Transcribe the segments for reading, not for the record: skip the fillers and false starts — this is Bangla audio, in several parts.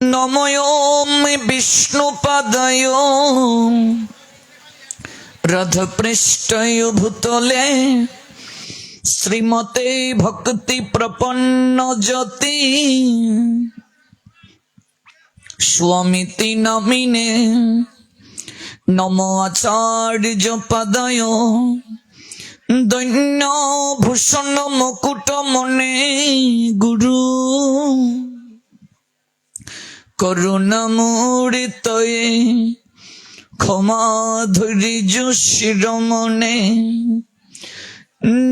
নমোম বিষ্ণুপাদায় রথপৃষ্ঠয় ভূতলে শ্রীমতে ভক্তি প্রপন্ন জ্যোতি স্বামিতি নমিনে নমো আচার্য পদায় দৈন্য ভূষণ মুকুট মনে গুরু করুণামূর্তয়ে ক্ষমা ধৈর্য শিরোমণে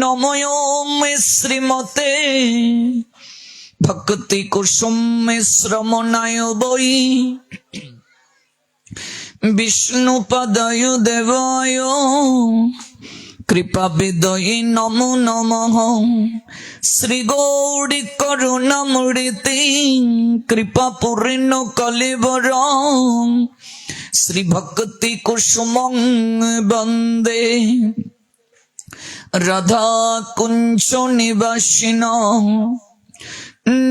নমোম শ্রীমতে ভক্তি কুসুম শ্রমণায় বৈ বিষ্ণুপদায় দেবায় কৃপা বিদয়ী নমো নমঃ শ্রী গৌরী করুণামূর্তি কৃপা পূর্ণ কলেবর শ্রী ভক্তি কুসুম বন্দে রাধা কুঞ্জ নিবাসিন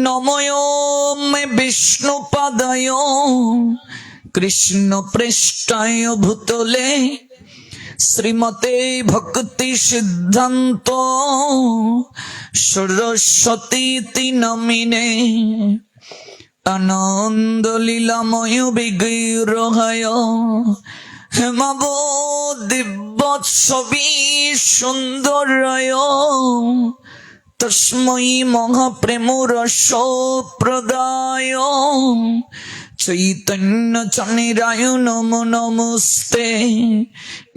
নমোম বিষ্ণুপাদায় কৃষ্ণ পৃষ্ঠায় ভূতলে শ্রীমতে ভক্তি সিদ্ধান্ত সরস্বতী নমিনে আনন্দ লীলাময় বিগ্রহায় হেমাব দিব্যৎসবী সুন্দরায় তস্मै মহাপ্রেম রস প্রদায় চৈতন্য চন্দ্রায় নমো নমস্তে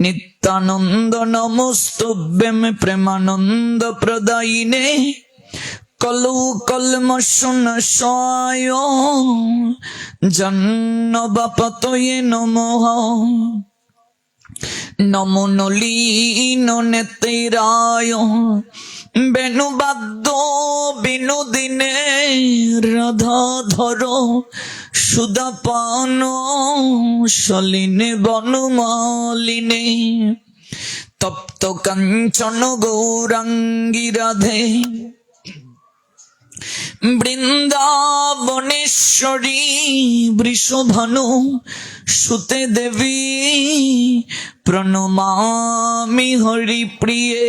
নিত্যানন্দ নমস্তুভ্যং প্রেমানন্দ প্রদায়িনে কলৌ কলমশনাশায় জন্মবাপতয়ে নমঃ নমো নলিন নেত্রায় বেণুবাদ্য বিনোদিনে রাধাধর সুদাপান সলিনে বনমালিনে তপ্ত কাঞ্চন গৌরাঙ্গী রাধে বৃন্দাবনেশ্বরী বৃষভানু সুতে দেবী প্রণমামি হরিপ্রিয়ে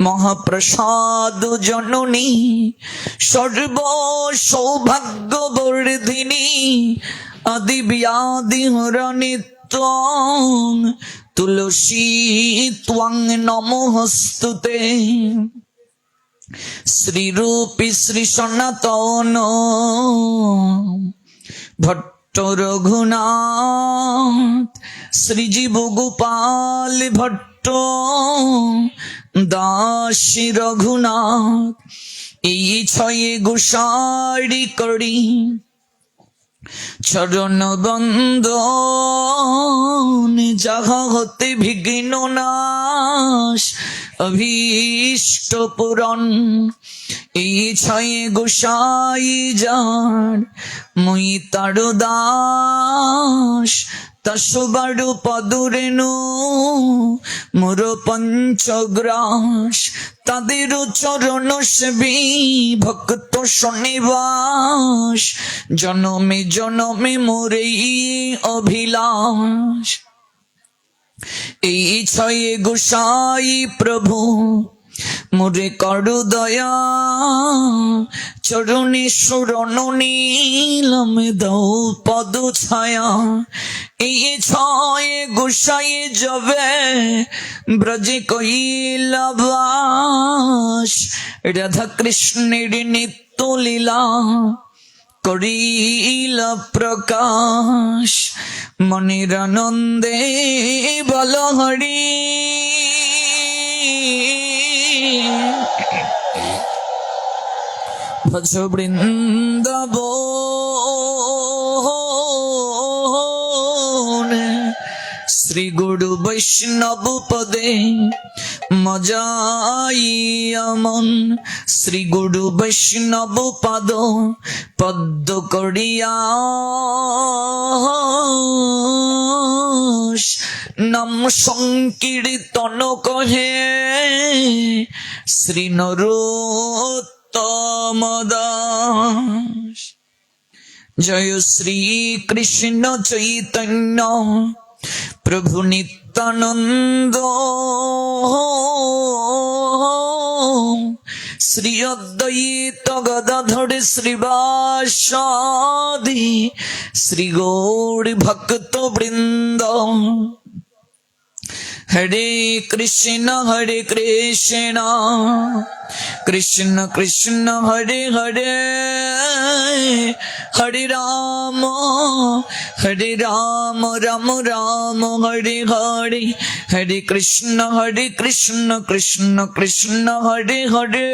মহাপ্রসাদ জননী সর্ব সৌভাগ্য বর্ধিনী আদি ব্যাধি হরণী তুলসী ত্বং নমোস্তুতে শ্রীরূপী শ্রী সনাতন ভট্ট রঘুনাথ শ্রীজীব গোপাল ভট্ট দাসী রঘুনাথ এই ছয়ে গোসারি করি চরণ বন্দন যাহা হতে বিঘ্ন নাশ অভীষ্ট পূরণ এই ছয়ে গোসাই যার মুই তার দাস তসবারু পদুরেণু মোর পঞ্চগ্রাস তাদের চরণ সেবী ভক্ত শনিবাস জনমে জনমে মোরে অভিলাষ এই ছয়ে গোসাই প্রভু মোরে করু দয়া চরণে শরণ নীলম দাও পদ ছায়া এই ছয়ে গোসাই যাবে ব্রজে কইলা বাস রাধা কৃষ্ণের নিত্য লীলা করিলা প্রকাশ মনের আনন্দে বল হরি ভজ বৃন্দাবন শ্রী গুরু বৈষ্ণব পদে মজাইয়া মন শ্রী গুরু বৈষ্ণব পদ পদ্ম করিয়া নাম সংকীর্তন কহে শ্রী নরোত্তম দাস জয় শ্রী কৃষ্ণ চৈতন্য প্রভু নিত্যানন্দ, শ্রী অদ্বৈত গদাধর শ্রীবাসাদি শ্রী গৌর ভক্ত বৃন্দ। হরে কৃষ্ণ কৃষ্ণ কৃষ্ণ হরে হরে, হরে রাম রাম রাম হরে হরে, হরে কৃষ্ণ কৃষ্ণ কৃষ্ণ হরে হরে,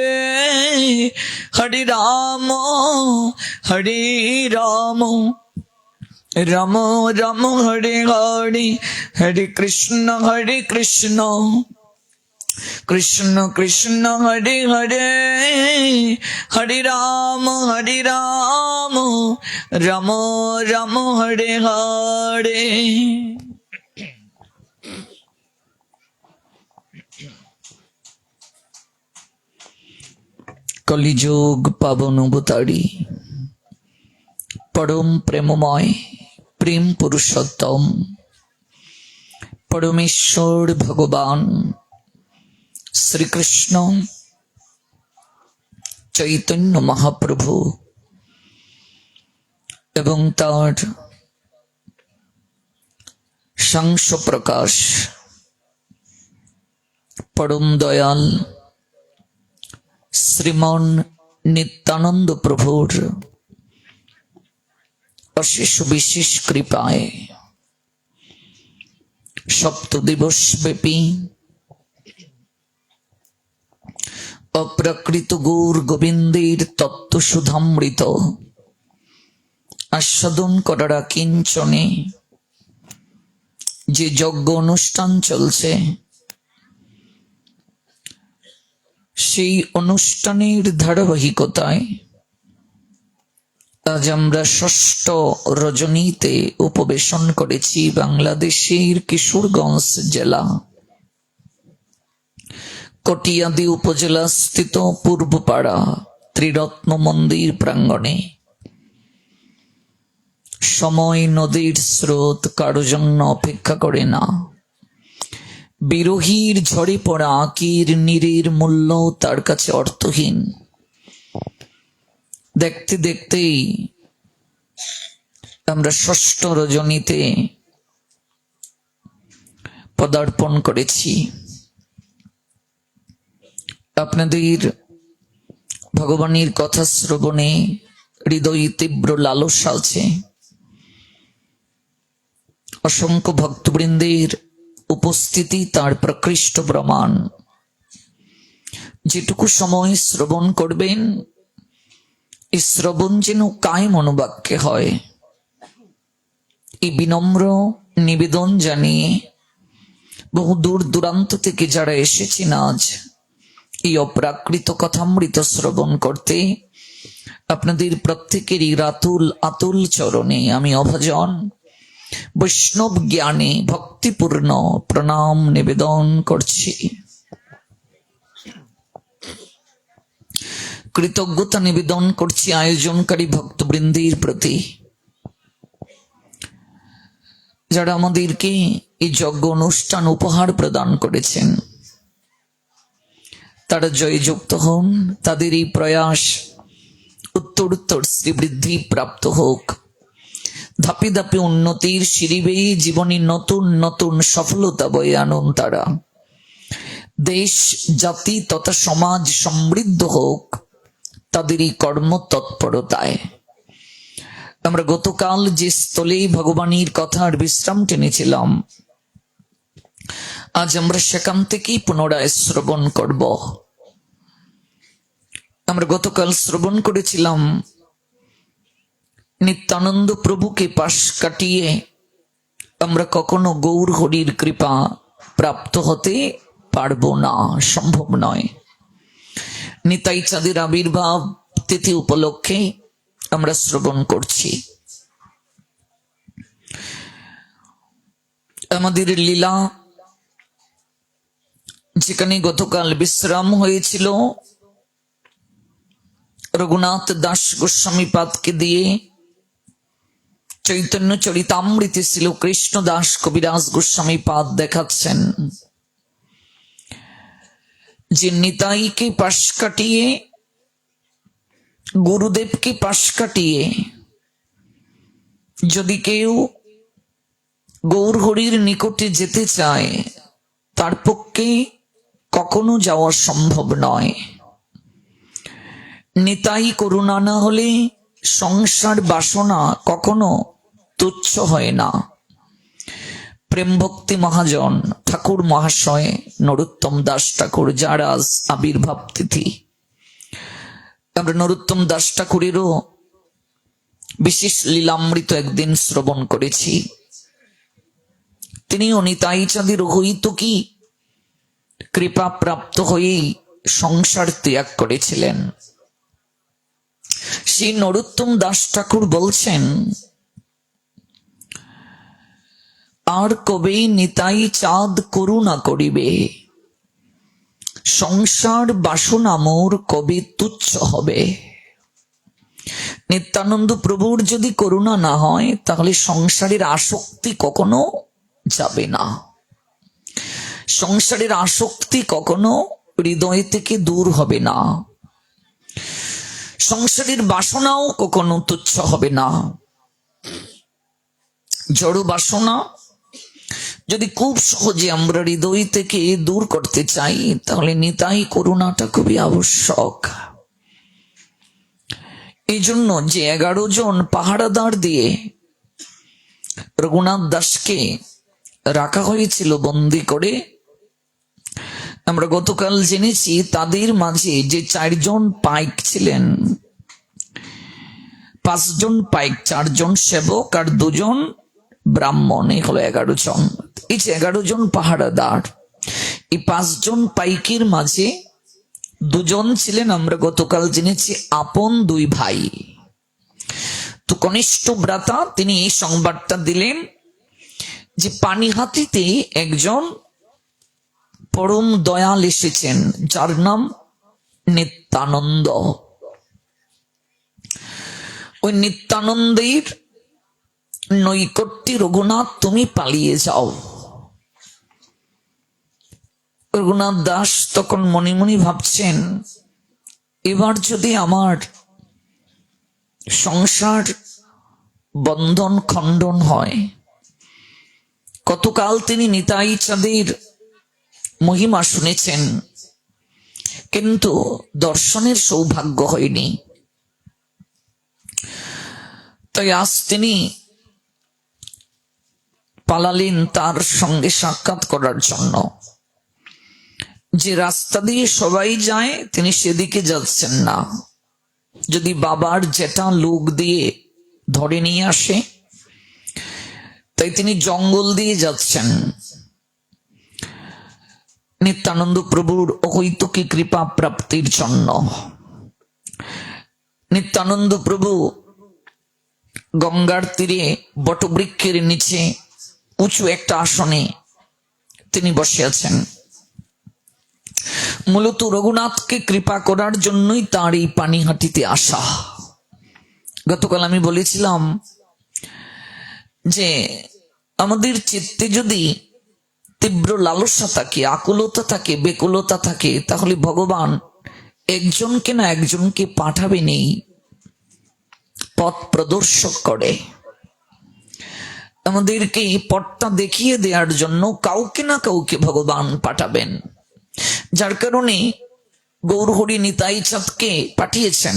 হরে রাম রাম রাম হরে হরে, হরে কৃষ্ণ কৃষ্ণ কৃষ্ণ হরে হরে, হরে রাম রাম রাম হরে হরে। কলিযুগ পাবন অবতারী পরম প্রেমময় প্রেম পুরুষোত্তম পরমেশ্বর ভগবান শ্রীকৃষ্ণ চৈতন্য মহাপ্রভু এবং তার সাংস প্রকাশ পরম দয়াল শ্রীমন নিত্যানন্দ প্রভুর অশেষ বিশেষ কৃপায় সপ্তদিবস ব্যাপী অপ্রাকৃত গৌর গোবিন্দের তত্ত্ব সুধামৃত আস্বাদন করার কিঞ্চনে যে যজ্ঞ অনুষ্ঠান চলছে, সেই অনুষ্ঠানের ধারাবাহিকতায় আজ আমরা ষষ্ঠ রজনীতে উপবেশন করেছি বাংলাদেশের কিশোরগঞ্জ জেলা কটিয়াদি উপজেলা স্থিত পূর্বপাড়া ত্রিরত্ন মন্দির প্রাঙ্গণে। সময় নদীর স্রোত কারো জন্য অপেক্ষা করে না। বিরোহীর ঝরে পড়া আকির নীরের মূল্য তার কাছে অর্থহীন। দেখতে দেখতেই আমরা ষষ্ঠ রজনীতে পদার্পণ করেছি। আপনাদের ভগবানের কথা শ্রবণে হৃদয়ে তীব্র লালসা আছে। অসংখ্য ভক্তবৃন্দের উপস্থিতি তার প্রকৃষ্ট প্রমাণ। যেটুকু সময় শ্রবণ করবেন, এই শ্রবণ যেন কায় মনোবাক্যে হয়, এই বিনম্র নিবেদন জানিয়ে বহু দূর দূরান্ত থেকে যারা এসেছেন আজ এই অপ্রাকৃত কথামৃত শ্রবণ করতে, আপনাদের প্রত্যেকেরই রাতুল আতুল চরণে আমি অভাজন বৈষ্ণব জ্ঞানে ভক্তিপূর্ণ প্রণাম নিবেদন করছি। কৃতজ্ঞতা নিবেদন করছি আয়োজনকারী ভক্তবৃন্দের প্রতি, যারা আমাদেরকে এই যজ্ঞ অনুষ্ঠান উপহার প্রদান করেছেন। তারা জয়যুক্ত হন, তাদের এই প্রয়াস উত্তরোত্তর শ্রীবৃদ্ধি প্রাপ্ত হোক। ধাপে ধাপে উন্নতির সিঁড়ি বেয়ে জীবনে নতুন নতুন সফলতা বয়ে আনুন তারা। দেশ জাতি তথা সমাজ সমৃদ্ধ হোক তাদের এই কর্ম তৎপরতায়। আমরা গতকাল যে স্থলে ভগবানের কথার বিশ্রাম টেনেছিলাম, আজ আমরা সেখান থেকেই পুনরায় শ্রবণ করব। আমরা গতকাল শ্রবণ করেছিলাম নিত্যানন্দ প্রভুকে পাশ কাটিয়ে আমরা কখনো গৌর হরির কৃপা প্রাপ্ত হতে পারবো না, সম্ভব নয়। নিতাই চাঁদের আবির্ভাব তিথি উপলক্ষে আমরা শ্রবণ করছি। আমাদের লীলা যেখানে গতকাল বিশ্রাম হয়েছিল, রঘুনাথ দাস গোস্বামী পাদকে দিয়ে চৈতন্য চরিতামৃতে ছিল কৃষ্ণদাস কবিরাজ গোস্বামী পাদ দেখাচ্ছেন যে নিতাইকে পাশ কাটিয়ে, গুরুদেবকে পাশ কাটিয়ে যদি কেউ গৌর হরির নিকটে যেতে চায়, তার পক্ষে কখনো যাওয়া সম্ভব নয়। নিতাই করুণা না হলে সংসার বাসনা কখনো তুচ্ছ হয় না। প্রেম ভক্তি মহাজন ঠাকুর মহাশয় নরোত্তম দাস ঠাকুর, যার আজ আবির্ভাব তিথি, আমরা নরোত্তম দাস ঠাকুরেরও বিশেষ লীলামৃত একদিন শ্রবণ করেছি। তিনিও নিতাই চাঁদের হইতুকি কৃপা প্রাপ্ত হয়েই সংসার ত্যাগ করেছিলেন। সেই নরোত্তম দাস ঠাকুর বলছেন, আর কবে নিতাই চাঁদ করুণা করিবে, সংসার বাসনা মোর কবে তুচ্ছ হবে। নিত্যানন্দ প্রভুর যদি করুণা না হয়, তাহলে সংসারের আসক্তি কখনো যাবে না। সংসারের আসক্তি কখনো হৃদয় থেকে দূর হবে না। সংসারের বাসনাও কখনো তুচ্ছ হবে না। জড় বাসনা যদি খুব সহজে আমরা হৃদয় থেকে দূর করতে চাই, তাহলে নিতাই করুণাটা খুবই আবশ্যক। এই জন্য যে 11 জন পাহারাদার দিয়ে রঘুনাথ দাসকে রাখা হয়েছিল বন্দি করে, আমরা গতকাল জেনেছি তাদের মাঝে যে 4 জন পাইক ছিলেন, 5 জন পাইক, 4 জন সেবক আর 2 জন ব্রাহ্মণ, এই হলো 11 জন। এই যে 11 জন পাহারাদার, এই 5 জন পাইকের মাঝে 2 জন ছিলেন, আমরা গতকাল জেনেছি, আপন 2 ভাই। তো কনিষ্ঠ ভ্রাতা তিনি এই সংবাদটা দিলেন যে পানিহাটিতে একজন পরম দয়াল এসেছেন, যার নাম নিত্যানন্দ। ওই নিত্যানন্দের নৈকট্যে রঘুনাথ তুমি পালিয়ে যাও। রঘুনাথ দাস তখন মনে মনে ভাবছেন, এবার যদি আমার সংসার বন্ধন খণ্ডন হয়। কতকাল তিনি নিতাই চাঁদের মহিমা শুনেছেন, কিন্তু দর্শনের সৌভাগ্য হয়নি। তাই আজ তিনি পালালেন তার সঙ্গে সাক্ষাৎ করার জন্য। যে রাস্তা দিয়ে সবাই যায় তিনি সেদিকে যাচ্ছেন না। যদি বাবার যেটা লোক দিয়ে ধরে নিয়ে আসে, তাই তিনি জঙ্গল দিয়ে যাচ্ছেন নিত্যানন্দ প্রভুর অহৈতুকী কৃপা প্রাপ্তির জন্য। নিত্যানন্দ প্রভু গঙ্গার তীরে বটবৃক্ষের নিচে উঁচু একটা আসনে তিনি বসে আছেন। মূলত রঘুনাথকে কৃপা করার জন্যই তার এই পানিহাটিতে আসা। গতকাল আমি বলেছিলাম যে আমাদের চিত্তে যদি তীব্র লালসা থাকে, আকুলতা থাকে, বেকুলতা থাকে, তাহলে ভগবান একজনকে না একজনকে পাঠাবেনই পথ প্রদর্শক করে। আমাদেরকে পথটা দেখিয়ে দেওয়ার জন্য কাউকে না কাউকে ভগবান পাঠাবেন। যার কারণে গৌরহরি নিতাই চাঁদকে পাঠিয়েছেন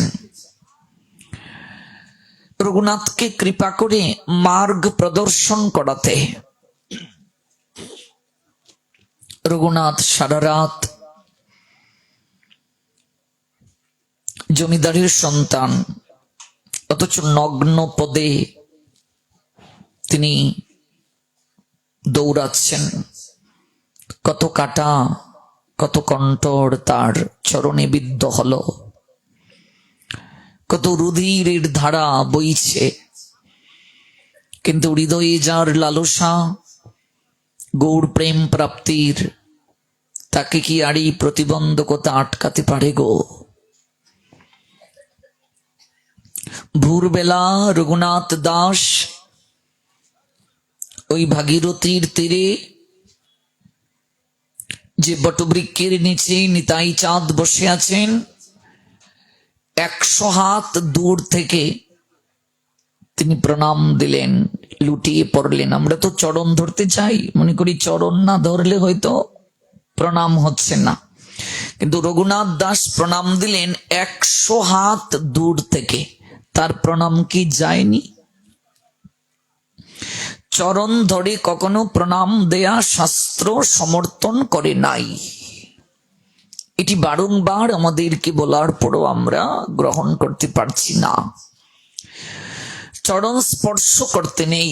রঘুনাথকে কৃপা করে মার্গ প্রদর্শন করাতে। রঘুনাথ সারা রাত জমিদারের সন্তান, অথচ নগ্ন পদে তিনি দৌড়াচ্ছেন। কত কাটা, কত কণ্ঠর তার চরণে বিদ্ধ হলো, কত রুধিরের ধারা বইছে, কিন্তু হৃদয়ে যার লালসা গৌর প্রেম প্রাপ্তির, তাকে কি আর এই প্রতিবন্ধকতা আটকাতে পারে গো? ভোরবেলা রঘুনাথ দাস ওই ভাগীরথীর তীরে যে বটবৃক্ষের নিচে নিতাই চাঁদ বসে আছেন, 100 হাত দূর থেকে তিনি প্রণাম দিলেন, লুটিয়ে পড়লেন। আমরা তো চরণ ধরতে চাই, মনে করি চরণ না ধরলে হয়তো প্রণাম হচ্ছে না, কিন্তু রঘুনাথ দাস প্রণাম দিলেন 100 হাত দূর থেকে। তার প্রণাম কি যায়নি? চরণ ধরে কখনো প্রণাম দেয়া শাস্ত্র সমর্থন করে নাই। এটি বারংবার আমাদেরকে বলার পরও আমরা গ্রহণ করতে পারছি না। চরণ স্পর্শ করতে নেই।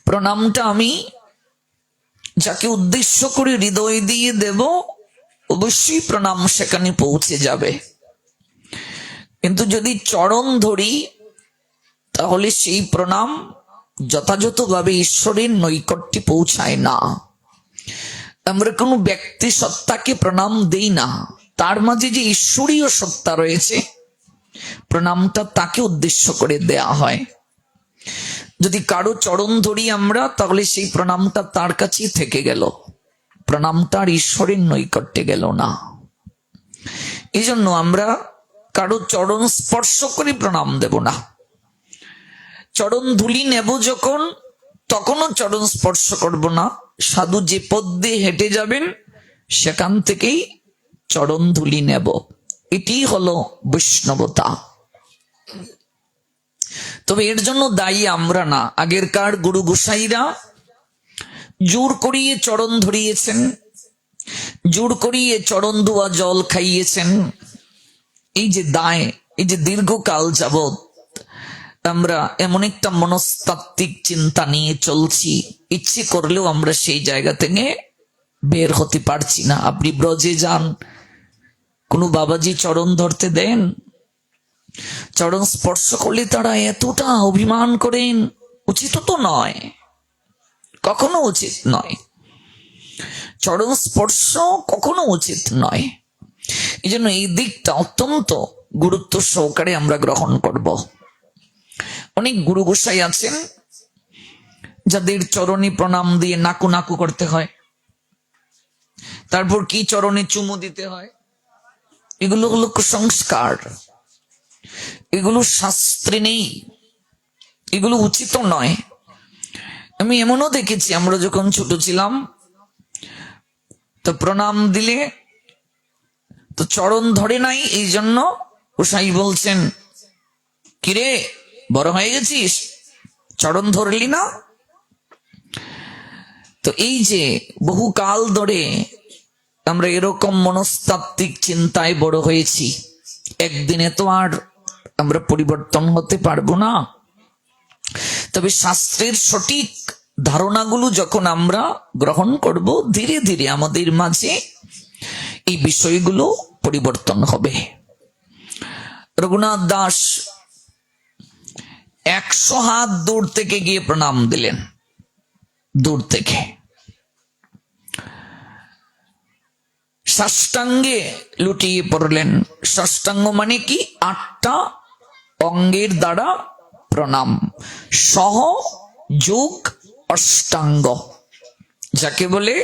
প্রণামটা আমি যাকে উদ্দেশ্য করে হৃদয় দিয়ে দেব, অবশ্যই প্রণাম সেখানে পৌঁছে যাবে। কিন্তু যদি চরণ ধরি, তাহলে সেই প্রণাম যথাযথভাবে ঈশ্বরের নৈকট্যে পৌঁছায় না। আমরা কোনো ব্যক্তি সত্তাকে প্রণাম দেই না, তার মাঝে যে ঈশ্বরীয় সত্তা রয়েছে, প্রণামটা তাকে উদ্দেশ্য করে দেয়া হয়। যদি কারো চরণ ধরি আমরা, তাহলে সেই প্রণামটা তার কাছেই থেকে গেল, প্রণামটা আর ঈশ্বরের নৈকট্যে গেল না। এই জন্য আমরা কারো চরণ স্পর্শ করে প্রণাম দেব না। চরণ ধুলি নেব যখন, তখনও চরণ স্পর্শ করব না। সাধু যে পথ দিয়ে হেঁটে যাবেন, সেখান থেকেই চরণ ধুলি নেব। এটি হলো বৈষ্ণবতা। তবে এর জন্য দায়ী আমরা না। আগেরকার গুরু গোসাইরা জোর করিয়ে চরণ ধরিয়েছেন, জোর করিয়ে চরণ ধোয়া জল খাইয়েছেন। এই যে দায়, এই যে দীর্ঘকাল যাবৎ আমরা এমন একটা মনস্তাত্ত্বিক চিন্তা নিয়ে চলছি, ইচ্ছে করলেও আমরা সেই জায়গা থেকে বের হতে পারছি না। আপনি ব্রজে যান, কোনো বাবাজি চরণ ধরতে দেন? চরণ স্পর্শ করলে তারা এতটা অভিমান করেন, উচিত তো নয়, কখনো উচিত নয়। চরণ স্পর্শ কখনো উচিত নয়। এই জন্য এই দিকটা অত্যন্ত গুরুত্ব সহকারে আমরা গ্রহণ করব। অনেক গুরু গোসাই আছেন যাদের চরণে প্রণাম দিয়ে নাকু নাকু করতে হয়, তারপর কি চরণে চুমু দিতে হয়। এগুলো হলো কুসংস্কার, এগুলো শাস্ত্রে নেই, এগুলো উচিত নয়। আমি এমনও দেখেছি, আমরা যখন ছোট ছিলাম তো প্রণাম দিলে তো চরণ ধরে নাই, এই জন্য গোসাই বলছেন, কিরে বড় হয়ে গেছিস, চরণ ধরলি না। তো এই যে বহুকাল ধরে আমরা এরকম মনস্তাত্ত্বিক চিন্তায় বড় হয়েছি, একদিনে তো আর আমরা পরিবর্তন হতে পারবো না। তবে শাস্ত্রের সঠিক ধারণাগুলো যখন আমরা গ্রহণ করব, ধীরে ধীরে আমাদের মাঝে এই বিষয়গুলো পরিবর্তন হবে। রঘুনাথ দাস 100 হাত দূর থেকে গিয়ে প্রণাম দিলেন, দূর থেকে সাষ্টাঙ্গে লুটিয়ে পড়লেন। সাষ্টাঙ্গ মানে কি? 8টা অঙ্গের দ্বারা প্রণাম, সহ যোগ অষ্টাঙ্গ, যাকে বলে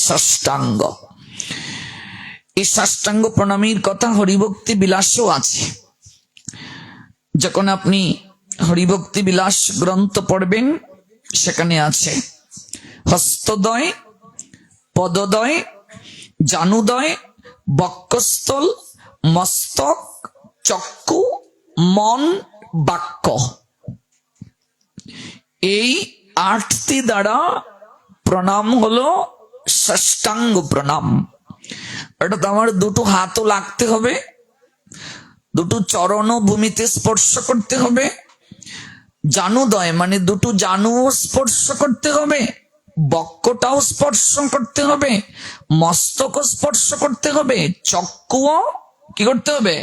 ষষ্ঠাঙ্গ। এই সাষ্টাঙ্গ প্রণামীর কথা হরিভক্তি বিলাসেও আছে। যখন আপনি হরিভক্তি বিলাস গ্রন্থ পড়বেন, সেখানে আছে হস্তদয়, পদদয়, জানুদয়, বক্ষস্থল, মস্তক, চক্ষু, মন, বাক্য। এই 8টি দ্বারা প্রণাম হলো ষষ্ঠাঙ্গ প্রণাম। অর্থাৎ আমার দুটো হাতও লাগতে হবে, দুটো চরণও ভূমিতে স্পর্শ করতে হবে, জানুদয় মানে দুটো জানু স্পর্শ করতে হবে, বক্ষটাও স্পর্শ করতে হবে, মস্তক স্পর্শ করতে হবে, চক্ষুও কি করতে হবে?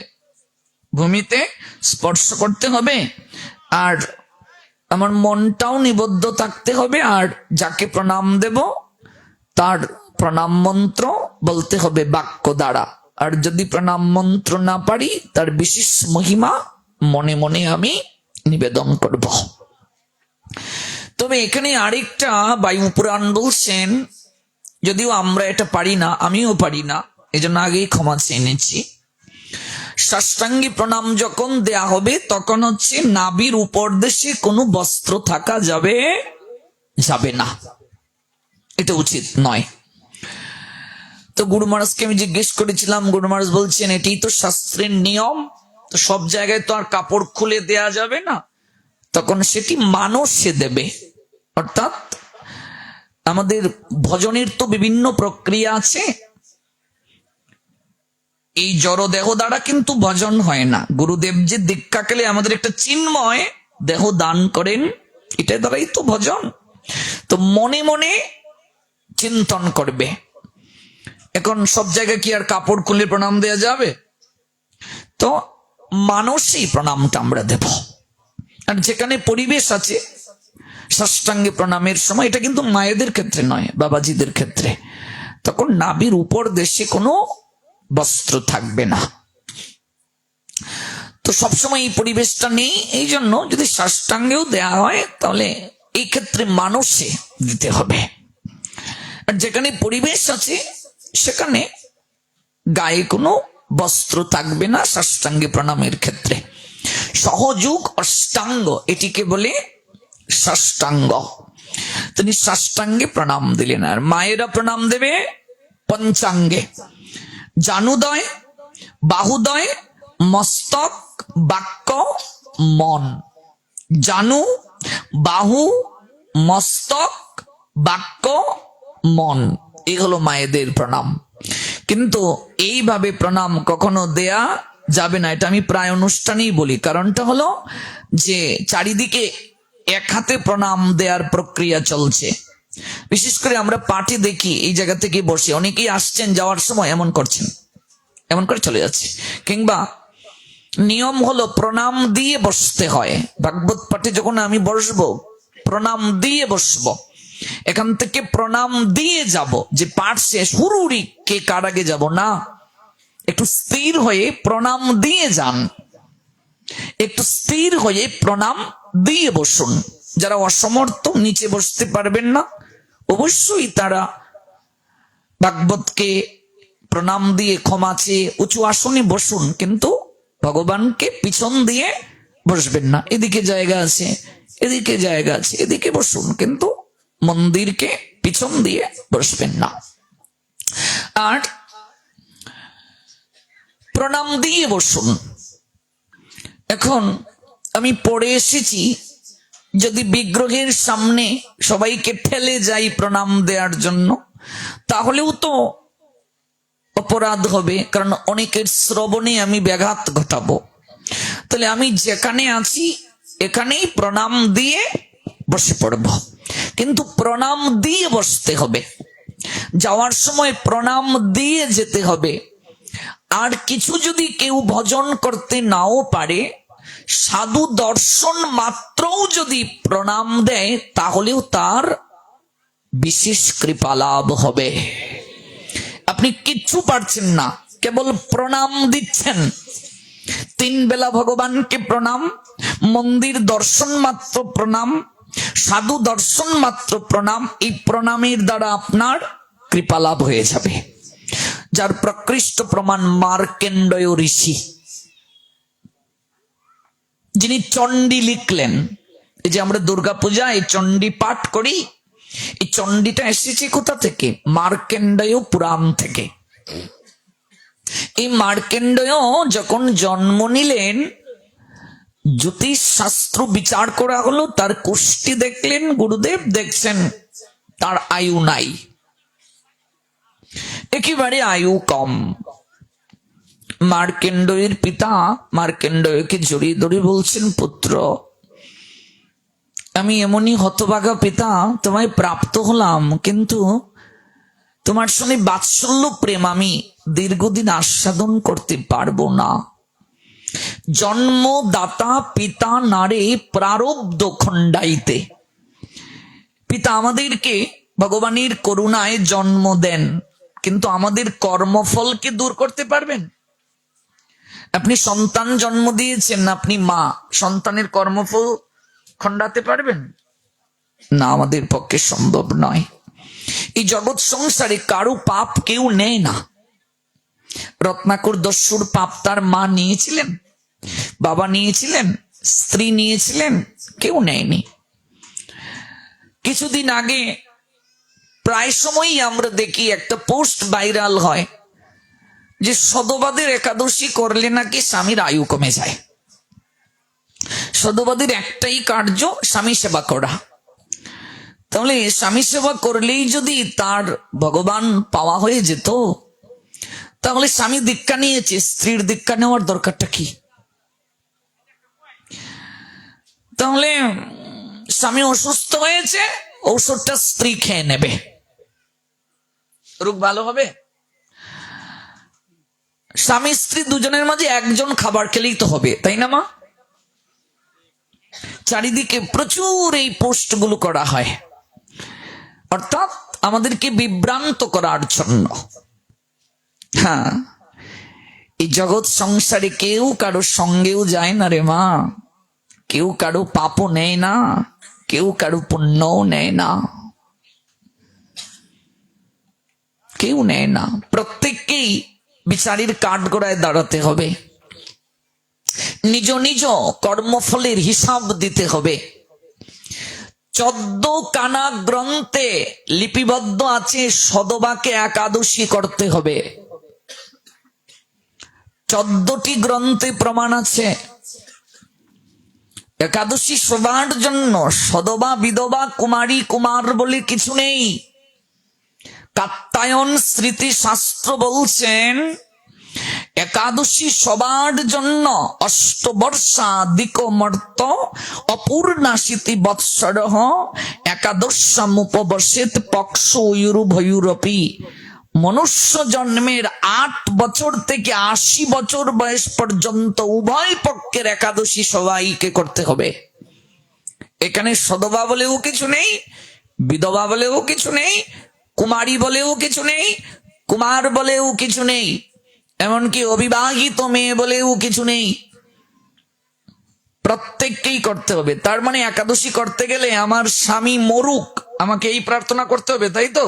ভূমিতে স্পর্শ করতে হবে। আর আমার মনটাও নিবদ্ধ থাকতে হবে, আর যাকে প্রণাম দেব তার প্রণাম মন্ত্র বলতে হবে বাক্য দ্বারা। আর যদি প্রণাম মন্ত্র না পারি, তার বিশেষ মহিমা মনে মনে আমি নিবেদন করব। তবে এখানে আরেকটা বায়ুপুরাণ বলছেন, যদিও আমরা এটা পারি না, আমিও পারি না, এজন্য আগেই ক্ষমা চেয়ে নিচ্ছি। সাষ্টাঙ্গী প্রণাম যখন দেয়া হবে তখন হচ্ছে নাভির উপর দেশে কোনো বস্ত্র থাকা যাবে না, এটা উচিত নয়। তো গুরু মহারাজকে আমি জিজ্ঞেস করেছিলাম, গুরু মহারাজ বলছেন এটি তো শাস্ত্রের নিয়ম, তো সব জায়গায় তো আর কাপড় খুলে দেয়া যাবে না, তখন সেটি মানুষে দেবে। অর্থাৎ আমাদের ভজনের তো বিভিন্ন প্রক্রিয়া আছে, এই জড় দেহ দ্বারা কিন্তু ভজন হয় না। গুরুদেব যে দীক্ষা খেলে আমাদের একটা চিন্ময় দেহ দান করেন, এটা দ্বারাই তো ভজন। তো মনে মনে চিন্তন করবে। এখন সব জায়গায় কি আর কাপড় খুলে প্রণাম দেয়া যাবে? তো মানুষই প্রণামটা আমরা দেব। আর যেখানে পরিবেশ আছে সাষ্টাঙ্গে প্রণামের সময়, এটা কিন্তু মায়েদের ক্ষেত্রে নয়, বাবাজিদের ক্ষেত্রে, তখন নাভির উপর দেশে কোনো বস্ত্র থাকবে না। তো সবসময় এই পরিবেশটা নেই, এই জন্য যদি সাষ্টাঙ্গেও দেয়া হয় তাহলে এই ক্ষেত্রে মানুষে দিতে হবে। আর যেখানে পরিবেশ আছে সেখানে গায়ে কোনো বস্ত্র থাকবে না সাষ্টাঙ্গে প্রণামের ক্ষেত্রে। সহযোগ অষ্টাঙ্গ, এটিকে বলে সাষ্টাঙ্গ। তিনি সাষ্টাঙ্গে প্রণাম দিলেন। আর মায়েরা প্রণাম দেবে পঞ্চাঙ্গে, জানুদয়, বাহুদয়, মস্তক, বাক্য, মন। জানু, বাহু, মস্তক, বাক্য, মন, এই হলো মায়েদের প্রণাম। কিন্তু এইভাবে প্রণাম কখনো দেয়া যাবে না, এটা আমি প্রায় অনুষ্ঠানেই বলি। কারণটা হলো যে চারিদিকে এক হাতে প্রণাম দেওয়ার প্রক্রিয়া চলছে। বিশেষ করে আমরা পাঠে দেখি, এই জায়গা থেকে বসে অনেকেই আসছেন, যাওয়ার সময় এমন করছেন, এমন করে চলে যাচ্ছে। কিংবা নিয়ম হলো প্রণাম দিয়ে বসতে হয়। ভাগবত পাঠে যখন আমি বসবো প্রণাম দিয়ে বসবো, এখান থেকে প্রণাম দিয়ে যাব, যে পাঠ শেষ হুরুরি কে কার আগে যাব না, একটু স্থির হয়ে প্রণাম দিয়ে যান, একটু স্থির হয়ে প্রণাম দিয়ে বসুন। যারা অসমর্থ, নিচে বসতে পারবেন না, অবশ্যই তারা ভাগবতকে প্রণাম দিয়ে ক্ষমা চেয়ে উঁচু আসনে বসুন, কিন্তু ভগবানকে পিছন দিয়ে বসবেন না। এদিকে জায়গা আছে, এদিকে জায়গা আছে, এদিকে বসুন, কিন্তু মন্দিরকে পিছন দিয়ে বসবেন না। আর প্রণাম দিয়ে বসুন। এখন আমি পড়ে এসেছি, যদি বিগ্রহের সামনে সবাইকে ঠেলে যাই প্রণাম দেওয়ার জন্য, তাহলেও তো অপরাধ হবে, কারণ অনেকের শ্রবণে আমি ব্যাঘাত ঘটাবো। তাহলে আমি যেখানে আছি এখানেই প্রণাম দিয়ে বসে পড়ব, কিন্তু প্রণাম দিয়ে বসতে হবে, যাওয়ার সময় প্রণাম দিয়ে যেতে হবে। আর কিছু যদি কেউ ভজন করতে নাও পারে, সাধু দর্শন মাত্রও যদি প্রণাম দেয়, তাহলেও তার বিশেষ কৃপা লাভ হবে। আপনি কিচ্ছু পারছেন না, কেবল প্রণাম দিচ্ছেন, 3 বেলা ভগবানকে প্রণাম, মন্দির দর্শন মাত্র প্রণাম, সাধু দর্শন মাত্র প্রণাম, এই প্রণামের দ্বারা আপনার কৃপা লাভ হয়ে যাবে। যার প্রকৃষ্ট প্রমাণ মার্কেন্ডয় ঋষি, যিনি চণ্ডী লিখলেন। এই যে আমরা দুর্গাপূজায় চণ্ডী পাঠ করি, এই চণ্ডীটা এসেছে কোথা থেকে? মার্কেন্ডয় পুরাণ থেকে। এই মার্কেন্ডয় যখন জন্ম নিলেন, জ্যোতিষ শাস্ত্র বিচার করা হলো, তার কুষ্টি দেখলেন, গুরুদেব দেখছেন তার আয়ু নাই, একেবারে আয়ু কম। মার্কেন্ডয়ের পিতা মার্কেন্ডয়কে জড়িয়ে ধরে বলছেন, পুত্র, আমি এমনই হতভাগা পিতা, তোমায় প্রাপ্ত হলাম, কিন্তু তোমার সঙ্গে বাৎসল্য প্রেম আমি দীর্ঘদিন আস্বাদন করতে পারবো না। জন্মদাতা পিতা নারে প্রারব্ধ খণ্ডাইতে। পিতা আমাদেরকে ভগবানের করুণায় জন্ম দেন, কিন্তু আমাদের কর্মফলকে দূর করতে পারবেন? আপনি সন্তান জন্ম দিয়েছেন, আপনি মা, সন্তানের কর্মফল খণ্ডাতে পারবেন? না, আমাদের পক্ষে সম্ভব নয়। এই জগৎ সংসারে কারো পাপ কেউ নেয় না। রত্নাকর দস্যুর পাপ তার মা নিয়েছিলেন, বাবা নিয়েছিলেন, স্ত্রী নিয়েছিলেন, কেউ নেয়নি। কিছুদিন আগে প্রায় সময়ই আমরা দেখি একটা পোস্ট ভাইরাল হয় যে সদবাদের একাদশী করলে নাকি স্বামীর আয়ু কমে যায়। সদবাদের একটাই কার্য স্বামী সেবা করা। তাহলে স্বামী সেবা করলেই যদি তার ভগবান পাওয়া হয়ে যেত, তাহলে স্বামী দীক্ষা নিয়েছে, স্ত্রীর দীক্ষা নেওয়ার দরকারটা কি? তাহলে স্বামী অসুস্থ হয়েছে, ঔষধটা স্ত্রী খেয়ে নেবে, রোগ ভালো হবে। স্বামী স্ত্রী দুজনের মাঝে একজন খাবার খেলেই তো হবে, তাই না মা? চারিদিকে প্রচুর এই পোস্ট গুলো করা হয়, অর্থাৎ আমাদেরকে বিভ্রান্ত করার জন্য। হ্যাঁ, এই জগৎ সংসারে কেউ কারো সঙ্গেও যায় না রে মা, কেউ কারো পাপও নেয় না, কেউ কারো পুণ্যও নেয় না, কেউ নেয় না। প্রত্যেককেই বিচারের কাঠগড়ায় দাঁড়াতে হবে, নিজ নিজ কর্মফলের হিসাব দিতে হবে। 14 কানা গ্রন্থে লিপিবদ্ধ আছে সদবাকে একাদশী করতে হবে। 14টি গ্রন্থে প্রমাণ আছে একাদশী সবার জন্য। সদবা বিধবা কুমারী কুমার বলে কিছু নেই। কাত্যায়ন স্মৃতি শাস্ত্র বলছেন একাদশী সবার জন্য। অষ্টবর্ষাদিক মর্ত অপূর্ণাশিতি বৎসর একাদশামুপবসেত পক্ষ ভয়ুরপি। মনুষ্য জন্মের 8 বছর থেকে 80 বছর বয়স পর্যন্ত উভয় পক্ষের একাদশী সবাইকে করতে হবে। এখানে সদবা বলেও কিছু নেই, বিধবা বলেও কিছু নেই, কুমারী বলেও কিছু নেই, কুমার বলেও কিছু নেই, এমনকি অবিবাহিত মেয়ে বলেও কিছু নেই। প্রত্যেককেই করতে হবে। তার মানে একাদশী করতে গেলে আমার স্বামী মরুক, আমাকে এই প্রার্থনা করতে হবে, তাই তো?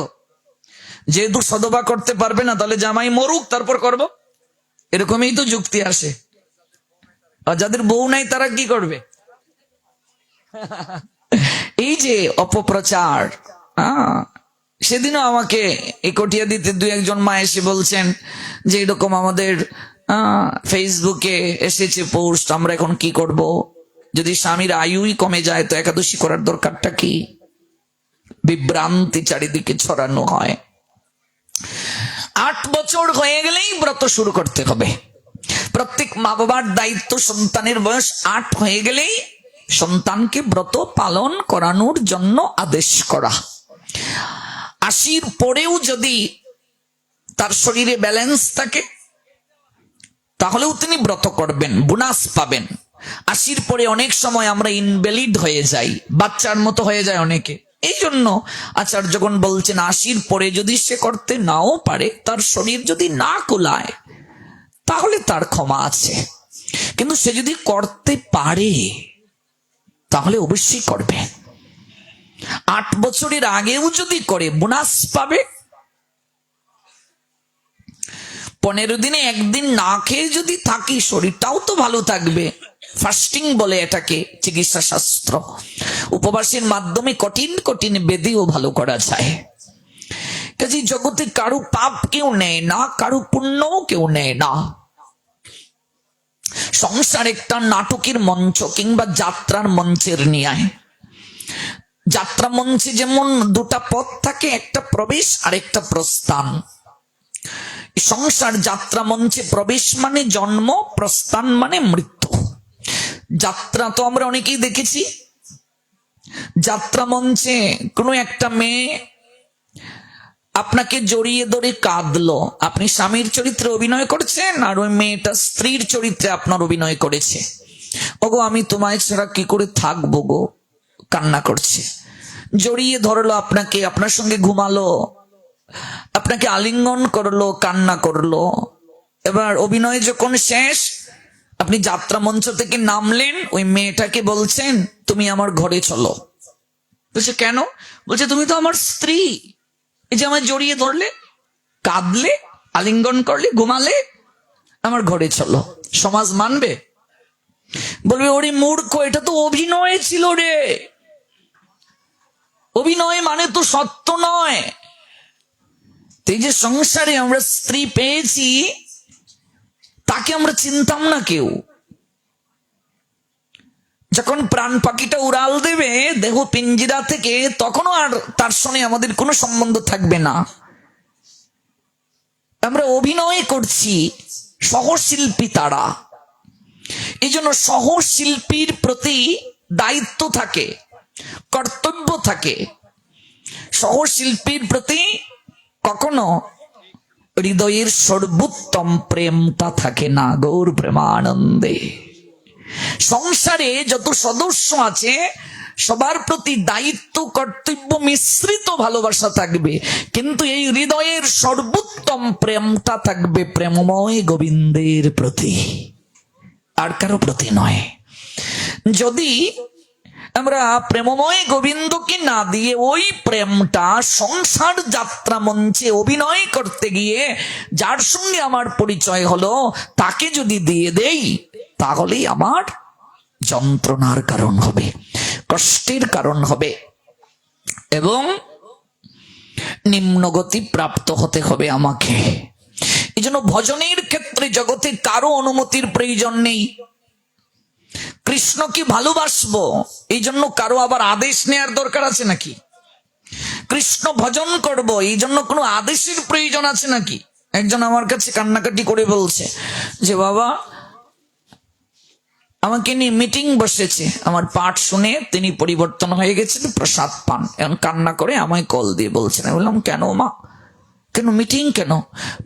যেহেতু সদবা করতে পারবে না, তাহলে জামাই মরুক তারপর করব, এরকমই তো যুক্তি আসে। আর যাদের বউ নাই তারা কি করবে? এই যে অপপ্রচার। সেদিনও আমাকে এই কটিয়া দিতে 2-1 মা এসে বলছেন যে এরকম আমাদের ফেসবুকে এসেছে পোস্ট, আমরা এখন কি করব? যদি স্বামীর আয়ুই কমে যায় তো একাদশী করার দরকারটা কি? বিভ্রান্তি চারিদিকে ছড়ানো হয়। 8 বছর হয়ে গেলেই ব্রত শুরু করতে হবে। প্রত্যেক মা বাবার দায়িত্ব সন্তানের বয়স 8 হয়ে গেলেই সন্তানকে ব্রত পালন করানোর জন্য আদেশ করা। 80-র পরেও যদি তার শরীরে ব্যালেন্স থাকে তাহলেও তিনি ব্রত করবেন, বোনাস পাবেন। 80-র পরে অনেক সময় আমরা ইনভ্যালিড হয়ে যাই, বাচ্চার মতো হয়ে যায় অনেকে। এই জন্য আচার্যগণ বলছেন 80-র পরে যদি সে করতে নাও পারে, তার শরীর যদি না কুলায়, তাহলে তার ক্ষমা আছে। কিন্তু সে যদি করতে পারে তাহলে অবশ্যই করবে। 8 বছরের আগেও যদি করে বোনাস পাবে। 15 দিনে একদিন না খেয়ে যদি থাকি শরীরটাও তো ভালো থাকবে। ফাস্টিং বলে এটাকে চিকিৎসা শাস্ত্র। উপবাসের মাধ্যমে কঠিন কঠিন ব্যাধিও ভালো করা যায়। কাজে জগতে কারো পাপ কেউ নেয় না, কারো পুণ্যও কেউ নেয় না। সংসার একটা নাটকের মঞ্চ কিংবা যাত্রার মঞ্চের ন্যায়। যাত্রা মঞ্চে যেমন 2টা পথ থাকে, একটা প্রবেশ আর একটা প্রস্থান। সংসার যাত্রা মঞ্চে প্রবেশ মানে জন্ম, প্রস্থান মানে মৃত্যু। যাত্রা তো আমরা অনেকেই দেখেছি। যাত্রা মঞ্চে কোনো একটা মেয়ে আপনাকে জড়িয়ে ধরে কাঁদলো, আপনি স্বামীর চরিত্রে অভিনয় করছেন আর ওই মেয়েটা স্ত্রীর চরিত্রে আপনার অভিনয় করেছে। ওগো আমি তোমায় ছাড়া কি করে থাকবো গো, কান্না করছে। জড়িয়ে ধরলো আপনাকে, আপনার সঙ্গে ঘুমালো, আপনাকে আলিঙ্গন করলো, কান্না করলো। এবার অভিনয় যখন শেষ, আপনি যাত্রা মঞ্চ থেকে নামলেন, ওই মেয়েটাকে বলছেন তুমি আমার ঘরে চলো। বলছে কেন? বলছে তুমি তো আমার স্ত্রী, এই যে আমায় জড়িয়ে ধরলে, কাঁদলে, আলিঙ্গন করলে, ঘুমালে, আমার ঘরে চলো। সমাজ মানবে? বলবে ওরে মূর্খ, এটা তো অভিনয় ছিল রে, অভিনয় মানে তো সত্য নয়। এই যে সংসারে আমরা স্ত্রী পেয়েছি, তাকে আমরা চিনতাম না কেউ। যখন প্রাণ পাখিটা উড়াল দেবে দেহ পিঞ্জিরা থেকে, তখনও আর তার সঙ্গে আমাদের কোনো সম্বন্ধ থাকবে না। আমরা অভিনয় করছি, সহশিল্পী তারা। এই জন্য সহশিল্পীর প্রতি দায়িত্ব থাকে, কর্তব্য থাকে। সহশিল্পীর প্রতি কখনো হৃদয়ের সর্বোত্তম প্রেমটা থাকে না। গৌর প্রেমানন্দে। সংসারে যত সদস্য আছে সবার প্রতি দায়িত্ব, কর্তব্য মিশ্রিত ভালোবাসা থাকবে, কিন্তু এই হৃদয়ের সর্বোত্তম প্রেমটা থাকবে প্রেমময় গোবিন্দের প্রতি, আর কারো প্রতি নয়। যদি আমরা প্রেমময় গোবিন্দকে না দিয়ে ওই প্রেমটা সংসার যাত্রা মঞ্চে অভিনয় করতে গিয়ে যার সঙ্গে আমার পরিচয় হলো তাকে যদি দিয়ে দেই, তাহলেই আমার যন্ত্রণার কারণ হবে, কষ্টের কারণ হবে, এবং নিম্নগতি প্রাপ্ত হতে হবে আমাকে। এই জন্য ভজনের ক্ষেত্রে জগতে কারো অনুমতির প্রয়োজন নেই। কৃষ্ণকে ভালোবাসবো, এই জন্য কারো আবার আদেশ নেওয়ার দরকার আছে নাকি? কৃষ্ণ ভজন করব, এই জন্য কোনো আদেশের প্রয়োজন আছে নাকি? একজন আমার কাছে কান্নাকাটি করে বলছে যে বাবা, আমাকে নিয়ে মিটিং বসেছে, আমার পাঠ শুনে তিনি পরিবর্তন হয়ে গেছেন, প্রসাদ পান, এখন কান্না করে আমায় কল দিয়ে বলছেন। আমি বললাম কেন মা, কেন মিটিং কেন?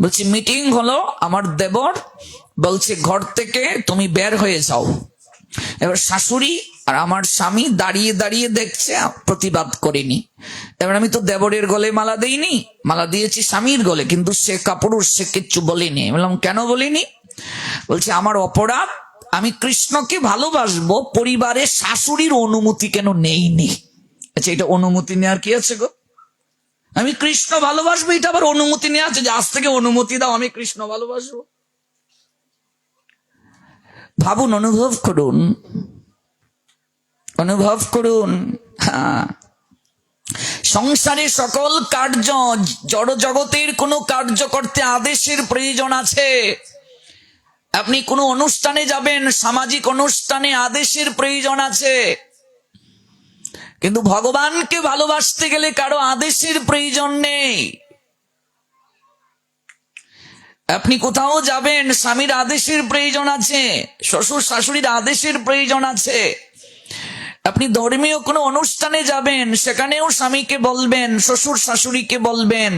বলছি মিটিং হলো আমার দেবর বলছে ঘর থেকে তুমি বের হয়ে যাও। এবার শাশুড়ি আর আমার স্বামী দাঁড়িয়ে দাঁড়িয়ে দেখছে, প্রতিবাদ করেনি। এবার আমি তো দেবরের গলে মালা দিইনি, মালা দিয়েছি স্বামীর গলে, কিন্তু সে কাপুরুষ, সে কিচ্ছু বলেনি। বললাম কেন বলিনি? বলছে আমার অপরাধ, আমি কৃষ্ণকে ভালোবাসবো, পরিবারের শাশুড়ির অনুমতি কেন নেইনি। আচ্ছা, এটা অনুমতি নেওয়ার কি আছে গো? আমি কৃষ্ণ ভালোবাসবো, এটা আবার অনুমতি নেওয়া আছে যে আজ থেকে অনুমতি দাও আমি কৃষ্ণ ভালোবাসবো? ভাবুন, অনুভব করুন, অনুভব করুন। হ্যাঁ, সংসারে সকল কার্য, জড় জগতের কোনো কার্য করতে আদেশের প্রয়োজন আছে। আপনি কোনো অনুষ্ঠানে যাবেন, সামাজিক অনুষ্ঠানে আদেশের প্রয়োজন আছে, কিন্তু ভগবানকে ভালোবাসতে গেলে কারো আদেশের প্রয়োজন নেই। আপনি কোথাও যাবেন, স্বামীর আদেশের প্রয়োজন আছে, শ্বশুর শাশুড়ির আদেশের প্রয়োজন আছে। আপনি ধর্মীয় কোনো অনুষ্ঠানে যাবেন, সেখানেও স্বামীকে বলবেন, শ্বশুর শাশুড়িকে বলবেন।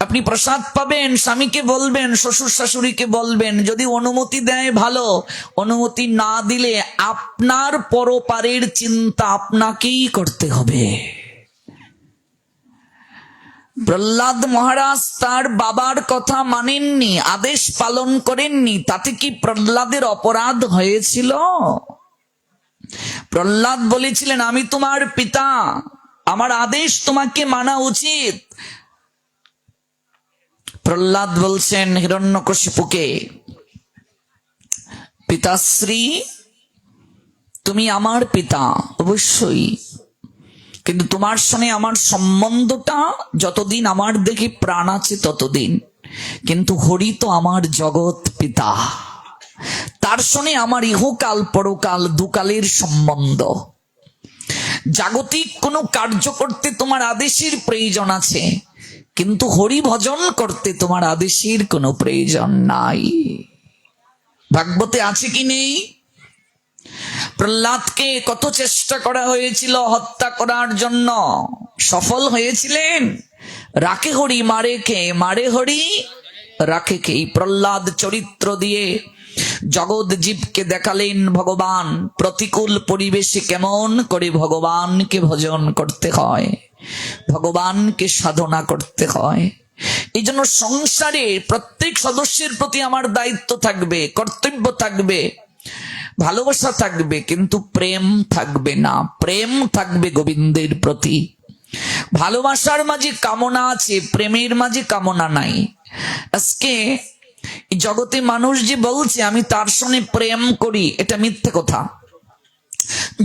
আপনি প্রসাদ পাবেন, স্বামীকে বলবেন, শ্বশুর শাশুড়িকে বলবেন। যদি অনুমতি দেয় ভালো, অনুমতি না দিলে আপনার পরপারের চিন্তা আপনাকেই করতে হবে। প্রহ্লাদ মহারাজ তার বাবার কথা মানেননি, আদেশ পালন করেননি, তাতে কি প্রহ্লাদের অপরাধ হয়েছিল? প্রহ্লাদ বলেছিলেন আমি তোমার পিতা, আমার আদেশ তোমাকে মানা উচিত। প্রহ্লাদ বলছেন হিরণ্যকশিপুকে, পিতাশ্রী তুমি আমার পিতা অবশ্যই, কিন্তু তোমার সঙ্গে আমার সম্বন্ধটা যতদিন আমার দেখে প্রাণ আছে ততদিন, কিন্তু হরি তো আমার জগৎ পিতা, তার সঙ্গে আমার ইহকাল পরকাল দুকালের সম্বন্ধ। জাগতিক কোনো কার্য করতে তোমার আদেশের প্রয়োজন আছে, কিন্তু হরি ভজন করতে তোমার আদেশের কোনো প্রয়োজন নাই। ভাগবতে আছে কি নেই? প্রহ্লাদকে কত চেষ্টা করা হয়েছিল হত্যা করার জন্য, সফল হয়েছিলেন? রাখে হরি মারে কে, মারে হরি রাখে কে। প্রহ্লাদ চরিত্র দিয়ে জগৎ জীবকে দেখালেন ভগবান প্রতিকূল পরিবেশে কেমন করে ভগবানকে ভজন করতে হয়, ভগবানকে সাধনা করতে হয়। এই জন্য সংসারে প্রত্যেক সদস্যের প্রতি আমার দায়িত্ব থাকবে, কর্তব্য থাকবে। ভালোবাসা থাকবে কিন্তু প্রেম থাকবে না। প্রেম থাকবে গোবিন্দের প্রতি। ভালোবাসার মাঝে কামনা আছে, প্রেমের মাঝে কামনা নাই। আজকে জগতে মানুষ যে বলছে আমি তার সঙ্গে প্রেম করি, এটা মিথ্যে কথা।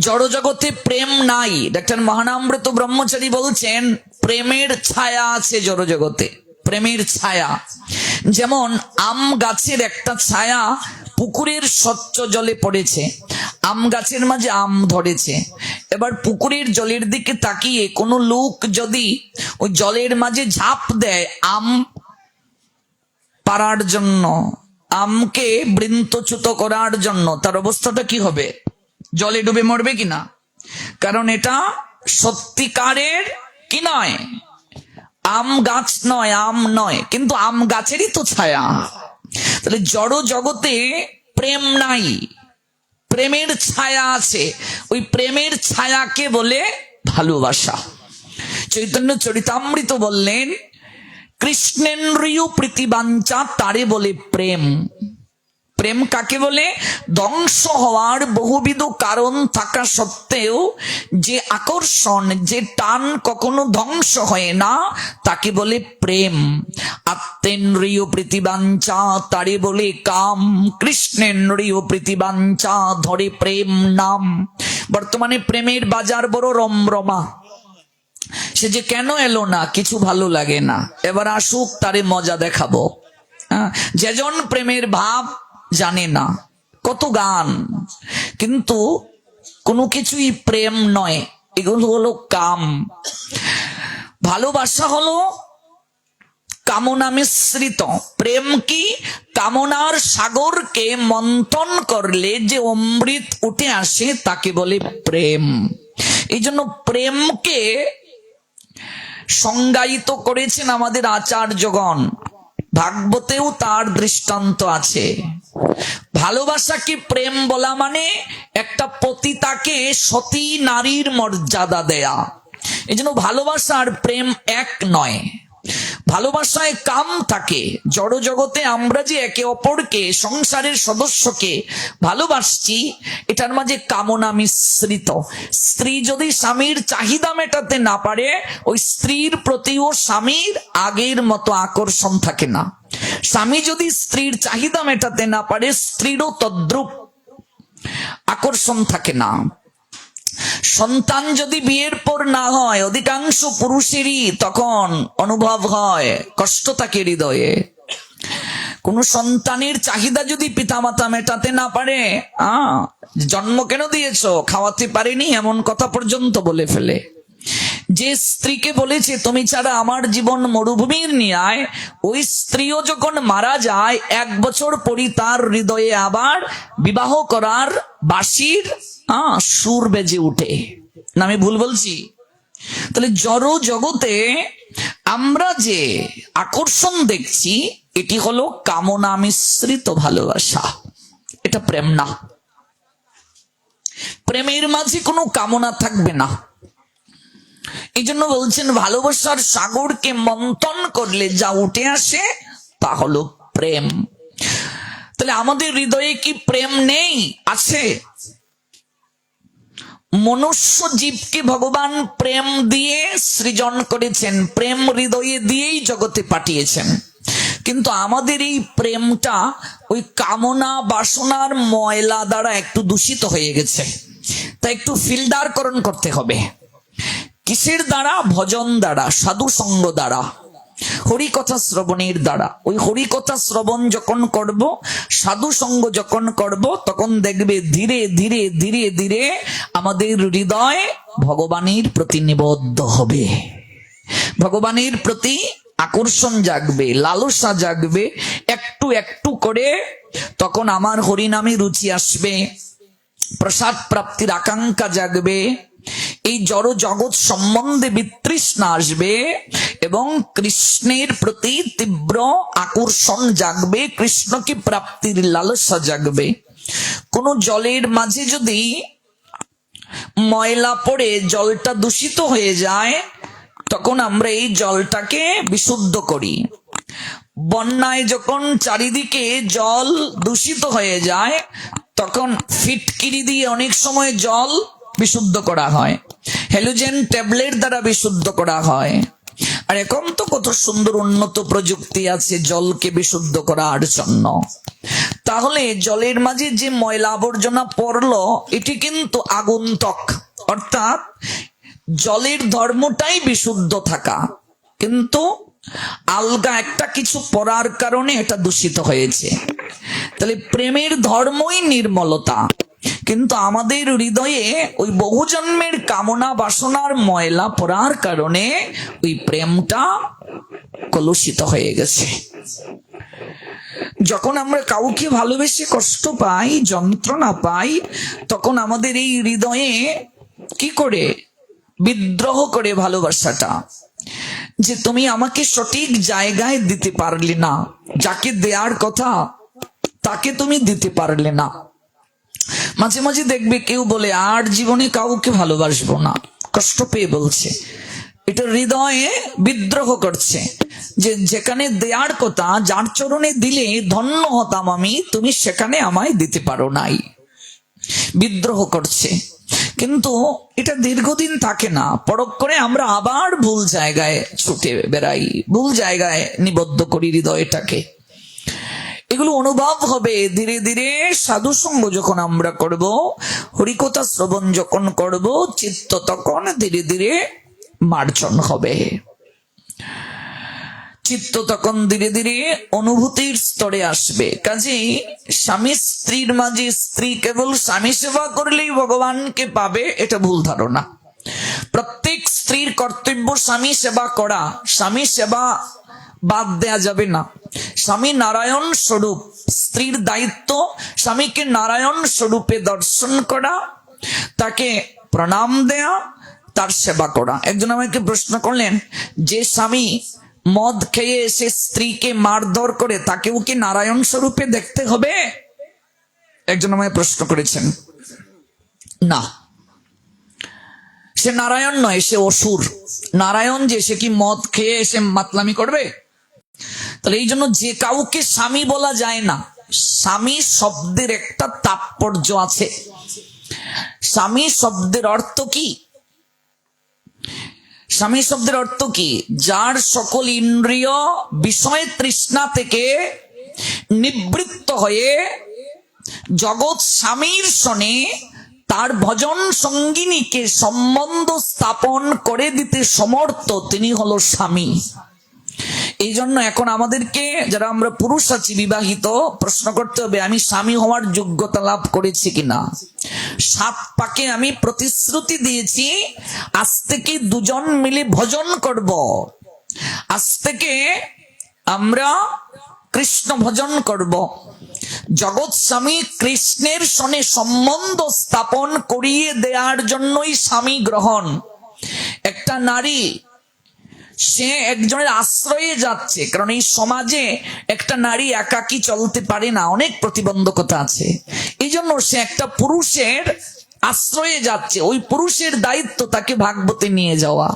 জড় জগতে প্রেম নাই। ডাক্তার মহানামৃত ব্রহ্মচারী বলছেন প্রেমের ছায়া আছে জড় জগতে, প্রেমের ছায়া। যেমন আম গাছের একটা ছায়া পুকুরের স্বচ্ছ জলে পড়েছে, আম গাছের মাঝে আম ধরেছে। এবার পুকুরের জলের দিকে তাকিয়ে কোনো লোক যদি ওই জলের মাঝে ঝাঁপ দেয় আম পাড়ার জন্য, আমকে বৃন্তচ্যুত করার জন্য, তার অবস্থাটা কি হবে? জলে ডুবে মরবে কিনা? কারণ এটা সত্যিকারের কি নয়, আম গাছ নয়, আম নয়, কিন্তু আম গাছেরই তো ছায়া। তাহলে জড় জগতে প্রেম নাই, প্রেমের ছায়া আছে। ওই প্রেমের ছায়াকে বলে ভালোবাসা। চৈতন্য চরিতামৃত বললেন কৃষ্ণেন্দ্রিয় প্রীতিবাঞ্ছা তারে বলে প্রেম। প্রেম কাকে বলে? ধ্বংস হওয়ার বহুবিধ কারণ থাকা সত্ত্বেও যে আকর্ষণ, যে টান কখনো ধ্বংস হয় না, তাকে বলে প্রেম। আত্মেন্দ্রিয় প্রীতিবাঞ্ছা তারে বলে কাম, কৃষ্ণেন্দ্রিয় প্রীতিবাঞ্ছা ধরে প্রেম নাম। বর্তমানে প্রেমের বাজার বড় রমরমা। সে যে কেন এলো না, কিছু ভালো লাগে না, এবার আসুক তারে মজা দেখাবো। যেজন প্রেমের ভাব জানে না, কত গান, কিন্তু কোনো কিছুই প্রেম নয়, এগুলো হলো কাম। ভালোবাসা হলো কামনা মিশ্রিত। প্রেম কি? কামনার সাগরকে মন্থন করলে যে অমৃত উঠে আসে তাকে বলে প্রেম। এই জন্য প্রেমকে সংজ্ঞায়িত করেছেন আমাদের আচার্যগণ, ভাগবতেও তার দৃষ্টান্ত আছে। ভালোবাসা কি? প্রেম বলা মানে একটা পতিতাকে সতী নারীর মর্যাদা দেয়া। এই জন্য ভালোবাসা আর প্রেম এক নয়। ভালোবাসায় কাম থাকে। জড় জগতে আমরা যে একে অপরকে, সংসারের সদস্যকে ভালোবাসছি, এটার মাঝে কামনা মিশ্রিত। স্ত্রী যদি স্বামীর চাহিদা মেটাতে না পারে, ওই স্ত্রীর প্রতিও স্বামীর আগের মতো আকর্ষণ থাকে না। স্বামী যদি স্ত্রীর চাহিদা মেটাতে না পারে, স্ত্রীরও তদ্রূপ আকর্ষণ থাকে না। সন্তান যদি বিয়ের পর না হয়, অধিকাংশ পুরুষেরই তখন অনুভব হয়, কষ্ট থাকে হৃদয়ে। কোন সন্তানের চাহিদা যদি পিতামাতা মেটাতে না পারে, জন্ম কেন দিয়েছ, খাওয়াতে পারেনি, এমন কথা পর্যন্ত বলে ফেলে। যে স্ত্রীকে বলেছে তুমি ছাড়া আমার জীবন মরুভূমির ন্যায়, ওই স্ত্রীও যখন মারা যায় 1 বছর পরই তার হৃদয়ে আবার বিবাহ করার বাঁশির সুর বেজে উঠে। না আমি ভুল বলছি? তাহলে জড় জগতে আমরা যে আকর্ষণ দেখছি, এটি হলো কামনা মিশ্রিত ভালোবাসা। এটা প্রেম না। প্রেমের মাঝে কোনো কামনা থাকবে না। এই জন্য বলছেন ভালোবাসার সাগরকে মন্থন করলে যা উঠে আসে তা হলো প্রেম। তাহলে আমাদের হৃদয়ে কি প্রেম নেই? আছে। মনুষ্য জীবকে ভগবান প্রেম দিয়ে সৃজন করেছেন, প্রেম হৃদয়ে দিয়েই জগতে পাঠিয়েছেন। কিন্তু আমাদের এই প্রেমটা ওই কামনা বাসনার ময়লা দ্বারা একটু দূষিত হয়ে গেছে। তাই একটু ফিল্টারকরণ করতে হবে। কিসের দ্বারা? ভজন দ্বারা, সাধু সঙ্গ দ্বারা, হরিকথা শ্রবণের দ্বারা। ওই হরিকথা শ্রবণ যখন করব, সাধু সঙ্গ যখন করব, তখন দেখবে ধীরে ধীরে ধীরে ধীরে আমাদের হৃদয় ভগবানের প্রতি নিবদ্ধ হবে, ভগবানের প্রতি আকর্ষণ জাগবে, লালসা জাগবে। একটু একটু করে তখন আমার হরিনামে রুচি আসবে, প্রসাদ প্রাপ্তির আকাঙ্ক্ষা জাগবে, এই জড় জগৎ সম্বন্ধে বিতৃষ্ণা আসবে এবং কৃষ্ণের প্রতি তীব্র আকর্ষণ জাগবে, কৃষ্ণকে প্রাপ্তির লালসা জাগবে। কোন জলের মাঝে যদি ময়লা পড়ে জলটা দূষিত হয়ে যায়, তখন আমরা এই জলটাকে বিশুদ্ধ করি। বন্যায় যখন চারিদিকে জল দূষিত হয়ে যায়, তখন ফিটকিরি দিয়ে অনেক সময় জল বিশুদ্ধ করা হয়, হ্যালোজেন ট্যাবলেট দ্বারা বিশুদ্ধ করা হয়। আর এখন তো কত সুন্দর উন্নত প্রযুক্তি আছে জলকে বিশুদ্ধ করার জন্য। তাহলে জলের মাঝে যে ময়লা আবর্জনা পড়লো, এটি কিন্তু আগন্তুক, অর্থাৎ জলের ধর্মটাই বিশুদ্ধ থাকা, কিন্তু আলগা একটা কিছু পড়ার কারণে এটা দূষিত হয়েছে। তাহলে প্রেমের ধর্মই নির্মলতা, কিন্তু আমাদের হৃদয়ে ওই বহু জন্মের কামনা বাসনার ময়লা পড়ার কারণে ওই প্রেমটা কলুষিত হয়ে গেছে। যখন আমরা কাউকে ভালোবেসে কষ্ট পাই, যন্ত্রণা পাই, তখন আমাদের এই হৃদয়ে কি করে বিদ্রোহ করে ভালোবাসাটা, যে তুমি আমাকে সঠিক জায়গায় দিতে পারলে না, যাকে দেওয়ার কথা তাকে তুমি দিতে পারলে না। মাঝে মাঝে দেখবে কেউ বলে আর জীবনে কাউকে ভালোবাসবো না, কষ্ট পেয়ে বলছে, এটা হৃদয়ে বিদ্রোহ করছে, যে যেখানে দেওয়ার কথা, যার চরণে দিলে ধন্য হতাম আমি, তুমি সেখানে আমায় দিতে পারো নাই, বিদ্রোহ করছে। কিন্তু এটা দীর্ঘদিন থাকে না, পরখ করে আমরা আবার ভুল জায়গায় ছুটে বেড়াই, ভুল জায়গায় নিবদ্ধ করি হৃদয়টাকে। এগুলো অনুভব হবে ধীরে ধীরে। সাধু সঙ্গ যখন আমরা করব, হরিকথা শ্রবণ যখন করব, চিত্ত তখন ধীরে ধীরে মার্জন হবে, চিত্ত তখন ধীরে ধীরে অনুভূতির স্তরে আসবে। কাজেই স্বামী স্ত্রীর মাঝে স্ত্রী কেবল স্বামী সেবা করলেই ভগবানকে পাবে, এটা ভুল ধারণা। প্রত্যেক স্ত্রীর কর্তব্য স্বামী সেবা করা, স্বামী সেবা বাদ দেয়া যাবে না। স্বামী নারায়ণ স্বরূপ, স্ত্রীর দায়িত্ব স্বামীকে নারায়ণ স্বরূপে দর্শন করা, তাকে প্রণাম দেয়া, তার সেবা করা। একজন আমাকে প্রশ্ন করলেন, যে স্বামী মদ খেয়ে এসে স্ত্রীকে মারধর করে, তাকেও কি নারায়ণ স্বরূপে দেখতে হবে? একজন আমায় প্রশ্ন করেছেন। না, সে নারায়ণ নয়, সে অসুর। নারায়ণ যে, সে কি মদ খেয়ে এসে মাতলামি করবে? তাহলে এই জন্য যে কাউকে স্বামী বলা যায় না। স্বামী শব্দের একটা তাৎপর্য আছে। স্বামী শব্দের অর্থ কি? স্বামী শব্দের অর্থ কি? যার সকল ইন্দ্রিয় বিষয় তৃষ্ণা থেকে নিবৃত্ত হয়ে জগৎ স্বামীর সনে তার ভজন সঙ্গিনীকে সম্বন্ধ স্থাপন করে দিতে সমর্থ, তিনি হলো স্বামী। এই জন্য এখন আমাদেরকে, যারা আমরা পুরুষ আছি বিবাহিত, প্রশ্ন করতে হবে, আমি স্বামী হওয়ার যোগ্যতা লাভ করেছি কিনা। 7 পাকে আমি প্রতিশ্রুতি দিয়েছি, আজ থেকে দুজন মিলে ভজন করব, আজ থেকে আমরা কৃষ্ণ ভজন করব। জগৎ স্বামী কৃষ্ণের সনে সম্বন্ধ স্থাপন করিয়ে দেওয়ার জন্যই স্বামী গ্রহণ। একটা নারী, সে একজনের আশ্রয়ে যাচ্ছে, কারণ এই সমাজে একটা নারী একাকী চলতে পারে না, অনেক প্রতিবন্ধকতা আছে। এই জন্য সে একটা পুরুষের আশ্রয়ে যাচ্ছে। ওই পুরুষের দায়িত্ব তাকে ভাগবতে নিয়ে যাওয়া,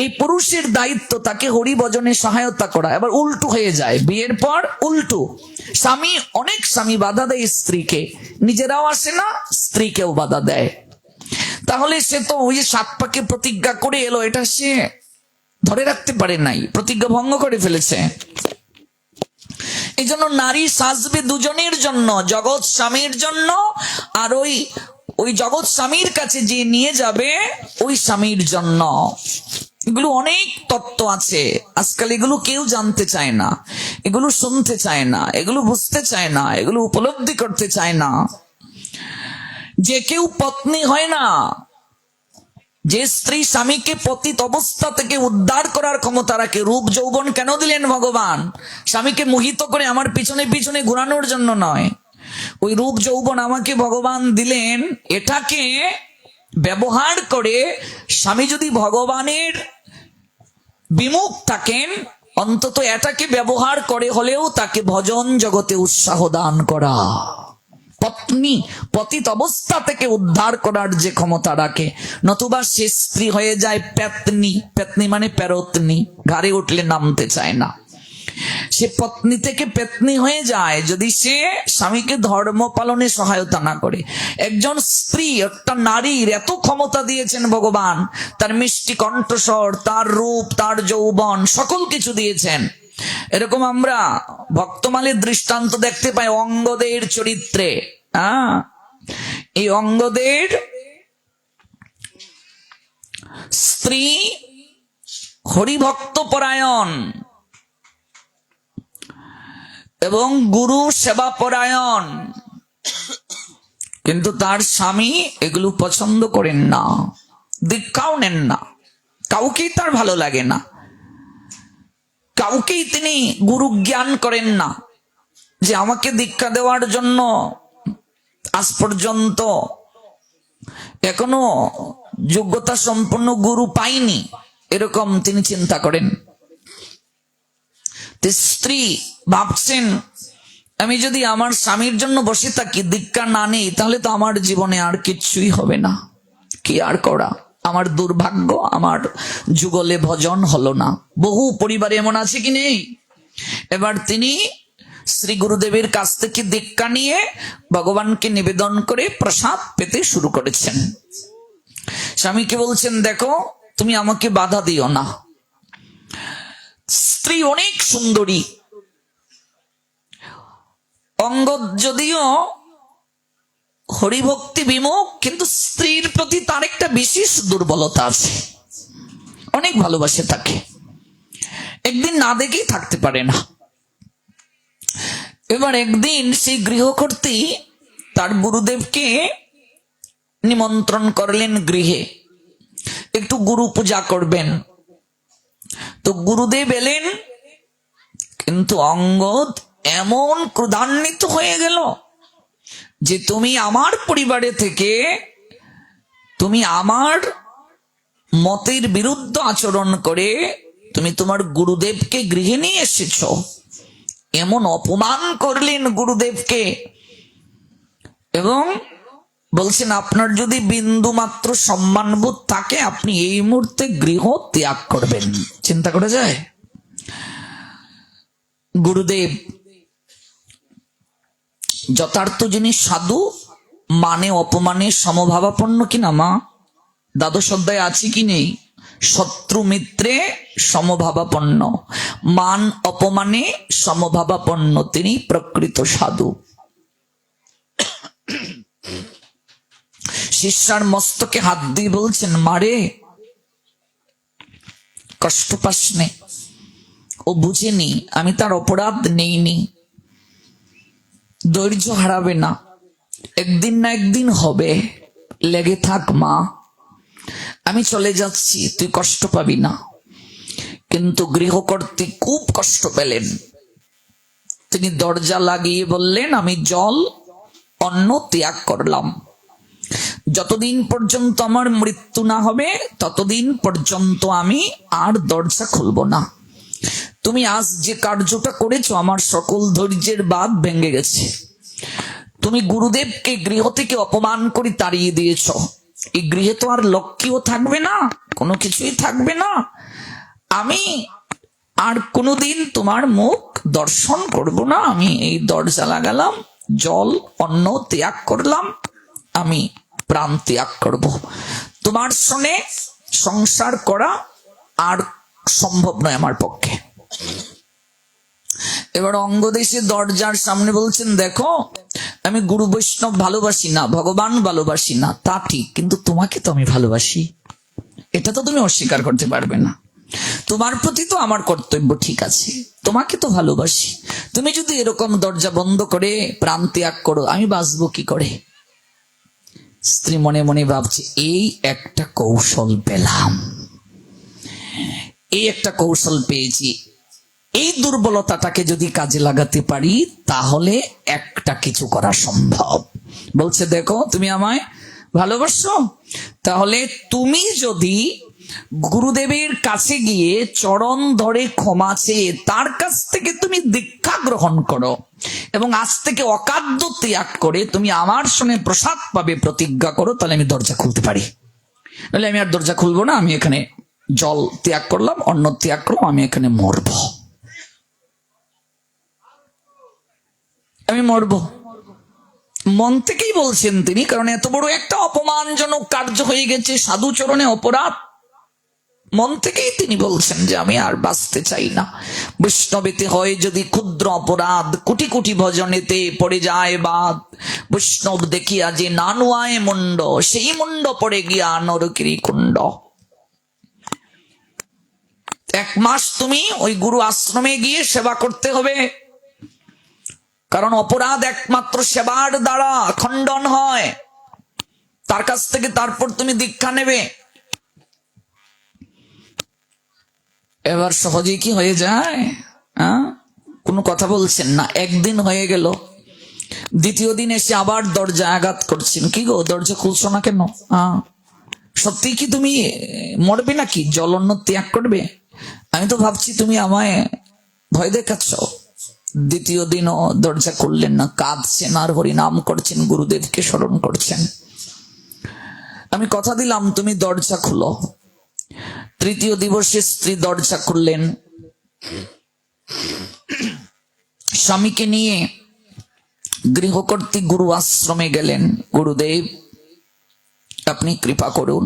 এই পুরুষের দায়িত্ব তাকে হরিভজনে সহায়তা করা। এবার উল্টো হয়ে যায়, বিয়ের পর উল্টো। স্বামী, অনেক স্বামী বাধা দেয় স্ত্রীকে, নিজেরাও আসে না, স্ত্রীকেও বাধা দেয়। তাহলে সে তো ওই যে 7 পাকে প্রতিজ্ঞা করে এলো, এটা সে ধরে রাখতে পারে নাই, প্রতিজ্ঞা ভঙ্গ করে ফেলেছে। এই জন্য নারী সাজবে দুজনের জন্য, জগৎ স্বামীর জন্য, আর ওই জগৎ স্বামীর কাছে যে নিয়ে যাবে ওই স্বামীর জন্য। এগুলো অনেক তত্ত্ব আছে, আজকাল এগুলো কেউ জানতে চায় না, এগুলো শুনতে চায় না, এগুলো বুঝতে চায় না, এগুলো উপলব্ধি করতে চায় না। যে কেউ পত্নী হয় না, যে স্ত্রী স্বামীকে পতিত অবস্থা থেকে উদ্ধার করার ক্ষমতা রাখে। রূপ যৌবন কেন দিলেন ভগবান? স্বামীকে মোহিত করে আমার পিছনে পিছনে ঘোরানোর জন্য নয়। ওই রূপ যৌবন আমাকে ভগবান দিলেন, এটাকে ব্যবহার করে স্বামী যদি ভগবানের বিমুখ থাকেন, অন্তত এটাকে ব্যবহার করে হলেও তাকে ভজন জগতে উৎসাহ দান করা। পত্নী পতিত অবস্থা থেকে উদ্ধার করার যে ক্ষমতা রাখে, নতুবা সে স্ত্রী হয়ে যায় পেতনি। পেতনি মানে পেরতনি, ঘাড়ে উঠলে নামতে চায় না। সে পত্নী থেকে পেত্নী হয়ে যায় যদি সে স্বামীকে ধর্ম পালনে সহায়তা না করে। একজন স্ত্রী, একটা নারীর এত ক্ষমতা দিয়েছেন ভগবান, তার মিষ্টি কণ্ঠস্বর, তার রূপ, তার যৌবন, সকল কিছু দিয়েছেন। এরকম আমরা ভক্তমালের দৃষ্টান্ত দেখতে পাই অঙ্গদের চরিত্রে। এই অঙ্গদের স্ত্রী হরিভক্ত পরায়ণ এবং গুরু সেবা পরায়ণ, কিন্তু তার স্বামী এগুলো পছন্দ করেন না, দীক্ষাও নেন না, কাউকেই তার ভালো লাগে না, কাউকেই তিনি গুরু জ্ঞান করেন না যে আমাকে দীক্ষা দেওয়ার জন্য আজ পর্যন্ত এখনো যোগ্যতা সম্পন্ন গুরু পাইনি, এরকম তিনি চিন্তা করেন। স্ত্রী ভাবছেন আমি যদি আমার স্বামীর জন্য বসে থাকি, দীক্ষা না নেই, তাহলে তো আমার জীবনে আর কিছুই হবে না, কি আর করা, আমার দুর্ভাগ্য, আমার যুগলে ভজন হলো না। বহু পরিবারে এমন আছে কি নেই? এবার তিনি শ্রী গুরুদেবের কাছ থেকে দীক্ষা নিয়ে ভগবানকে নিবেদন করে প্রসাদ পেতে শুরু করেছেন। স্বামীকে বলছেন দেখো তুমি আমাকে বাধা দিও না। স্ত্রী অনেক সুন্দরী, অঙ্গদ যদিও হরিভক্তি বিমুখ, কিন্তু স্ত্রীর প্রতি তার একটা বিশেষ দুর্বলতা আছে, অনেক ভালোবাসে তাকে, একদিন না দেখেই থাকতে পারে না। এবার একদিন সেই গৃহকর্ত্রী তার গুরুদেবকে নিমন্ত্রণ করলেন গৃহে, একটু গুরু পূজা করবেন। তো গুরুদেব এলেন, কিন্তু অঙ্গদ এমন ক্রোধান্বিত হয়ে গেল যে তুমি আমার পরিবারে থেকে তুমি আমার মতের বিরুদ্ধ আচরণ করে তুমি তোমার গুরুদেবকে গৃহে নিয়ে এসেছ। এমন অপমান করলেন গুরুদেবকে এবং বলছেন আপনার যদি বিন্দু মাত্র সম্মানবোধ থাকে আপনি এই মুহূর্তে গৃহ ত্যাগ করবেন। চিন্তা করা যায়? গুরুদেব যথার্থ যিনি সাধু, মানে অপমানে সমভাবাপন্ন কিনা মা? দ্বাদশ অধ্যায় আছে কি নেই? শত্রু মিত্রে সমভাবাপন্ন, মান অপমানে সমভাবাপন্ন, তিনি প্রকৃত সাধু। শিষ্যার মস্তকে হাত দিয়ে বলছেন মারে কষ্ট পাস নে, ও বুঝেনি আমি তার অপরাধ নেইনি, ধৈর্য হারাবে না, একদিন না একদিন হবে, লেগে থাক মা, আমি চলে যাচ্ছি, তুই কষ্ট পাবি না। কিন্তু গৃহকর্ত্রী খুব কষ্ট পেলেন, তিনি দরজা লাগিয়ে বললেন আমি জল অন্ন ত্যাগ করলাম, যতদিন পর্যন্ত আমার মৃত্যু না হবে ততদিন পর্যন্ত আমি আর দরজা খুলব না। তুমি আজ যে কার্যটা করেছো আমার সকল ধৈর্যের বাঁধ ভেঙে গেছে। তুমি গুরুদেবকে গৃহ থেকে অপমান করে তাড়িয়ে দিয়েছ, এই গৃহে তো আর লক্ষ্মীও থাকবে না, কোনো কিছুই থাকবে না, আমি আর কোনোদিন তোমার মুখ দর্শন করব না। আমি এই দরজা লাগালাম, জল অন্ন ত্যাগ করলাম, আমি প্রাণ ত্যাগ করব, তোমার সঙ্গে সংসার করা আর সম্ভব নয় আমার পক্ষে। এবার অঙ্গদেশে দরজার সামনে বলছেন দেখো আমি গুরু বৈষ্ণব ভালোবাসি না, ভগবান ভালোবাসি না, তা ঠিক, কিন্তু তোমাকে তো আমি ভালোবাসি, এটা তো তুমি অস্বীকার করতে পারবে না। তোমার প্রতি তো আমার কর্তব্য ঠিক আছে, তোমাকে তো ভালোবাসি, তুমি যদি এরকম দরজা বন্ধ করে প্রাণ ত্যাগ করো আমি বাঁচবো কি করে? স্ত্রী মনে মনে ভাবছে এই একটা কৌশল পেলাম, এই একটা কৌশল পেয়েছি, এই দুর্বলতাটাকে যদি কাজে লাগাতে পারি তাহলে একটা কিছু করা সম্ভব। বলছে দেখো তুমি আমায় ভালোবাসো, তাহলে তুমি যদি গুরুদেবের কাছে গিয়ে চরণ ধরে ক্ষমা চেয়ে তার কাছ থেকে তুমি দীক্ষা গ্রহণ করো এবং আজ থেকে অকাদ্য ত্যাগ করে তুমি আমার সঙ্গে প্রসাদ পাবে প্রতিজ্ঞা করো, তাহলে আমি দরজা খুলতে পারি, নাহলে আমি আর দরজা খুলবো না, আমি এখানে জল ত্যাগ করলাম, অন্ন ত্যাগ করলাম, আমি এখানে মরব। আমি মরব। মন থেকেই বলছেন তিনি, কারণ এত বড় একটা অপমানজনক কার্য হয়ে গেছে, সাধুচরণে অপরাধ। মন থেকেই তিনি বলছেন যে আমি আর বাঁচতে চাই না। বৈষ্ণবেতে হয় যদি ক্ষুদ্র অপরাধ, কোটি কোটি ভজনেতে পড়ে যায় বাদ। বৈষ্ণব দেখিয়া যে নানুয়ায় মুন্ড, সেই মুন্ড পড়ে গিয়া নরকেরই কুণ্ড। 1 মাস তুমি ওই গুরু আশ্রমে গিয়ে সেবা করতে হবে, কারণ অপরাধ একমাত্র সেবার দ্বারা খণ্ডন হয়। তার কাছ থেকে তারপর তুমি দীক্ষা নেবে। এবার সহজে কি হয়ে যায়? কোনো কথা বলছেন না। একদিন হয়ে গেল, দ্বিতীয় দিন এসে আবার দরজা আঘাত করছেন। কি গো, দরজা খুলছো না কেন? সত্যি কি তুমি মরবে নাকি? জলন্য ত্যাগ করবে? আমি তো ভাবছি তুমি আমায় ভয় দেখাচ্ছ। দ্বিতীয় দিনও দরজা খুললেন না, কাঁদছেন আর হরিনাম করছেন, গুরুদেবকে স্মরণ করছেন। আমি কথা দিলাম তুমি দরজা খুলো। তৃতীয় দিবসে স্ত্রী দরজা খুললেন, স্বামীকে নিয়ে গৃহকর্ত্রী গুরু আশ্রমে গেলেন। গুরুদেব, আপনি কৃপা করুন।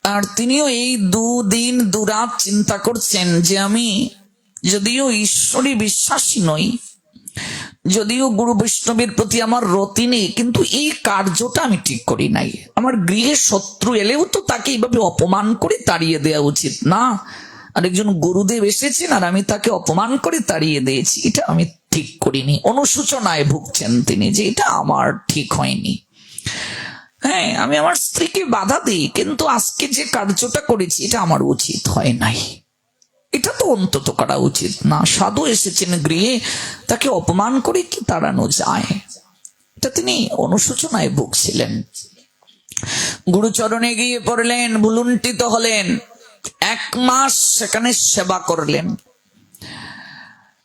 আর তিনিও এই 2 দিন 2 রাত চিন্তা করছেন যে আমি যদিও ঈশ্বরী বিশ্বাসী নই, যদিও গুরু বৈষ্ণবের প্রতি আমার রতি নেই, কিন্তু এই কার্যটা আমি ঠিক করি নাই। আমার গৃহে শত্রু এলেও তো তাকে এইভাবে অপমান করে তাড়িয়ে দেওয়া উচিত না। আরেকজন গুরুদেব এসেছেন আর আমি তাকে অপমান করে তাড়িয়ে দিয়েছি, এটা আমি ঠিক করিনি। অনুশোচনায় ভুগছেন তিনি যে এটা আমার ঠিক হয়নি। হ্যাঁ, আমি আমার স্ত্রীকে বাধা দিই, কিন্তু আজকে যে কার্যটা করেছি এটা আমার উচিত হয় নাই। এটা তো অন্তত করা উচিত না। সাধু এসেছেন গৃহে, তাকে অপমান করে কি তাড়ানো যায়? এটা তিনি অনুশোচনায় ভুগছিলেন। গুরুচরণে গিয়ে পড়লেন, ভুলুণ্ঠিত হলেন। 1 মাস সেখানে সেবা করলেন।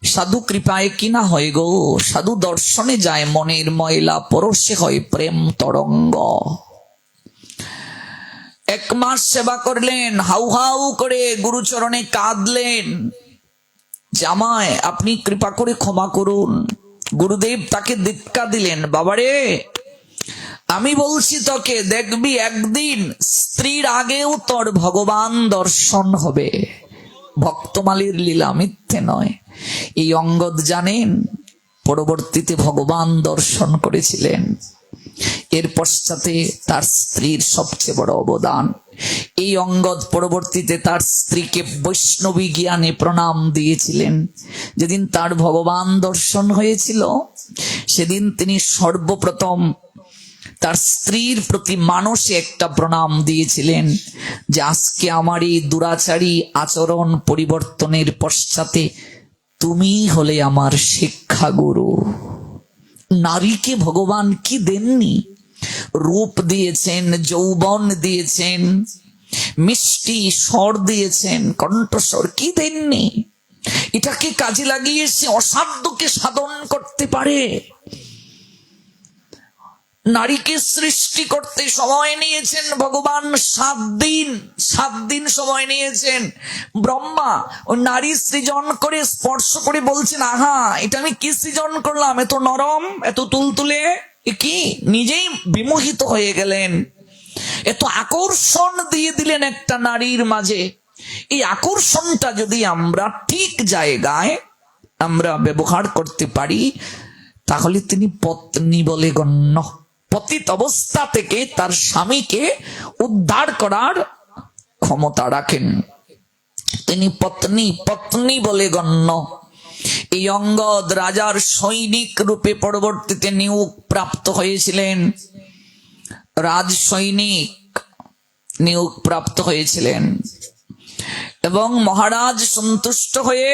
সাধু কৃপায় কিনা হয় গো, সাধু দর্শনে যায় মনের ময়লা, পরশে হয় প্রেম তরঙ্গ। 1 মাস সেবা করলেন, হাউ হাউ করে গুরুচরণে কাঁদলেন, জামায় আপনি কৃপা করে ক্ষমা করুন। গুরুদেব তাকে দীক্ষা দিলেন। বাবারে, আমি বলছি তোকে, দেখবি একদিন স্ত্রীর আগেও তোর ভগবান দর্শন হবে। ভক্তমালীর লীলা মিথ্যে নয়। এই অঙ্গদ জানেন পরবর্তীতে ভগবান দর্শন করেছিলেন। এর পশ্চাতে তার স্ত্রীর সবচেয়ে বড় অবদান। এই অঙ্গদ পরবর্তীতে তার স্ত্রীকে বৈষ্ণবী জ্ঞানে প্রণাম দিয়েছিলেন। যেদিন তার ভগবান দর্শন হয়েছিল সেদিন তিনি সর্বপ্রথম তার স্ত্রীর প্রতি মানসে একটা প্রণাম দিয়েছিলেন যে আজকে আমার এই দুরাচারী আচরণ পরিবর্তনের পশ্চাতে তুমি হলে আমার শিক্ষাগুরু। নারীকে ভগবান কি দেননি? রূপ দিয়েছেন, যৌবন দিয়েছেন, মিষ্টি স্বর দিয়েছেন, কণ্ঠস্বর, কি দেননি? এটাকে কাজে লাগিয়ে সে অসাধ্যকে সাধন করতে পারে। নারীকে সৃষ্টি করতে সময় নিয়েছেন ভগবান 7 দিন। 7 দিন সময় নিয়েছেন। ব্রহ্মা ও নারী সৃজন করে স্পর্শ করে বলছেন, আহা, এটা আমি কি সৃজন করলাম, এত নরম, এত তুলতুলে, কি? নিজেই বিমোহিত হয়ে গেলেন। এত আকর্ষণ দিয়ে দিলেন একটা নারীর মাঝে। এই আকর্ষণটা যদি আমরা ঠিক জায়গায় আমরা ব্যবহার করতে পারি তাহলে তিনি পত্নী বলে গণ্য। পতিত অবস্থা থেকে তার স্বামীকে উদ্ধার করার ক্ষমতা রাখেন। তিনি পত্নী বলে গণ্য। এই অঙ্গদ রাজার সৈনিক রূপে পরবর্তীতে নিয়োগ প্রাপ্ত হয়েছিলেন। রাজ সৈনিক নিয়োগ প্রাপ্ত হয়েছিলেন এবং মহারাজ সন্তুষ্ট হয়ে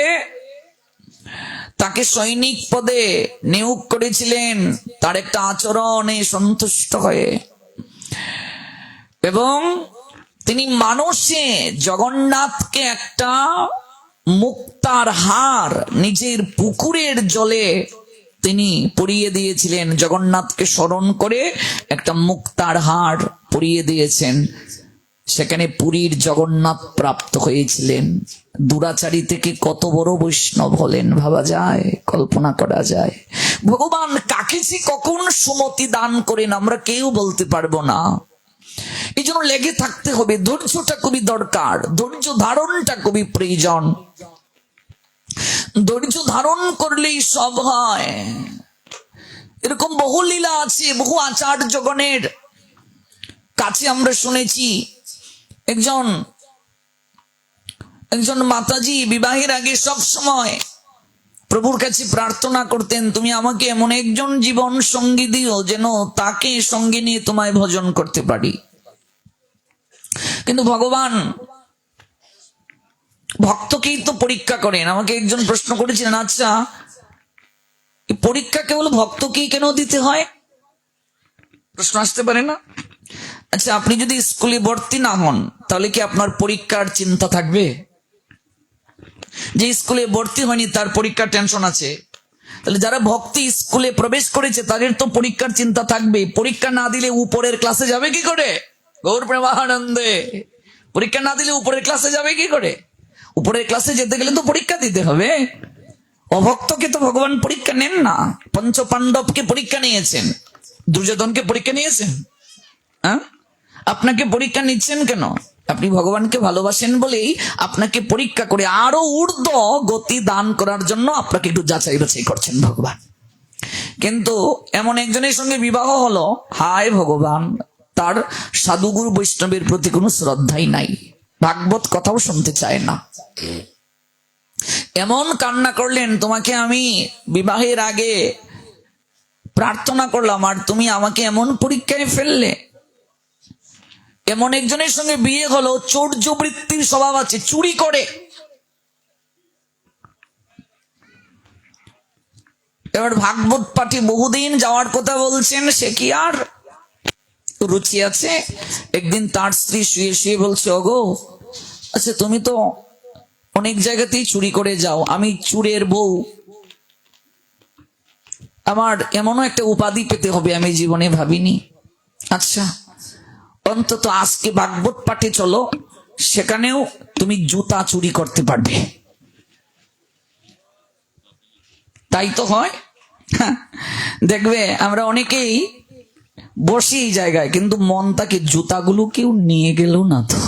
তাকে সৈনিক পদে নিয়োগ করেছিলেন তার একটা আচরণে সন্তুষ্ট হয়ে। এবং তিনি মানসে জগন্নাথকে একটা মুক্তার হার নিজের পুকুরের জলে তিনি পরিয়ে দিয়েছিলেন। জগন্নাথকে স্মরণ করে একটা মুক্তার হার পরিয়ে দিয়েছেন। সেখানে পুরীর জগন্নাথ প্রাপ্ত হয়েছিলেন। দুরাচারী থেকে কত বড় বৈষ্ণব হলেন ভাবা যায়, কল্পনা করা যায়। ভগবান কাকে যে কখন সুমতি দান করেন আমরা কেউ বলতে পারবো না। এই জন্য লেগে থাকতে হবে, ধৈর্যটা খুবই দরকার, ধৈর্য ধারণটা খুবই প্রয়োজন। ধৈর্য ধারণ করলেই সব হয়। এরকম বহু লীলা আছে, বহু আচার্যগণের কাছে আমরা শুনেছি। একজন মাতাজি বিবাহের আগে সব সময় প্রভুর কাছে প্রার্থনা করতেন, তুমি আমাকে এমন একজন জীবন সঙ্গী দিও যেন তাকে সঙ্গে নিয়ে তোমায় ভজন করতে পারি। কিন্তু ভগবান ভক্তকেই তো পরীক্ষা করেন। আমাকে একজন প্রশ্ন করেছিলেন, আচ্ছা পরীক্ষা কেবল ভক্তকেই কেন দিতে হয়? প্রশ্ন আসতে পারে না? আচ্ছা আপনি যদি স্কুলে ভর্তি না হন তাহলে কি আপনার পরীক্ষার চিন্তা থাকবে? যে স্কুলে ভর্তি হয়নি তার পরীক্ষার টেনশন আছে। তাহলে যারা ভক্তি স্কুলে প্রবেশ করেছে তাদের তো পরীক্ষার চিন্তা থাকবে। পরীক্ষা না দিলে উপরের ক্লাসে যাবে কি করে? গৌর প্রেমানন্দে। পরীক্ষা না দিলে উপরের ক্লাসে যাবে কি করে? উপরের ক্লাসে যেতে গেলে তো পরীক্ষা দিতে হবে। অভক্তকে তো ভগবান পরীক্ষা নেন না। পঞ্চ পাণ্ডবকে পরীক্ষা নিয়েছেন, দুর্যোধনকে পরীক্ষা নিয়েছেন। আপনাকে পরীক্ষা নিচ্ছেন কেন? আপনি ভগবানকে ভালোবাসেন বলেই আপনাকে পরীক্ষা করে আরো ঊর্ধ্ব গতি দান করার জন্য আপনাকে একটু যাচাই বাছাই করছেন ভগবান। কিন্তু এমন একজনের সঙ্গে বিবাহ হলো, হায় ভগবান, তার সাধুগুরু বৈষ্ণবের প্রতি কোনো শ্রদ্ধাই নাই, ভাগবত কথাও শুনতে চায় না। এমন কান্না করলেন, তোমাকে আমি বিবাহের আগে প্রার্থনা করলাম আর তুমি আমাকে এমন পরীক্ষায় ফেললে। এমন একজনের সঙ্গে বিয়ে হলো, চৌর্য বৃত্তির স্বভাব আছে, চুরি করে। এবার ভাগবত পাঠে বহুদিন যাওয়ার কথা বলছেন, সে কি আর রুচি আছে? একদিন তার স্ত্রী শুয়ে শুয়ে বলছে, ওগো আচ্ছা তুমি তো অনেক জায়গাতেই চুরি করে যাও, আমি চুরের বউ, আমার এমনও একটা উপাধি পেতে হবে আমি জীবনে ভাবিনি। আচ্ছা অন্তত আজকে ভাগবত পাঠে চলো, সেখানেও তুমি জুতা চুরি করতে পারবে। তাই তো হয়। দেখবে আমরা অনেকেই বসি এই জায়গায়, কিন্তু মন তাকে জুতাগুলো কেউ নিয়ে গেল না, তো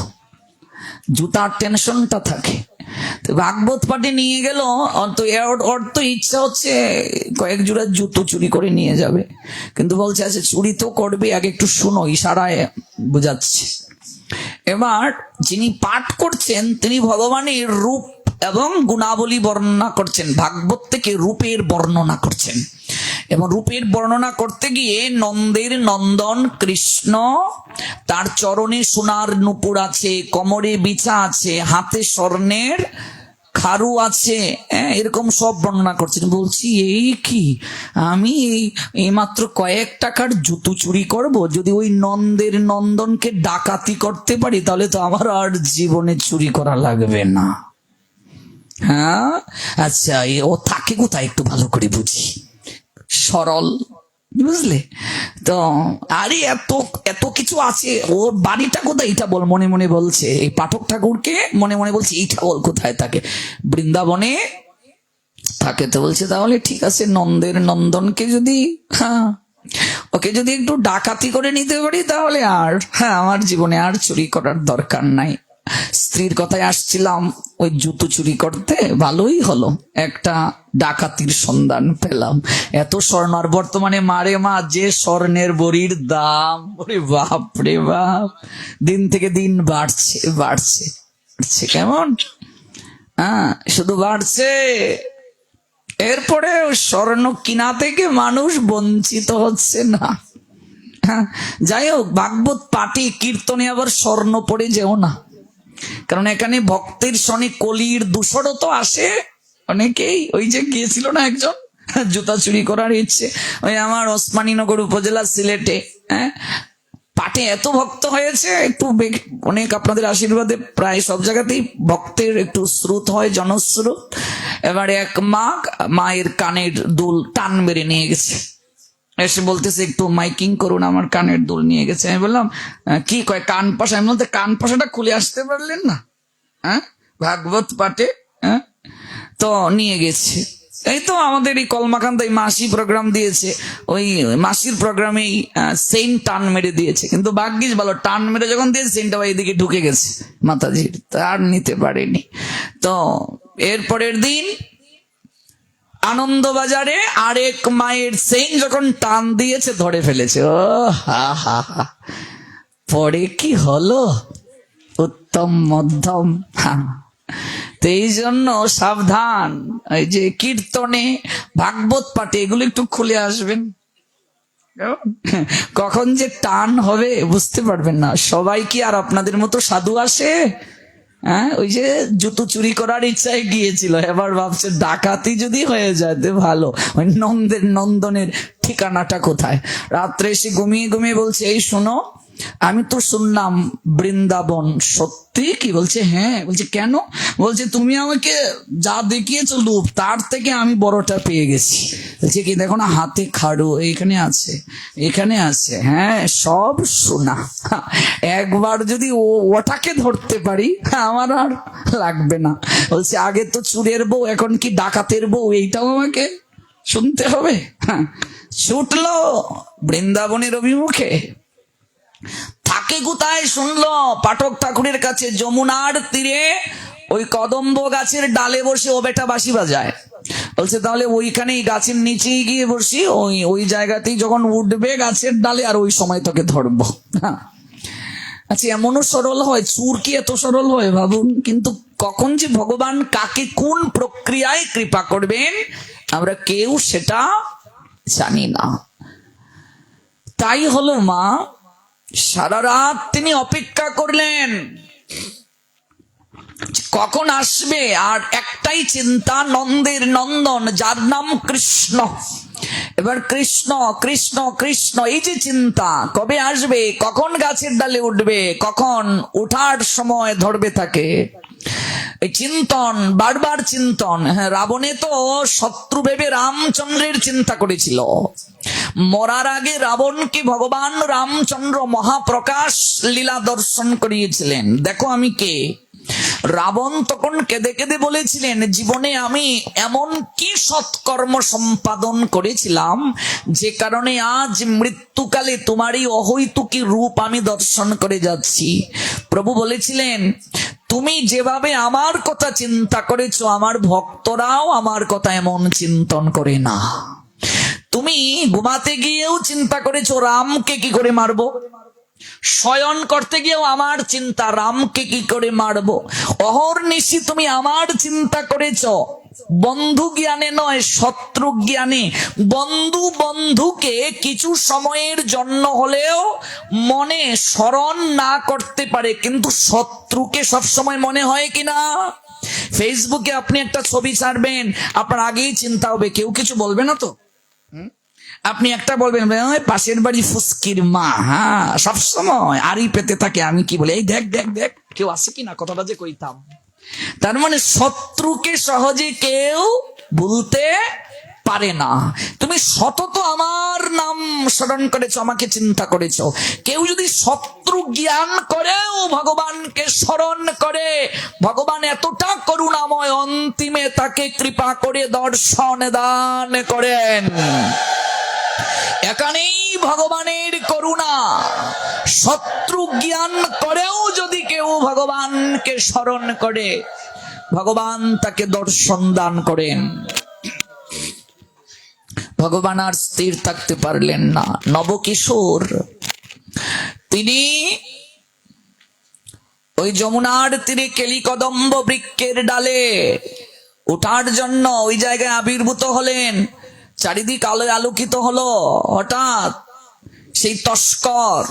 জুতার টেনশনটা থাকে। তো ভাগবত পাঠে নিয়ে গেল, ওর তো ইচ্ছা হচ্ছে কয়েক জোড়া জুতো চুরি করে নিয়ে যাবে, কিন্তু বলছে আচ্ছা চুরি তো করবে, আগে একটু শুনো, ইশারায় বোঝাচ্ছে। এবার যিনি পাঠ করছেন তিনি ভগবানের রূপ এবং গুণাবলী বর্ণনা করছেন, ভাগবত থেকে রূপের বর্ণনা করছেন। এবং রূপের বর্ণনা করতে গিয়ে নন্দের নন্দন কৃষ্ণ, তার চরণে সোনার নুপুর আছে, কোমরে বিছা আছে, হাতে স্বর্ণের খারু আছে, এরকম সব বর্ণনা করছেন। বলছি এই কি, আমি এই মাত্র কয়েক টাকার জুতো চুরি করব? যদি ওই নন্দের নন্দনকে ডাকাতি করতে পারি তাহলে তো আমার আর জীবনে চুরি করা লাগবে না। হ্যাঁ আচ্ছা, ও থাকে কোথায় একটু ভালো করে বুঝি, সরল, বুঝলে তো? আরে এত এত কিছু আছে, ওর বাড়িটা কোথায় এটা বল। মনে মনে বলছে, এই পাঠক ঠাকুরকে মনে মনে বলছে এইটা বল কোথায় থাকে। বৃন্দাবনে থাকে। তো বলছে তাহলে ঠিক আছে, নন্দের নন্দনকে যদি ওকে যদি একটু ডাকাতি করে নিতে পারি তাহলে আর আমার জীবনে আর চুরি করার দরকার নাই। স্ত্রীর কথায় আসছিলাম, ওই জুতো চুরি করতে ভালোই হলো, একটা ডাকাতির সন্ধান পেলাম। এত স্বর্ণ, আর বর্তমানে মারে মা যে স্বর্ণের বড়ির দাম, ওরে বাপ রে বাপ, দিন থেকে দিন বাড়ছে বাড়ছে বাড়ছে। কেমন শুধু বাড়ছে। এরপরে স্বর্ণ কিনা থেকে মানুষ বঞ্চিত হচ্ছে না। যাই হোক, ভাগবত পাঠে কীর্তনে আবার স্বর্ণ পড়ে যেও না, কারণ এখানে ভক্তের শনি কলির দূষণও তো আসে। অনেকেই ওই যে গিয়েছিল না একজন জুতা চুরি করার ইচ্ছে, ওই আমার ওসমানীনগর উপজেলা সিলেটে, পাঠে এত ভক্ত হয়েছে, একটু অনেক আপনাদের আশীর্বাদে প্রায় সব জায়গাতেই ভক্তের একটু স্রোত হয়, জনস্রোত। এবারে এক মায়ের কানের দুল টান মেরে নিয়ে গেছে। এসে বলতেছে একটু মাইকিং করুন, আমার কানের দুল নিয়ে গেছে। আমি বললাম কি কয় কান পাশা? আমি বলতে কান পাশাটা খুলে আসতে পারলেন না? হ্যাঁ, ভাগবত পাঠে। হ্যাঁ, তো নিয়ে গেছে। এই তো আমাদের এই কলমাকান্দায় মাসি প্রোগ্রাম দিয়েছে, ওই মাসির প্রোগ্রামেই সেন্ট টান মেরে দিয়েছে, কিন্তু ভাগ্যিস ভালো টান মেরে যখন দিয়েছে সেন্টটা এইদিকে ঢুকে গেছে মাতাজির, তার নিতে পারেনি। তো এরপরের দিন আনন্দবাজারে আরেক মায়ের সেন্ট যখন টান দিয়েছে ধরে ফেলেছে। ও হা হা হা, পরে কি হলো উত্তম মধ্যম। তো এই জন্য সাবধান, এই যে কীর্তনে ভাগবত পাঠে এগুলো একটু খুলে আসবেন, কখন যে টান হবে বুঝতে পারবেন না। সবাই কি আর আপনাদের মতো সাধু আসে? হ্যাঁ, ওই যে জুতো চুরি করার ইচ্ছায় গিয়েছিল, এবার ভাবছে ডাকাতি যদি হয়ে যায় ভালো, ওই নন্দনের ঠিকানাটা কোথায়। রাত্রে এসে ঘুমিয়ে ঘুমিয়ে বলছে, এই শোনো, আমি তো শুনলাম বৃন্দাবন সত্যি কি? বলছে হ্যাঁ। বলছে কেন? বলছে তুমি আমাকে যা দেখিয়েছো লুপ, তার থেকে আমি বড়টা পেয়ে গেছি। বলছে কি? দেখো না, হাতে খাড়ু এইখানে আছে, এখানে আছে, হ্যাঁ সব শোনা। একবার যদি ওটাকে ধরতে পারি আমার আর লাগবে না। বলছে আগে তো চুরের বউ, এখন কি ডাকাতের বউ, এইটাও আমাকে শুনতে হবে। ছুটলো বৃন্দাবনের অভিমুখে। থাকে কোথায় শুনলো? পাঠক ঠাকুরের কাছে যমুনার তীরে ওই কদম্ব গাছের ডালে বসে ও বেটা বাঁশি বাজায়। বলছে তাহলে ওইখানেই গাছের নিচেই গিয়ে বসি, ওই জায়গাতেই যখন উঠবে গাছের ডালে, আর ওই সময় তোকে ধরবো। আচ্ছা, এমনও সরল হয়? চুর কি এত সরল হয় ভাবুন। কিন্তু কখন যে ভগবান কাকে কোন প্রক্রিয়ায় কৃপা করবেন আমরা কেউ সেটা জানি না। তাই হলো মা সারা রাত তিনি অপেক্ষা করলেন কখন আসবে, আর একটাই চিন্তা, নন্দের নন্দন যার নাম কৃষ্ণ। এবার কৃষ্ণ কৃষ্ণ কৃষ্ণ, এই যে চিন্তা, কবে আসবে, কখন গাছের ডালে উঠবে, কখন উঠার সময় ধরবে তাকে, এই চিন্তন, বারবার চিন্তন। হ্যাঁ, রাবণে তো শত্রু ভেবে রামচন্দ্রের চিন্তা করেছিল। মরার আগে রাবণকে ভগবান রামচন্দ্র মহাপ্রকাশ লীলা দর্শন করিয়েছিলেন, দেখো আমি কে। রাবণ তখন কেঁদে কেঁদে বলেছিলেন, জীবনে আমি এমন কি সৎকর্ম সম্পাদন করেছিলাম যে কারণে আজ মৃত্যুকালে তোমারই অহৈতুকী রূপ আমি দর্শন করে যাচ্ছি। প্রভু বলেছিলেন, তুমি যেভাবে আমার কথা চিন্তা করেছো, আমার ভক্তরাও আমার কথা এমন চিন্তন করে না। তুমি ঘুমাতে গিয়েও চিন্তা করেছো রামকে কি করে মারবো, শয়ন করতে গিয়েও আমার চিন্তা রামকে কি করে মারবো। অহর্নিশি তুমি আমার চিন্তা করেছো, বন্ধু জ্ঞানে নয় শত্রু জ্ঞানে। বন্ধু বন্ধুকে কিছু সময়ের জন্য হলেও মনে স্মরণ না করতে পারে, কিন্তু শত্রুকে সবসময় মনে হয় কিনা? ফেসবুকে আপনি একটা ছবি ছাড়বেন, আপনার আগেই চিন্তা হবে কেউ কিছু বলবে না তো। আপনি একটা বলবেন পাশের বাড়ি ফুসকির মা, হ্যাঁ সবসময় আড়ি পেতে থাকে, আমি কি বলি, এই দেখ দেখ দেখ কেউ আছে কিনা, কথাটা যে কইতাম। তার মানে শত্রুকে সহজে কেউ ভুলতে পারে না। তুমি সতত আমার নাম স্মরণ করেছো, আমাকে চিন্তা করেছো। কেউ যদি শত্রু জ্ঞান করেও ভগবানকে স্মরণ করে, ভগবান এতটা করুণাময়, অন্তিমে তাকে কৃপা করে দর্শন দান করেন। এখানেই ভগবানের করুণা। শত্রু জ্ঞান করেও যদি কেউ ভগবানকে স্মরণ করে, ভগবান তাকে দর্শন দান করেন। ভগবান আর স্থির থাকতে পারলেন না। নবকিশোর তিনি ওই যমুনার তীরে কেলিকদম্ব বৃক্ষের ডালে ওঠার জন্য ওই জায়গায় আবির্ভূত হলেন। চারিদিক আলোয় আলোকিত হলো। হঠাৎ সেই তস্কর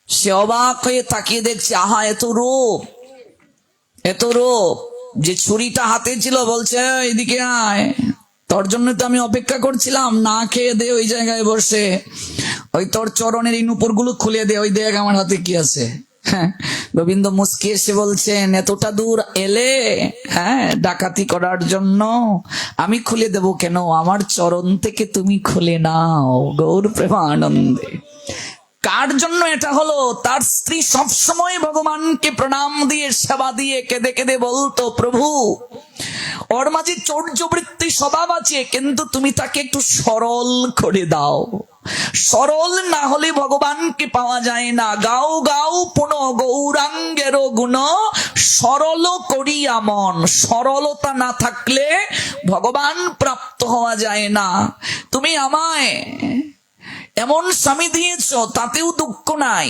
সে অবাক হয়ে তাকিয়ে দেখছে, আহা এত রূপ, এত রূপ। যে ছুরিটা হাতে ছিল বলছে, এদিকে আয়, তোর জন্য তো আমি অপেক্ষা করছিলাম, না খেয়ে দে ওই জায়গায় বসে, ওই তোর চরণের এই নুপুর গুলো খুলে দে, ওই দেখ আমার হাতে কি আছে। হ্যাঁ, গোবিন্দ মুস্কি এসে বলছেন, এতটা দূর এলে হ্যাঁ ডাকাতি করার জন্য, আমি খুলে দেব কেন, আমার চরণ থেকে তুমি খুলে নাও। গৌর প্রেমানন্দে। কার জন্য এটা হলো? তার স্ত্রী সবসময় ভগবানকে প্রণাম দিয়ে সেবা দিয়ে কেঁদে কেঁদে বলতো, প্রভু ওর মাঝে চৌর্যবৃত্তি স্বভাব আছে, কিন্তু তুমি তাকে একটু সরল করে দাও। সরল না হলে ভগবানকে পাওয়া যায় না। গাও গাও পুন গৌরাঙ্গের গুণ, সরল করিয়া মন। সরলতা না থাকলে ভগবান প্রাপ্ত হওয়া যায় না। তুমি আমায় এমন স্বামী দিয়েছ, তাতেও দুঃখ নাই,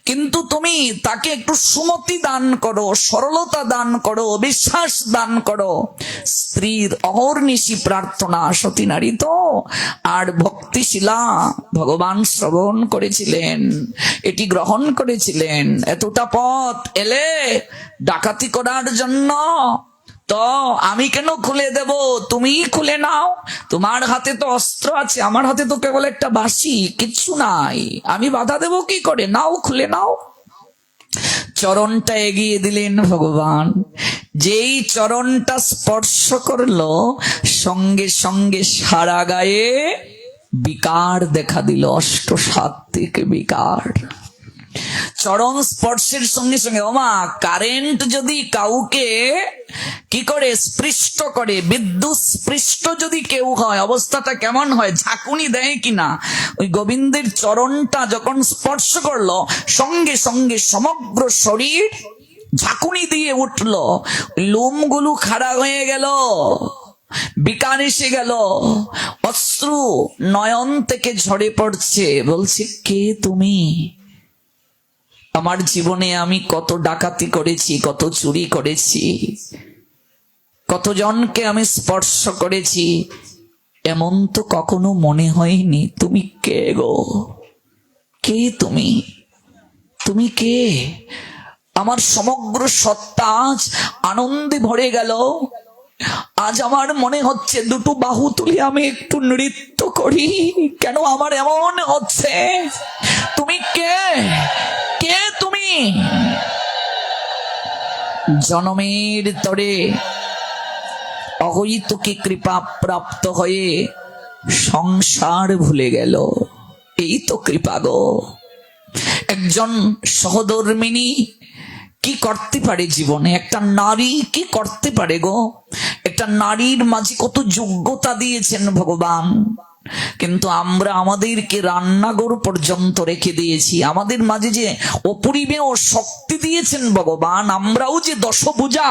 কিন্তু তুমি তাকে একটু সুমতি দান করো, সরলতা দান করো, বিশ্বাস দান করো। স্ত্রীর অহর্নিশি প্রার্থনা, সতী নারী তো আর ভক্তিশীলা, ভগবান শ্রবণ করেছিলেন, এটি গ্রহণ করেছিলেন। এতটা পথ এলে ডাকাতি করার জন্য, তো আমি কেন খুলে দেব, তুমিই খুলে নাও। তোমার হাতে তো অস্ত্র আছে, আমার হাতে তো কেবল একটা বাঁশি, কিচ্ছু নাই, আমি বাধা দেব কি করে? নাও, খুলে নাও। চরণটা এগিয়ে দিলেন ভগবান। যেই চরণটা স্পর্শ করলো, সঙ্গে সঙ্গে সারা গায়ে বিকার দেখা দিল, অষ্টসাত্ত্বিক বিকার। চরণ স্পর্শের সঙ্গে সঙ্গে, ওমা, কারেন্ট যদি কাউকে কি করে স্পৃষ্ট করে, বিদ্যুৎ স্পৃষ্ট যদি কেউ হয়, অবস্থাটা কেমন হয়? ঝাঁকুনি দেয় কিনা? ওই গোবিন্দের চরণটা যখন স্পর্শ করলো, সঙ্গে সঙ্গে সমগ্র শরীর ঝাঁকুনি দিয়ে উঠলো, লোমগুলো খাড়া হয়ে গেল, বিকার এসে গেল, অশ্রু নয়ন থেকে ঝরে পড়ছে। বলছে, কে তুমি? আমার জীবনে আমি কত ডাকাতি করেছি, কত চুরি করেছি, কতজনকে আমি স্পর্শ করেছি, এমন তো কখনো মনে হয়নি। তুমি কে গো? কে তুমি? তুমি কে? আমার সমগ্র সত্তা আজ আনন্দে ভরে গেল। আজ আমার মনে হচ্ছে দুটো বাহু তুলে আমি একটু নৃত্য করি। কেন আমার এমন হচ্ছে? তুমি কে? কে তুমি? জনমের তরে অহৈতুকী কৃপা প্রাপ্ত হয়ে সংসার ভুলে গেল। এই তো কৃপা গো। একজন সহধর্মিনী কি করতে পারে জীবনে? একটা নারী কি করতে পারে গো? একটা নারীর মাঝে কত যোগ্যতা দিয়েছেন ভগবান, কিন্তু আমরা আমাদেরকে রান্নাঘর পর্যন্ত রেখে দিয়েছি। আমাদের মাঝে যে অপরিমেয় শক্তি দিয়েছেন ভগবান, আমরাও যে দশভুজা,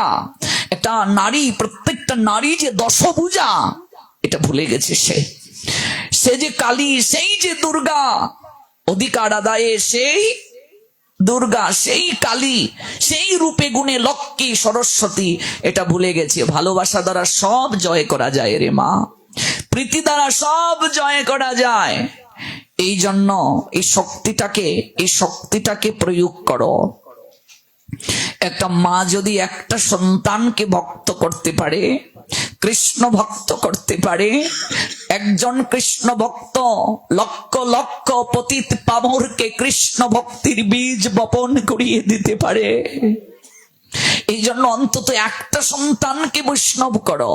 একটা নারী, প্রত্যেকটা নারী যে দশভুজা, এটা ভুলে গেছে সে যে কালী, সেই যে দুর্গা, অধিকার আদায়ে সেই দুর্গা, সেই কালী, সেই রূপে গুণে লক্ষ্মী সরস্বতী, এটা ভুলে গেছে। ভালোবাসা দ্বারা সব জয় করা যায় রে মা, প্রীতি দ্বারা সব জয় করা যায়। এই জন্য এই শক্তিটাকে প্রয়োগ করো। একটা মা যদি একটা সন্তানকে ভক্ত করতে পারে, কৃষ্ণ ভক্ত করতে পারে, একজন কৃষ্ণ ভক্ত লক্ষ লক্ষ পতিত পামরকে কৃষ্ণ ভক্তির বীজ বপন করিয়ে দিতে পারে। এই জন্য অন্তত একটা সন্তানকে বৈষ্ণব করো।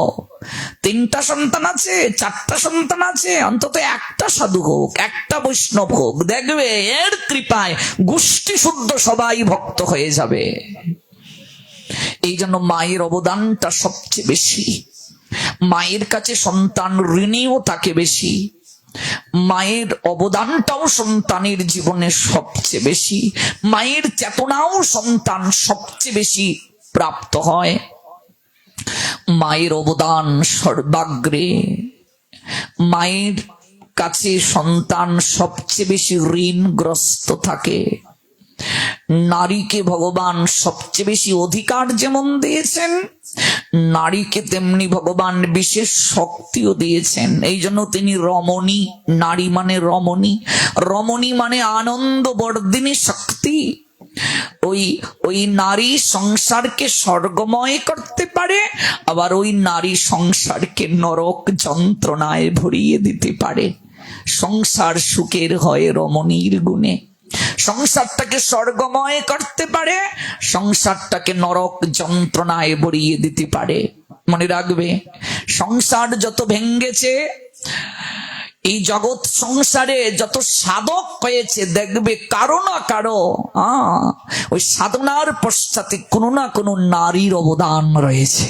3টা সন্তান আছে, 4টা সন্তান আছে, অন্তত একটা সাধু হোক, একটা বৈষ্ণব হোক, দেখবে এর কৃপায় গোষ্ঠী শুদ্ধ সবাই ভক্ত হয়ে যাবে। এই জন্য মায়ের অবদানটা সবচেয়ে বেশি। মায়ের কাছে সন্তান ঋণীও থাকে বেশি। মায়ের অবদানটাও সন্তানের জীবনে সবচেয়ে বেশি। মায়ের চেতনাও সন্তান সবচেয়ে বেশি প্রাপ্ত হয়। মায়ের অবদান সর্বাগ্রে। মায়ের কাছে সন্তান সবচেয়ে বেশি ঋণগ্রস্ত থাকে। নারীকে ভগবান সবচেয়ে বেশি অধিকার যেমন দিয়েছেন, নারীকে তেমনি ভগবান বিশেষ শক্তিও দিয়েছেন। এই জন্য তিনি রমণী। নারী মানে রমণী, রমণী মানে আনন্দ বর্ধিনী শক্তি। ওই নারী সংসারকে স্বর্গময় করতে পারে, আবার ওই নারী সংসারকে নরক যন্ত্রণায় ভরিয়ে দিতে পারে। সংসার সুখের হয় রমণীর গুণে। সংসারটাকে স্বর্গময় করতে পারে, সংসারটাকে নরক যন্ত্রণায় ভরিয়ে দিতে পারে। মনে রাখবে, সংসার যত ভেঙ্গেছে, এই জগৎ সংসারে যত সাধক হয়েছে, দেখবে কারো না কারো ওই সাধনার পশ্চাতে কোনো না কোনো নারীর অবদান রয়েছে।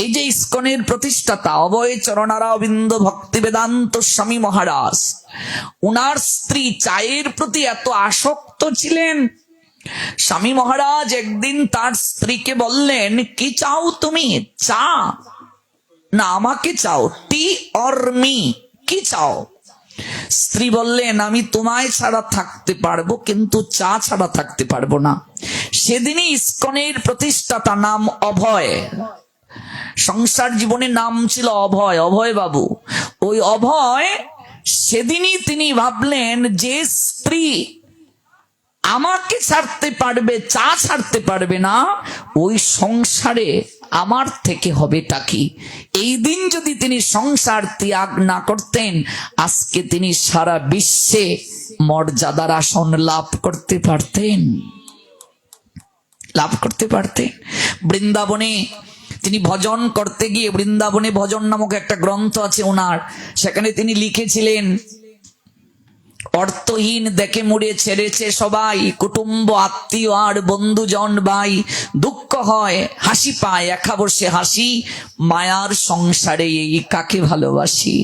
এই যে ইস্কনের প্রতিষ্ঠাতা অভয় চরণারবিন্দ ভক্তি বেদান্ত স্বামী মহারাজ, উনার স্ত্রী চায়ের প্রতি এত আসক্ত ছিলেন। স্বামী মহারাজ একদিন তার স্ত্রীকে বললেন, কি চাও তুমি? চা না আমাকে চাও? টি অর মি, কি চাও? স্ত্রী বললেন, আমি তোমায় ছাড়া থাকতে পারবো, কিন্তু চা ছাড়া থাকতে পারবো না। সেদিনই ইস্কনের প্রতিষ্ঠাতা, নাম অভয়, সংসার জীবনে নাম ছিল অভয়, অভয় বাবু। ওই অভয় সেদিনই তিনি ভাবলেন, যে স্ত্রী আমাকে ছাড়তে পারবে, চা ছাড়তে পারবে না, ওই সংসারে আমার থেকে হবেটা কি? এই দিন যদি তিনি সংসার ত্যাগ না করতেন, আজকে তিনি সারা বিশ্বে মর্যাদার আসন লাভ করতে পারতেন, লাভ করতে পারতেন। বৃন্দাবনে তিনি ভজন করতে গিয়ে, বৃন্দাবনে ভজন নামক একটা গ্রন্থ আছে ওনার, সেখানে তিনি লিখেছিলেন, অর্থহীন দেখে মুড়ে ছেড়েছে সবাই, কুটুম্ব আত্মীয় আর বন্ধুজন ভাই, দুঃখ হয় হাসি পায় একা বসে হাসি, মায়ার সংসারে এই কাকে ভালোবাসি।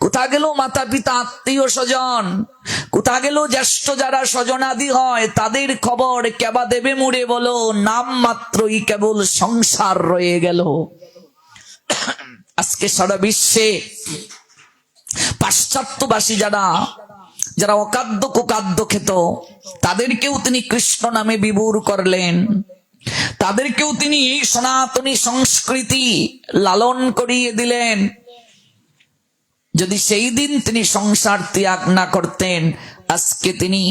কোথা গেল মাতা পিতা আত্মীয় স্বজন, কোথা গেল জ্যেষ্ঠ যারা স্বজনাদি হয়, তাদের খবর কেবা দেবে মুড়ে বলো, নাম মাত্রই কেবল সংসার রয়ে গেল। আজকে সারা বিশ্বে পাশ্চাত্যবাসী যারা যারা অকাদ্য কুকাদ্য খেত, তাদেরকেও তিনি কৃষ্ণ নামে বিভোর করলেন, তাদেরকেও তিনি সনাতনী সংস্কৃতি লালন করিয়ে দিলেন। যদি সেই দিন তিনি সংসার ত্যাগ না করতেন, আজকে তিনি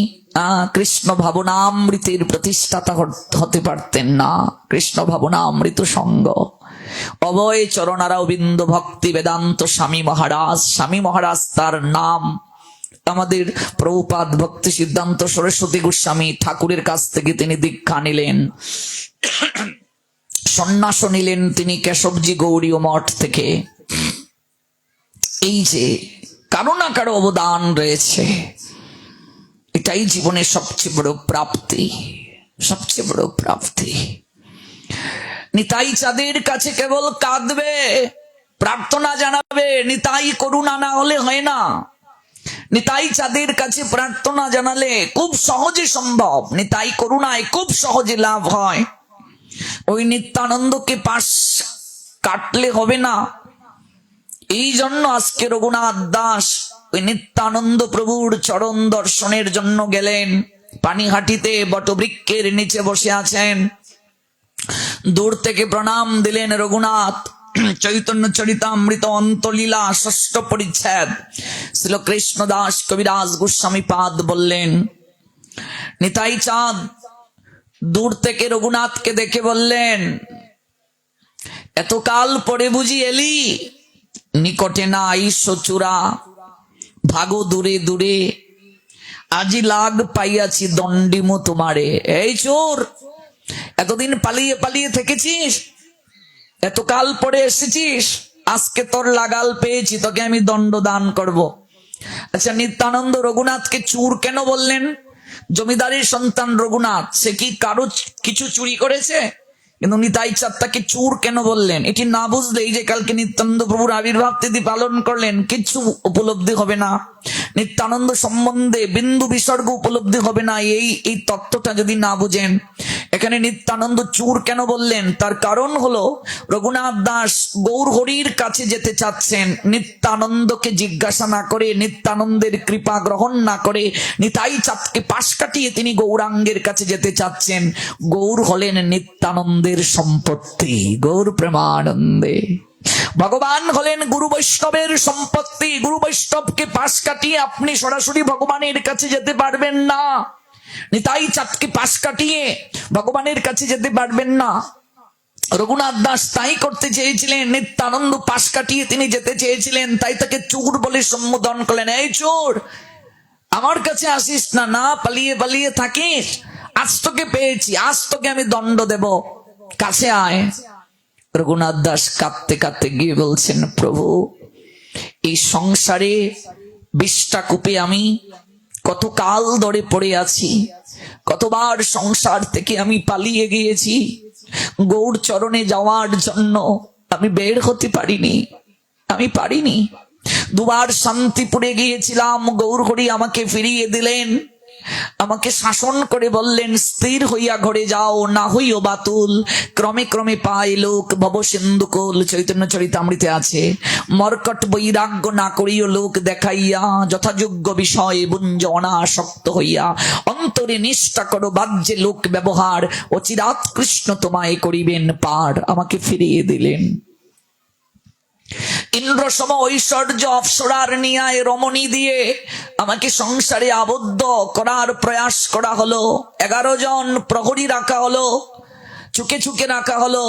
কৃষ্ণ ভাবনামৃতের প্রতিষ্ঠাতা হতে পারতেন না। কৃষ্ণ ভাবনামৃত সঙ্গ অভয় চরণারবিন্দ ভক্তি বেদান্ত স্বামী মহারাজ, স্বামী মহারাজ তার নাম। আমাদের প্রভুপাদ ভক্তি সিদ্ধান্ত সরস্বতী গোস্বামী ঠাকুরের কাছ থেকে তিনি দীক্ষা নিলেন, সন্ন্যাস নিলেন তিনি কেশবজি গৌড়ীয় মঠ থেকে। এই যে কারো না কারো অবদান রয়েছে, এটাই জীবনের সবচেয়ে বড় প্রাপ্তি, সবচেয়ে বড় প্রাপ্তি। নিতাই চাঁদের কাছে কেবল কাঁদবে, প্রার্থনা জানাবে, নিতাই করুণা না হলে হয় না। নিতাই চাঁদের কাছে প্রার্থনা জানালে খুব সহজে সম্ভব, নিতাই করুণায় খুব সহজে লাভ হয়। ওই নিত্যানন্দকে পাশ কাটলে হবে না। এই জন্য আজকে রঘুনাথ দাস ওই নিত্যানন্দ প্রভুর চরণ দর্শনের জন্য গেলেন। পানিহাটিতে বটবৃক্ষের নিচে বসে আছেন, দূর থেকে প্রণাম দিলেন রঘুনাথ। চৈতন্য চরিতামৃত অন্তলীলা ৬ষ্ঠ পরিচ্ছেদ শ্রীল কৃষ্ণদাস কবিরাজ গোস্বামী পাদ বললেন, নিতাই চাঁদ দূর থেকে রঘুনাথকে দেখে বললেন, এতকাল পরে বুঝি এলি, নিকটে নাই সচুরা, ভাগো দূরে দূরে, আজি লাগ পাইয়াছি দণ্ডিমো তোমারে। এই চোর, এতদিন পালিয়ে পালিয়ে থেকেছিস, এতকাল পরে এসেছিস, আজকে তোর লাগাল পেয়েছি, তোকে আমি দণ্ড দান করব। আচ্ছা, নিত্যানন্দ রঘুনাথকে চুর কেন বললেন? জমিদারের সন্তান রঘুনাথ, সে কি কারো কিছু চুরি করেছে? কিন্তু নিতাই চাঁদ তাকে চুর কেন বললেন? এটি না বুঝলে এই যে কালকে নিত্যানন্দ প্রভুর আবির্ভাব তিথি পালন করলেন, কিছু উপলব্ধি হবে না। নিত্যানন্দ সম্বন্ধে বিন্দু বিসর্গ উপলব্ধি হবে না, এই তত্ত্বটা যদি না বুঝেন। এখানে নিত্যানন্দ চুর কেন বললেন? তার কারণ হলো, রঘুনাথ দাস গৌর হরির কাছে যেতে চাচ্ছেন, নিত্যানন্দকে জিজ্ঞাসা না করে, নিত্যানন্দের কৃপা গ্রহণ না করে, নিতাই চাঁদকে পাশ কাটিয়ে তিনি গৌরাঙ্গের কাছে যেতে চাচ্ছেন। গৌর হলেন নিত্যানন্দের সম্পত্তি, গৌর প্রেমানন্দে। ভগবান হলেন গুরু বৈষ্ণবের সম্পত্তি। গুরু বৈষ্ণবকে পাশ কাটিয়ে আপনি সরাসরি ভগবানের কাছে যেতে পারবেন না। নিতাই চাঁদকে পাশ কাটিয়ে ভগবানের কাছে যেতে পারবেন না। রঘুনাথ দাস তাই করতে চেয়েছিলেন, নিত্যানন্দ পাশ কাটিয়ে তিনি যেতে চেয়েছিলেন, তাই তাকে চোর বলে সম্বোধন করলেন। এই চোর, আমার কাছে আসিস না, না পালিয়ে পালিয়ে থাকিস, আজ তোকে পেয়েছি, আজ তোকে আমি দণ্ড দেব, কাছে আয়। রঘুনাথ দাস কাঁদতে কাঁদতে গিয়ে বলছেন, প্রভু এই সংসারে 20টা কূপে আমি কত কাল ধরে পড়ে আছি, কতবার সংসার থেকে আমি পালিয়ে গিয়েছি, গৌর চরণে যাওয়ার জন্য আমি বের হতে পারিনি, আমি পারিনি। 2বার শান্তিপুরে গিয়েছিলাম, গৌর হরি আমাকে ফিরিয়ে দিলেন, আমাকে শাসন করে বললেন, স্থির হইয়া ঘরে যাও, না হইও বাতুল, ক্রমে ক্রমে পায় লোক ভব সিন্ধুকুল। চৈতন্য চরিতামৃতে আছে, মর্কট বৈরাগ্য না করিও লোক দেখাইয়া, যথাযোগ্য বিষয় বুঞ্জ অনাসক্ত হইয়া, অন্তরে নিষ্ঠা করো বাহ্যে লোক ব্যবহার, অচিরাৎ কৃষ্ণ তোমায় করিবেন পার। আমাকে ফিরিয়ে দিলেন। ইন্দ্র সম ঐশ্বর্য অপ্সরার নিয়ায় রমণী দিয়ে আমাকে সংসারে আবদ্ধ করার প্রয়াস করা হলো। 11 জন প্রহরী রাখা হলো, চুকে চুকে রাখা হলো,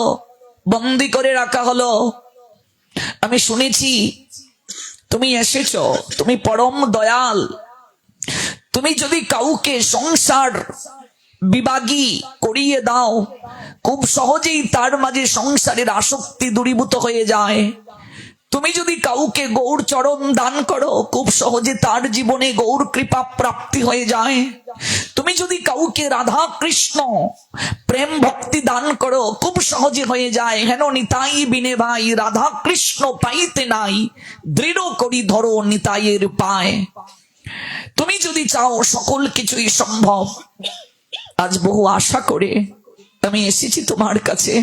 বন্দি করে রাখা হলো। আমি শুনেছি তুমি এসেছ, তুমি পরম দয়াল, তুমি যদি কাউকে সংসার বিভাগী করিয়ে দাও, খুব সহজেই তার মাঝে সংসারের আসক্তি দূরীভূত হয়ে যায়। তুমি যদি কাউকে গৌর চরণ দান করো, খুব সহজে তার জীবনে গৌর কৃপা প্রাপ্তি হয়ে যায়। তুমি যদি কাউকে রাধা কৃষ্ণ প্রেম ভক্তি দান করো, খুব সহজে হয়ে যায়। হেন নিতাই বিনে ভাই রাধা কৃষ্ণ পাইতে নাই, দৃঢ় করি ধরো নিতাইয়ের পায়। তুমি যদি চাও সকল কিছুই সম্ভব। আজ বহু আশা করে আমি এসেছি তোমার কাছে,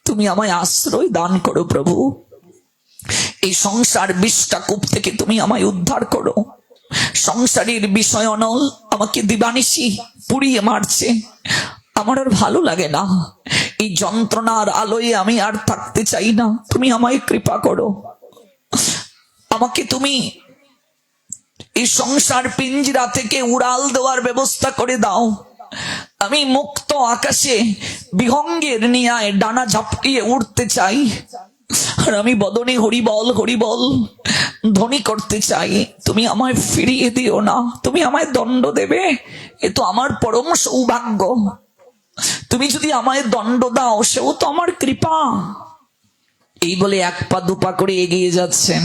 তুমি আমায় আশ্রয় দান করো প্রভু। এই সংসার 20টা কূপ থেকে তুমি আমায় উদ্ধার করো। সংসারের বিষয় অনল আমাকে দিবানিশি পুড়িয়ে মারছে, আমার আর ভালো লাগে না। এই যন্ত্রণার আলোয় আমি আর থাকতে চাই না, তুমি আমায় কৃপা করো। আমাকে তুমি এই সংসার পিঞ্জরা থেকে উড়াল দেওয়ার ব্যবস্থা করে দাও। আমি মুক্ত আকাশে বিহঙ্গের নিয়ায় ডানা ঝাপটিয়ে উঠতে চাই, আর আমি বদনে হরিবল হরিবল ধ্বনি করতে চাই। তুমি আমায় ফিরিয়ে দিও না, তুমি আমায় দণ্ড দেবে, এ তো আমার পরম সৌভাগ্য। তুমি যদি আমায় দণ্ড দাও, সেও তো আমার কৃপা। এই বলে 1 পা 2 পা করে এগিয়ে যাচ্ছেন।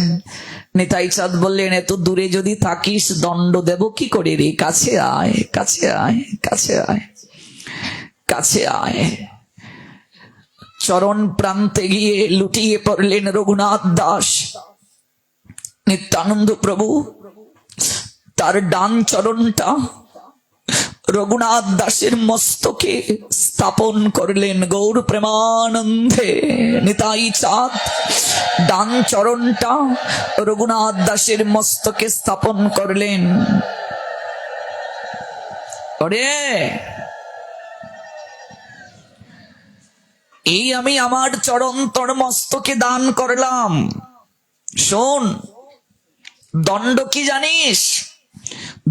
নিতাই চাঁদ বললেন, এত দূরে যদি থাকিস দণ্ড দেব কি করে রে, কাছে আয়, কাছে আয়, কাছে আয়, কাছে আয়। চরণ প্রান্তে গিয়ে লুটিয়ে পড়লেন রঘুনাথ দাস। নিত্যানন্দ প্রভু তার ডান চরণটা রঘুনাথ দাসের মস্তকে স্থাপন করলেন। গৌর প্রেমানন্দে নিতাই চাঁদ ডান চরণটা রঘুনাথ দাসের মস্তকে স্থাপন করলেন। ওরে এই আমি আমার চরণ তোর মস্তকে দান করলাম, শোন দণ্ড কি জানিস?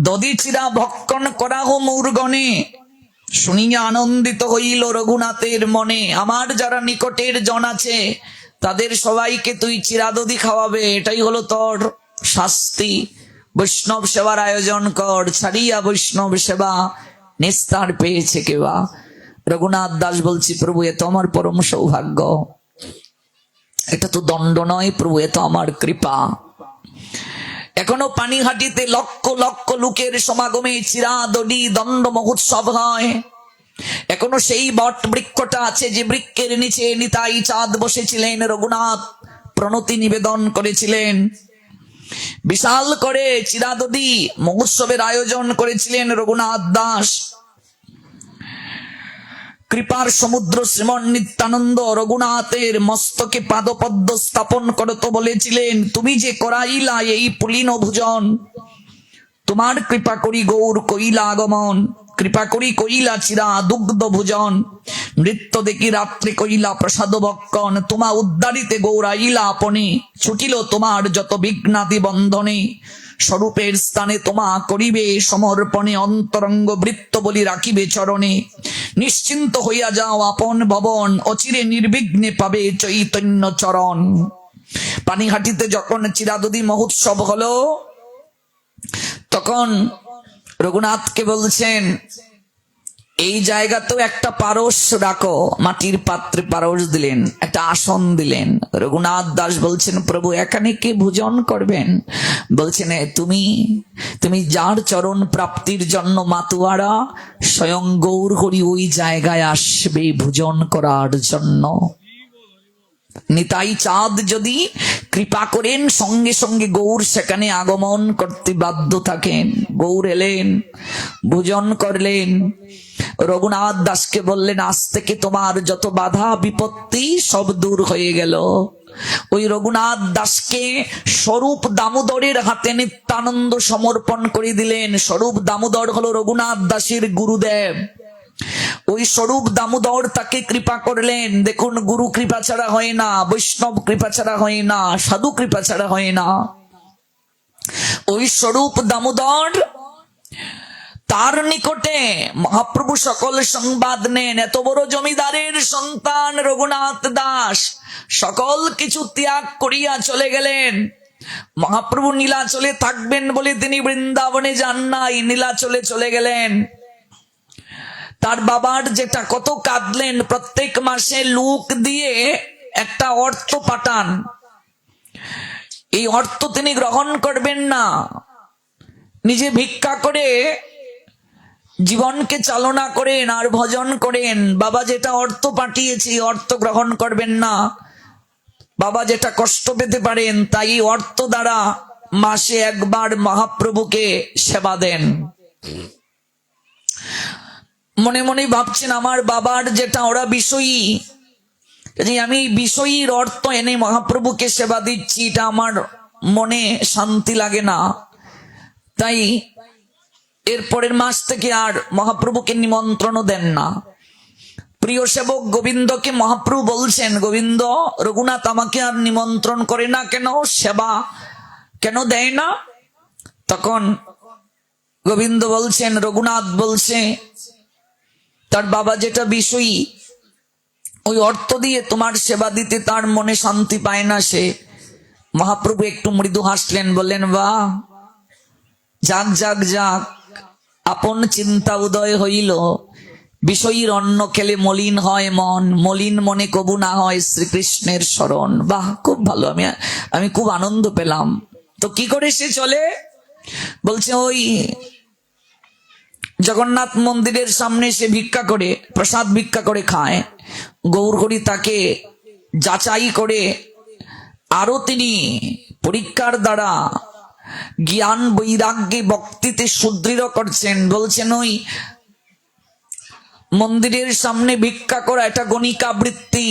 দদিচিরা ভক্ষণ করাহ মূর্গণে। শুনিয়া আনন্দিত হইল রঘুনাথের মনে। আমার যারা নিকটের জন আছে তাদের সবাইকে তুই চিরাদদি খাওয়াবে, এটাই হলো তোর শাস্তি। বৈষ্ণব সেবার আয়োজন কর, ছাড়িয়া বৈষ্ণব সেবা নিস্তার পেয়েছে কেবা। রঘুনাথ দাস বলছি, প্রভু এ তো আমার পরম সৌভাগ্য, এটা তো দণ্ড নয় প্রভু, এ তো আমার কৃপা। এখনো পানিহাটিতে লক্ষ লক্ষ লোকের সমাগমে চিরাদডি দণ্ড মহোৎসব হয়। এখনো সেই বট বৃক্ষটা আছে যে বৃক্ষের নিচে নিতাই চাঁদ বসেছিলেন। রঘুনাথ প্রণতি নিবেদন করেছিলেন, বিশাল করে চিরাদডি মহোৎসবের আয়োজন করেছিলেন রঘুনাথ দাস। কৃপার সমুদ্র শ্রীমন নিত্যানন্দ রঘুনাথের মস্তকে পাদপদ্ম স্থাপন করতে বলেছিলেন। তুমি যে করাইলা এই পুলিন ভোজন, তোমার কৃপা করি গৌর কইলা আগমন। কৃপা করি কইলা চিরা দুগ্ধ ভোজন, নৃত্য দেখি রাত্রে কইলা প্রসাদ ভক্ষণ। তোমা উদ্ধারিতে গৌরাইলা আপনে, ছুটিল তোমার যত বিঘ্নাদি বন্ধনে। স্বরূপের স্থানে তোমা করিবে সমর্পণে, অন্তরঙ্গ বৃত্ত বলি রাখিবে চরণে। নিশ্চিন্ত হইয়া যাও আপন ভবন, অচিরে নির্বিঘ্নে পাবে চৈতন্য চরণ। পানিহাটিতে যখন চিরাদদি মহোৎসব হলো, তখন রঘুনাথকে বলছেন, এই জায়গাতেও একটা পারস রাখো। মাটির পাত্রে পারস দিলেন, একটা আসন দিলেন। রঘুনাথ দাস বলছেন, প্রভু এখানে কে ভোজন করবেন? বলছেন, তুমি যার চরণ প্রাপ্তির জন্য মাতুয়ারা, স্বয়ং গৌর হরি ওই জায়গায় আসবে ভোজন করার জন্য। নিতাই চাঁদ যদি কৃপা করেন, সঙ্গে সঙ্গে গৌর সেখানে আগমন করতে বাধ্য থাকেন। গৌর এলেন, ভোজন করলেন। রঘুনাথ দাসকে বললেন, আজ থেকে তোমার যত বাধা বিপত্তি সব দূর হয়ে গেল। ওই রঘুনাথ দাসকে স্বরূপ দামোদরের হাতে নিত্যানন্দ সমর্পণ করে দিলেন। স্বরূপ দামোদর হলো রঘুনাথ দাসের গুরুদেব। ওই স্বরূপ দামোদর তাকে কৃপা করলেন। দেখুন, গুরু কৃপা ছাড়া হয় না, বৈষ্ণব কৃপা ছাড়া হয় না, সাধু কৃপা ছাড়া হয় না। ওই স্বরূপ দামোদর, তার নিকটে মহাপ্রভু সকল সংবাদ নেন। এত বড় জমিদারের সন্তান রঘুনাথ দাস সকল কিছু ত্যাগ করিয়া চলে গেলেন। মহাপ্রভু নীলাচলে থাকবেন বলে তিনি বৃন্দাবনে যান নাই, নীলাচলে চলে গেলেন। তার বাবার যেটা কত কাঁদলেন, প্রত্যেক মাসে লোক দিয়ে একটা অর্থ পাঠান। এই অর্থ তিনি গ্রহণ করবেন না, নিজে ভিক্ষা করে জীবনকে চালনা করেন আর ভজন করেন। বাবা যেটা অর্থ পাঠিয়েছে অর্থ গ্রহণ করবেন না। বাবা যেটা কষ্ট পেতে পারেন তাই অর্থ দ্বারা মাসে একবার মহাপ্রভুকে সেবা দেন। মনে মনে ভাবছেন, আমার বাবার যেটা ওরা বিষয়ী, আমি বিষয়ীর অর্থ এনে মহাপ্রভুকে সেবা দিচ্ছি, এটা আমার মনে শান্তি লাগে না। তাই এরপরের মাস থেকে আর মহাপ্রভুকে নিমন্ত্রণও দেন না। প্রিয় সেবক গোবিন্দকে মহাপ্রভু বলছেন, গোবিন্দ, রঘুনাথ আমাকে আর নিমন্ত্রণ করে না কেন, সেবা কেন দেয় না? তখন গোবিন্দ বলছেন, রঘুনাথ বলছে তার বাবা যেটা বিষয়ী, ওই অর্থ দিয়ে তোমার সেবা দিতে তার মনে শান্তি পায় না সে। মহাপ্রভু একটু মৃদু হাসলেন, বললেন, বাহ, যাক যাক যাক, আপন চিন্তা উদয় হইল। বিষয়ীর অন্ন খেলে মলিন হয় মন, মলিন মনে কবু না হয় শ্রীকৃষ্ণের স্মরণ। বাহ, খুব ভালো, আমি খুব আনন্দ পেলাম। তো কি করে সে চলে? বলছে, ওই জগন্নাথ মন্দিরের সামনে সে ভিক্ষা করে, প্রসাদ ভিক্ষা করে খায়। গৌরহরি তাকে যাচাই করে আরো তিনি পরীক্ষার দ্বারা জ্ঞান বৈরাগ্যে ভক্তিতে সুদৃঢ় করছেন। বলছেন, ওই মন্দিরের সামনে ভিক্ষা করা এটা গণিকা বৃত্তি।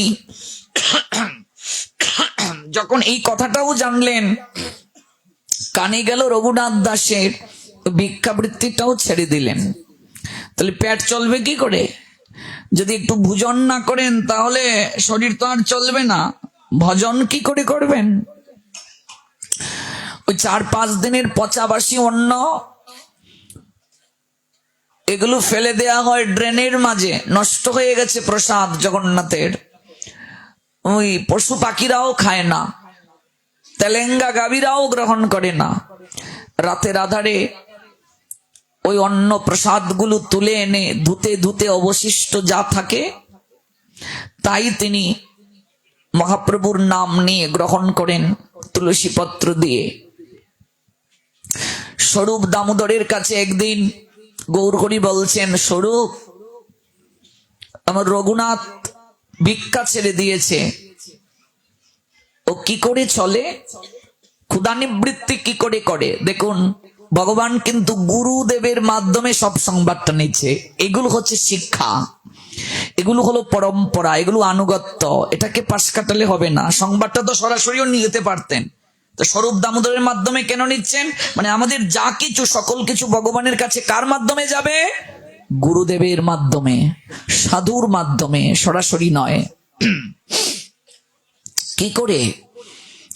যখন এই কথাটাও জানলেন, কানে গেল রঘুনাথ দাসের, ভিক্ষাবৃত্তিটাও ছেড়ে দিলেন। তাহলে পেট চলবে কি করে? যদি একটু ভোজন না করেন তাহলে শরীর তো আর চলবে না। ভজন কি করে করবেন? ওই 4-5 দিনের পচাবাসী অন্ন, এগুলো ফেলে দেয়া হয় ড্রেনের মাঝে। নষ্ট হয়ে গেছে প্রসাদ জগন্নাথের। ওই পশু পাখিরাও খায় না, তেলেঙ্গা গাভীরাও গ্রহণ করে না। রাতের আধারে ওই অন্ন প্রসাদ গুলো তুলে এনে ধুতে ধুতে অবশিষ্ট যা থাকে তাই তিনি মহাপ্রভুর নাম নিয়ে গ্রহণ করেন তুলসী পত্র দিয়ে। স্বরূপ দামোদরের কাছে একদিন গৌরহরি বলছেন, স্বরূপ, আমার রঘুনাথ ভিক্ষা ছেড়ে দিয়েছে, ও কি করে চলে, ক্ষুধা নিবৃত্তি কি করে করে? দেখুন, ভগবান কিন্তু গুরুদেবের মাধ্যমে সব সংবাদটা নিচ্ছে। এগুলো হচ্ছে শিক্ষা, এগুলো হলো পরম্পরা, এগুলো আনুগত্য। এটাকে পাশ কাটালে হবে না। সংবাদটা তো সরাসরিও নিয়ে যেতে পারতেন, তো স্বরূপ দামোদরের মাধ্যমে কেন নিচ্ছেন? মানে আমাদের যা কিছু, সকল কিছু ভগবানের কাছে কার মাধ্যমে যাবে? গুরুদেবের মাধ্যমে, সাধুর মাধ্যমে, সরাসরি নয়। কি করে?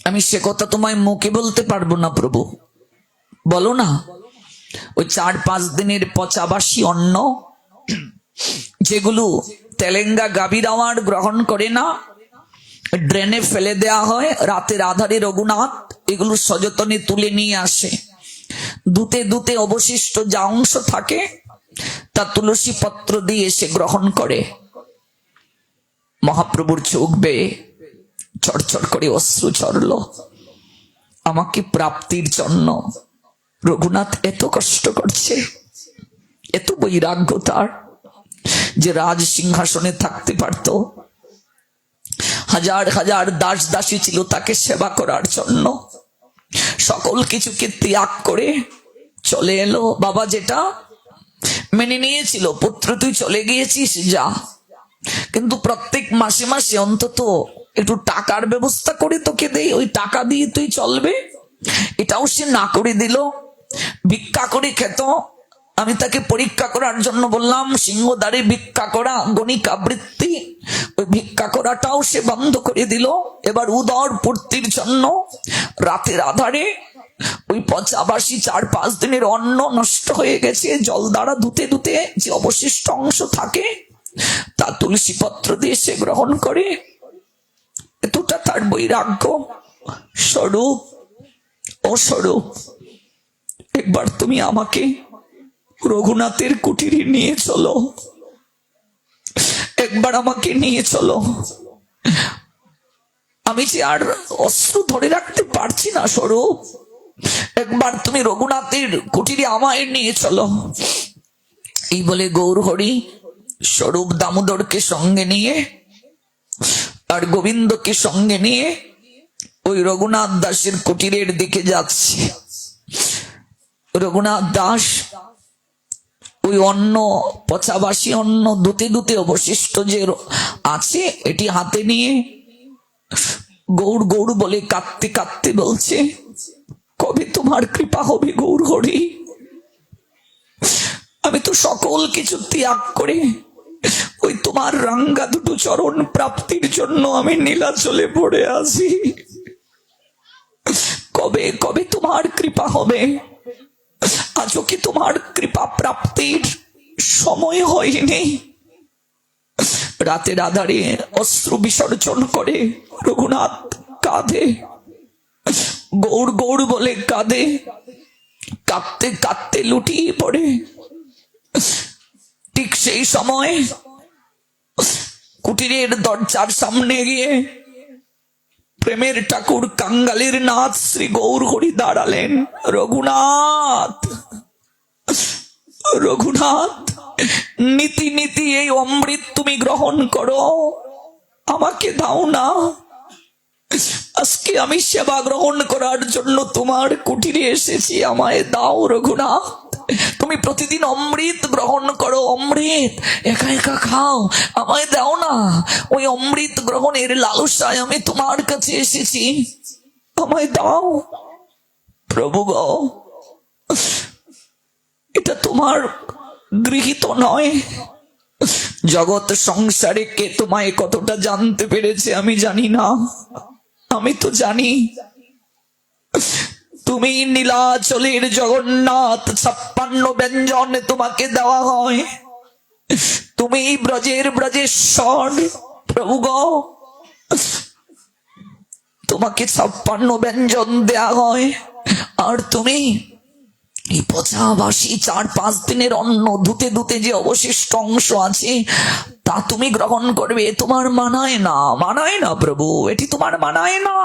আমি সে কথা তোমায় মুখে বলতে পারবো না প্রভু, বলো না। ওই 4-5 দিনের পচাবাসী অন্ন, যেগুলো তেলেঙ্গা গাভীরাওয়ার গ্রহণ করে না, ড্রেনে ফেলে দেয়া হয়। রাতের আধারে রঘুনাথ এগুলো সযতনে তুলে নিয়ে আসে। দুতে দুতে অবশিষ্ট যা অংশ থাকে তা তুলসী পত্র দিয়ে সে গ্রহণ করে। মহাপ্রভুর চোখ বেয়ে চড়চড় করে অশ্রু ঝরল। আমাকে প্রাপ্তির জন্য রঘুনাথ এত কষ্ট করছে, এত বৈরাগ্য তার, যে রাজ সিংহাসনে থাকতে পারত। হাজার হাজার দাস দাসী ছিল তাকে সেবা করার জন্য, সকল কিছুকে ত্যাগ করে চলে এলো। বাবা যেটা মেনে নিয়েছিল, পুত্র তুই চলে গিয়েছিস যা, কিন্তু প্রত্যেক মাসে মাসে অন্তত একটু টাকার ব্যবস্থা করে তোকে দেই, ওই টাকা দিয়ে তুই চলবে। এটাও সে না করে দিল। ভিক্ষা করে খেত। আমি তাকে পরীক্ষা করার জন্য বললাম, সিংহদ্বারে ভিক্ষা করা গণিক আবৃত্তি, ওই ভিক্ষা করাটাও সে বন্ধ করে দিল। এবার উদর পূর্তির জন্য রাতের আধারে ওই পচাবাসী 4-5 দিনের অন্ন নষ্ট হয়ে গেছে, জল দ্বারা ধুতে ধুতে যে অবশিষ্ট অংশ থাকে তা তুলসী পত্র দিয়ে সে গ্রহণ করে। এতটা তার বৈরাগ্য। স্বরূপ, ও স্বরূপ, একবার তুমি আমাকে রঘুনাথের কুটিরে নিয়ে চলো, একবার আমাকে নিয়ে চলো। আমি যে আর অশ্রু ধরে রাখতে পারছি না স্বরূপ, একবার তুমি রঘুনাথের কুটিরে আমায় নিয়ে চলো। এই বলে গৌর হরি স্বরূপ দামোদরকে সঙ্গে নিয়ে আর গোবিন্দকে সঙ্গে নিয়ে ওই রঘুনাথ দাসের কুটিরের দিকে যাচ্ছে। রঘুনাথ দাস ওই অন্ন, পচাবাসী অন্ন দুতে দুতে অবশিষ্ট যে আছে এটি হাতে নিয়ে গৌর গৌর বলে কাঁদতে কাঁদতে বলছে, কবে তোমার কৃপা হবে গৌর হরি? আমি তো সকল কিছু ত্যাগ করে ওই তোমার রাঙ্গা দুটো চরণ প্রাপ্তির জন্য আমি নীলাচলে পড়ে আছি। কবে কবে তোমার কৃপা হবে? আজও কি তোমার কৃপা প্রাপ্তির সময় হয়নি? রাতের আধারে অশ্রু বিসর্জন করে রঘুনাথ কাঁদে, গৌর গৌর বলে কাঁদে, কাঁদতে কাঁদতে লুটিয়ে পড়ে। ঠিক সেই সময় কুটিরের দরজার সামনে গিয়ে প্রেমের ঠাকুর কাঙ্গালের নাথ শ্রী গৌর হরি দাঁড়ালেন। রঘুনাথ, রঘুনাথ, নীতি নীতি এই অমৃত তুমি গ্রহণ করো, আমাকে দাও না। আজকে আমি সেবা গ্রহণ করার জন্য তোমার কুটিরে এসেছি, আমায় দাও রঘুনাথ। তুমি প্রতিদিন অমৃত গ্রহণ করো, অমৃত একা একা খাও, আমায় দাও না। ওই অমৃত গ্রহণের লালসায় আমি তোমার কাছে এসেছি, আমায় দাও প্রভু গো। এটা তোমার গৃহীত নয়। জগৎ সংসারে কে তোমায় কতটা জানতে পেরেছে আমি জানি না, আমি তো জানি তুমি নীলাচলের জগন্নাথ, 56 ব্যঞ্জন তোমাকে দেওয়া হয়, তুমি ব্রজের ব্রজেশ্বর প্রভু গো। তোমাকে 56 ব্যঞ্জন দেওয়া হয়, আর তুমি এই পচাবাসী 4-5 দিনের অন্ন ধুতে ধুতে যে অবশিষ্ট অংশ আছে তা তুমি গ্রহণ করবে। তোমার মানায় না, মানায় না প্রভু, এটি তোমার মানায় না।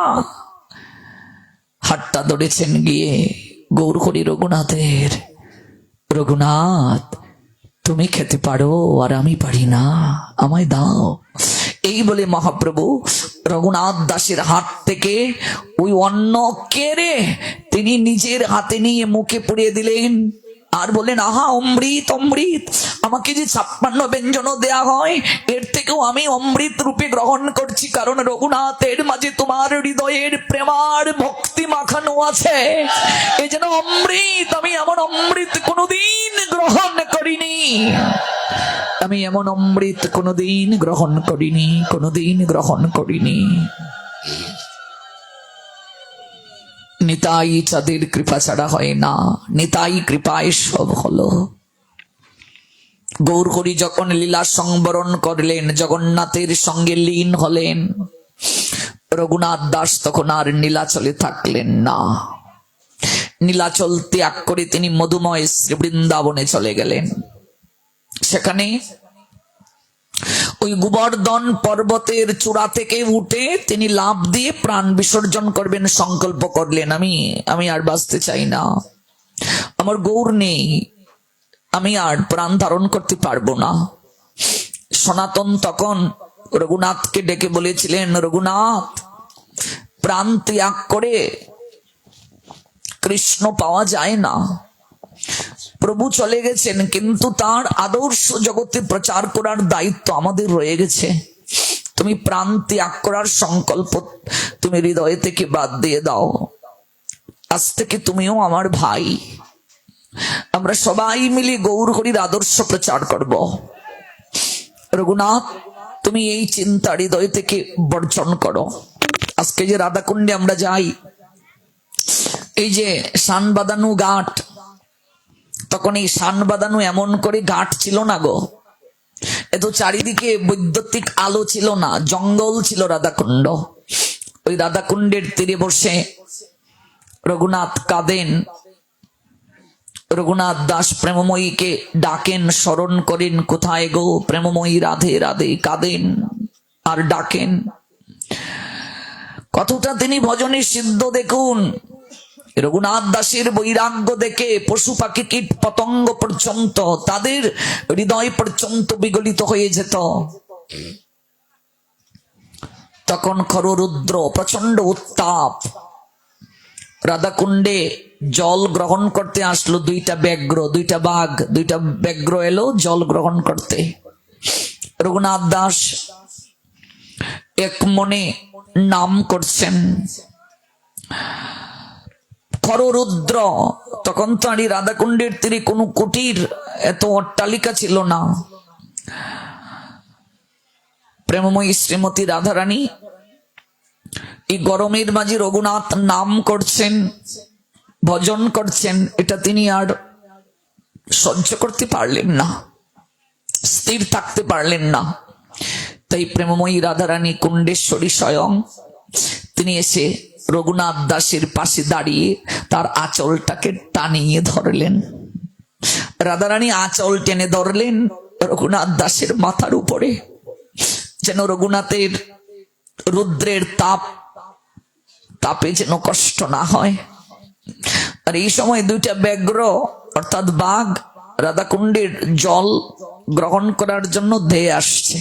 হাতটা ধরেছেন গিয়ে গৌর হরি রঘুনাথের, রঘুনাথ তুমি খেতে পারো আর আমি পারি না, আমায় দাও। এই বলে মহাপ্রভু রঘুনাথ দাসের হাত থেকে ওই অন্ন কেড়ে তিনি নিজের হাতে নিয়ে মুখে পুড়িয়ে দিলেন আর বলেন, আহা অমৃত অমৃত, আমাকে যে 56 ব্যঞ্জন দেয়া হয় এর থেকেও আমি অমৃত রূপে গ্রহণ করছি, কারণ রঘুনাথের মাঝে তোমার হৃদয়ের প্রেমার ভক্তি মাখানো আছে। এই যেন অমৃত, আমি এমন অমৃত কোনোদিন গ্রহণ করিনি, আমি এমন অমৃত কোনোদিন গ্রহণ করিনি, কোনোদিন গ্রহণ করিনি। নিতাই চাঁদের কৃপা ছাড়া হয় না, নিতাই কৃপায় সব হলো। গৌর হরি যখন লীলা সংবরণ করলেন, জগন্নাথের সঙ্গে লীন হলেন, রঘুনাথ দাস তখন আর নীলাচলে থাকলেন না। নীলাচল ত্যাগ করে তিনি মধুময় শ্রী বৃন্দাবনে চলে গেলেন। সেখানে ওই গোবর্ধন পর্বতের চূড়া থেকে উঠে তিনি লাফ দিয়ে প্রাণ বিসর্জন করবেন সংকল্প করলেন, আমি আর বাঁচতে চাই না, আমার গৌর নেই, আমি আর প্রাণ ধারণ করতে পারবো না। সনাতন তখন রঘুনাথকে ডেকে বলেছিলেন, রঘুনাথ, প্রাণ ত্যাগ করে কৃষ্ণ পাওয়া যায় না। প্রভু চলে গেছেন, কিন্তু তার আদর্শ জগতে প্রচার করার দায়িত্ব আমাদের রয়ে গেছে। তুমি প্রাণ ত্যাগ করার সংকল্প তুমি হৃদয় থেকে বাদ দিয়ে দাও। আজ থেকে তুমিও আমার ভাই, আমরা সবাই মিলে গৌর হরির আদর্শ প্রচার করব। রঘুনাথ, তুমি এই চিন্তা হৃদয় থেকে বর্জন করো। আজকে যে রাধাকুণ্ডে আমরা যাই, এই যে শান বাঁধানো ঘাট, তখন এই শান বাঁধানো এমন করে ঘাট ছিল না গো, এত চারিদিকে বৈদ্যুতিক আলো ছিল না, জঙ্গল ছিল রাধাকুণ্ড। ওই রাধাকুণ্ডের তীরে বসে রঘুনাথ কাঁদেন, রঘুনাথ দাস প্রেমময়ীকে ডাকেন, স্মরণ করেন, কোথায় গো প্রেমময়ী রাধে রাধে, কাঁদেন আর ডাকেন। কতটা তিনি ভজনে সিদ্ধ দেখুন। রঘুনাথ দাসের বৈরাগ্য দেখে পশু পাখি কীট পতঙ্গ পর্যন্ত তাদের হৃদয় পর্যন্ত বিগলিত হয়ে যেত। তখন খররুদ্র, প্রচন্ড উত্তাপ, রাধাকুণ্ডে জল গ্রহণ করতে আসলো দুইটা ব্যাঘ্র, দুইটা বাঘ, দুইটা ব্যাঘ্র এলো জল গ্রহণ করতে। রঘুনাথ দাস এক মনে নাম করছেন। খররুদ্র, তখন তো আর রাধাকুণ্ডের তীরে কোনো কুটির, এত অট্টালিকা ছিল না। প্রেমময়ী শ্রীমতী রাধারানী এই গরমের মাঝে রঘুনাথ নাম করছেন, ভজন করছেন, এটা তিনি আর সহ্য করতে পারলেন না, স্থির থাকতে পারলেন না। তাই প্রেমময়ী রাধারানী কুণ্ডেশ্বরী স্বয়ং তিনি এসে রঘুনাথ দাসের পাশে দাঁড়িয়ে তার আঁচলটাকে টানিয়ে ধরলেন। রাধারানী আঁচল টেনে ধরলেন রঘুনাথ দাসের মাথার উপরে, যেন রঘুনাথের রুদ্রের তাপে যেন কষ্ট না হয়। আর এই সময় দুইটা ব্যাঘ্র অর্থাৎ বাঘ রাধাকুণ্ডের জল গ্রহণ করার জন্য ধেয়ে আসছে।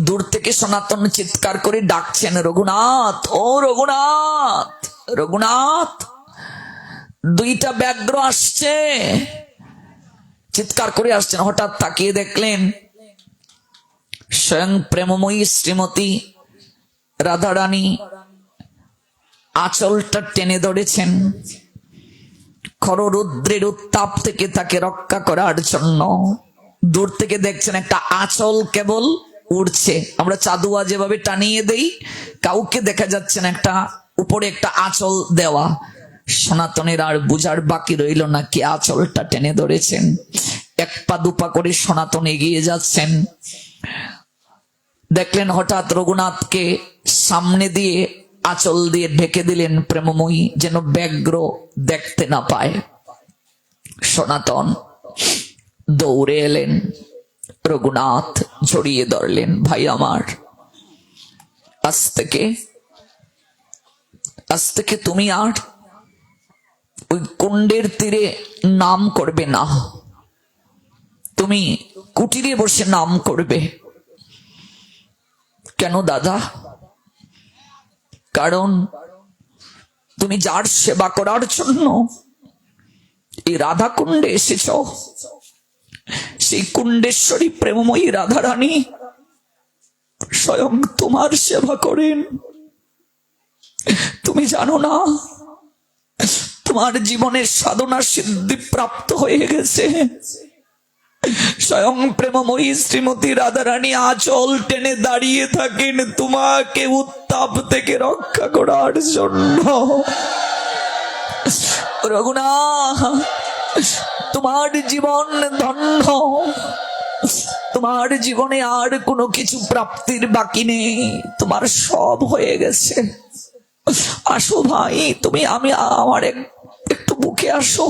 দূর থেকে সনাতন চিৎকার করে ডাকছেন, রঘুনাথ, ও রঘুনাথ, রঘুনাথ, দুইটা ব্যাঘ্র আসছে, চিৎকার করে আসছেন। হঠাৎ তাকিয়ে দেখলেন স্বয়ং প্রেমময়ী শ্রীমতী রাধারানী আঁচলটা টেনে ধরেছেন খররুদ্রের উত্তাপ থেকে তাকে রক্ষা করার জন্য। দূর থেকে দেখছেন একটা আঁচল কেবল উড়ছে, আমরা চাঁদুয়া যেভাবে টানিয়ে দেই, কাউকে দেখা যাচ্ছে না, একটা উপরে একটা আঁচল দেওয়া। সনাতনের আর বুঝার বাকি রইল না কি আঁচলটা টেনে ধরেছেন। এক পা দুপা করে সনাতন এগিয়ে যাচ্ছেন। দেখলেন হঠাৎ রঘুনাথকে সামনে দিয়ে আঁচল দিয়ে ঢেকে দিলেন প্রেমময়ী, যেন ব্যাঘ্র দেখতে না পায়। সনাতন দৌড়ে এলেন, রঘুনাথ জড়িয়ে ধরলেন, ভাই আমার, আজ থেকে তুমি আর ওই কুণ্ডের তীরে নাম করবে না, তুমি কুটিরে বসে নাম করবে। কেন দাদা? কারণ তুমি যার সেবা করার জন্য এই রাধা কুণ্ডে এসেছ, সেই কুণ্ডেশ্বরী প্রেমময়ী রাধারানী স্বয়ং তোমার সেবা করেন। তুমি জানো না, তোমার জীবনের সাধনা সিদ্ধি প্রাপ্ত হয়ে গেছে। স্বয়ং প্রেমময়ী শ্রীমতী রাধারানী আঁচল টেনে দাঁড়িয়ে থাকেন তোমাকে উত্তাপ থেকে রক্ষা করার জন্য। রঘুনাথ, তোমার জীবন ধন্য, তোমার জীবনে আর কোনো কিছু প্রাপ্তির বাকি নেই, তোমার সব হয়ে গেছে। আসো ভাই, তুমি আমার একটু বুকে আসো।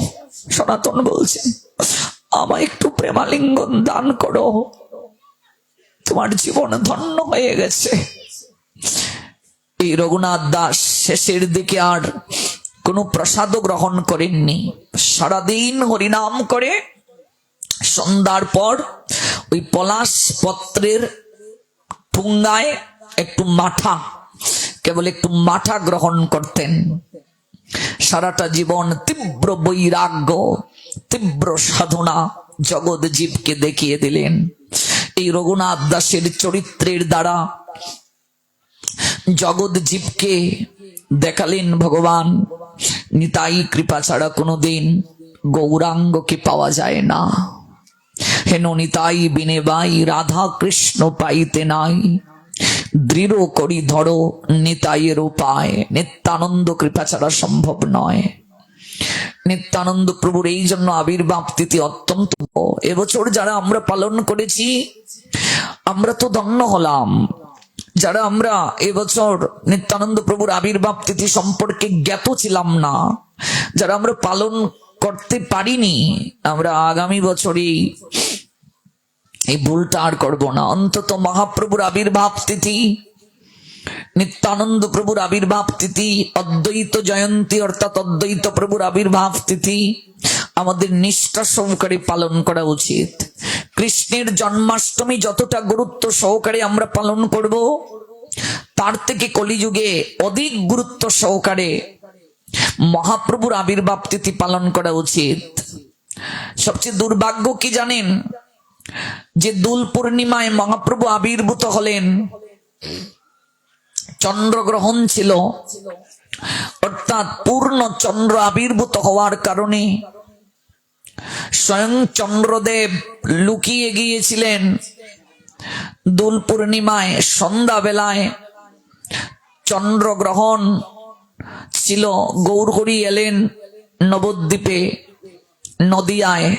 সনাতন বলছে, আমায় একটু প্রেমালিঙ্গন দান করো, তোমার জীবন ধন্য হয়ে গেছে। এই রঘুনাথ দাস শেষের দিকে আর কোনো প্রসাদও গ্রহণ করেননি। সারাদিন হরিনাম করে সন্ধ্যার পর ওই পলাশ পত্রের ঠুঙ্গায় একটু মাঠা, কেবল একটু মাঠা গ্রহণ করতেন। সারাটা জীবন তীব্র বৈরাগ্য, তীব্র সাধনা জগৎ জীবকে দেখিয়ে দিলেন। এই রঘুনাথ দাসের চরিত্রের দ্বারা জগৎ জীবকে দেখালেন ভগবান নিতাই কৃপা ছাড়া কোনোদিন গৌরাঙ্গকে পাওয়া যায় না। হেন নিতাই বিনে বাই রাধা কৃষ্ণ পাইতে নাই, দৃঢ় করি ধরো নিতাইয়ের উপায়। নিত্যানন্দ কৃপা ছাড়া সম্ভব নয়। নিত্যানন্দ প্রভুর এই জন্য আবির্ভাব তিথি অত্যন্ত, এবছর যারা আমরা পালন করেছি আমরা তো ধন্য হলাম। যারা আমরা এবছর নিত্যানন্দ প্রভুর আবির্ভাব তিথি সম্পর্কে জ্ঞাত ছিলাম না, যারা আমরা পালন করতে পারিনি, আমরা আগামী বছরই এই ভুলটা আর করবো না। অন্তত মহাপ্রভুর আবির্ভাব তিথি, নিত্যানন্দ প্রভুর আবির্ভাব তিথি, অদ্বৈত জয়ন্তী অর্থাৎ অদ্বৈত প্রভুর আবির্ভাব তিথি আমাদের নিষ্ঠা সহকারে পালন করা উচিত। কৃষ্ণের জন্মাষ্টমী যতটা গুরুত্ব সহকারে আমরা পালন করব, তার থেকে কলিযুগে অধিক গুরুত্ব সহকারে মহাপ্রভুর আবির্ভাব তিথি পালন করা উচিত। সবচেয়ে দুর্ভাগ্য কি জানেন? যে দোল পূর্ণিমায় মহাপ্রভু আবির্ভূত হলেন, চন্দ্রগ্রহণ ছিল, অর্থাৎ পূর্ণ চন্দ্র আবির্ভূত হওয়ার কারণে স্বয়ং চন্দ্রদেব লুকিয়ে গিয়েছিলেন। দোল পূর্ণিমায় সন্ধ্যাবেলায় চন্দ্রগ্রহণ ছিল। গৌরহরি এলেন নবদ্বীপে, নদিয়ায়।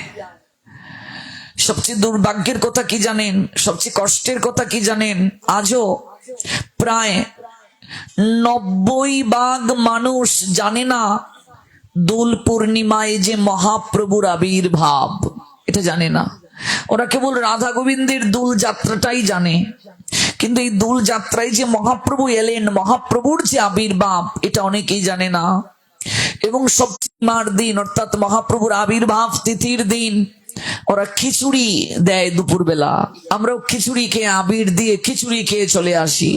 সবচেয়ে দুর্ভাগ্যের কথা কি জানেন? সবচেয়ে কষ্টের কথা কি জানেন? আজও প্রায় 90% মানুষ জানে না দোল পূর্ণিমায় যে মহাপ্রভুর আবির্ভাব, এটা জানে না। ওরা কেবল রাধা গোবিন্দের দোল যাত্রাটাই জানে, কিন্তু এই দোল যাত্রায় যে মহাপ্রভু এলেন, মহাপ্রভুর যে আবির্ভাব, এটা অনেকেই জানে না। এবং সপ্তমীর দিন অর্থাৎ মহাপ্রভুর আবির্ভাব তিথির দিন ওরা খিচুড়ি দেয় দুপুরবেলা। আমরাও খিচুড়ি খেয়ে, আবির দিয়ে খিচুড়ি খেয়ে চলে আসি।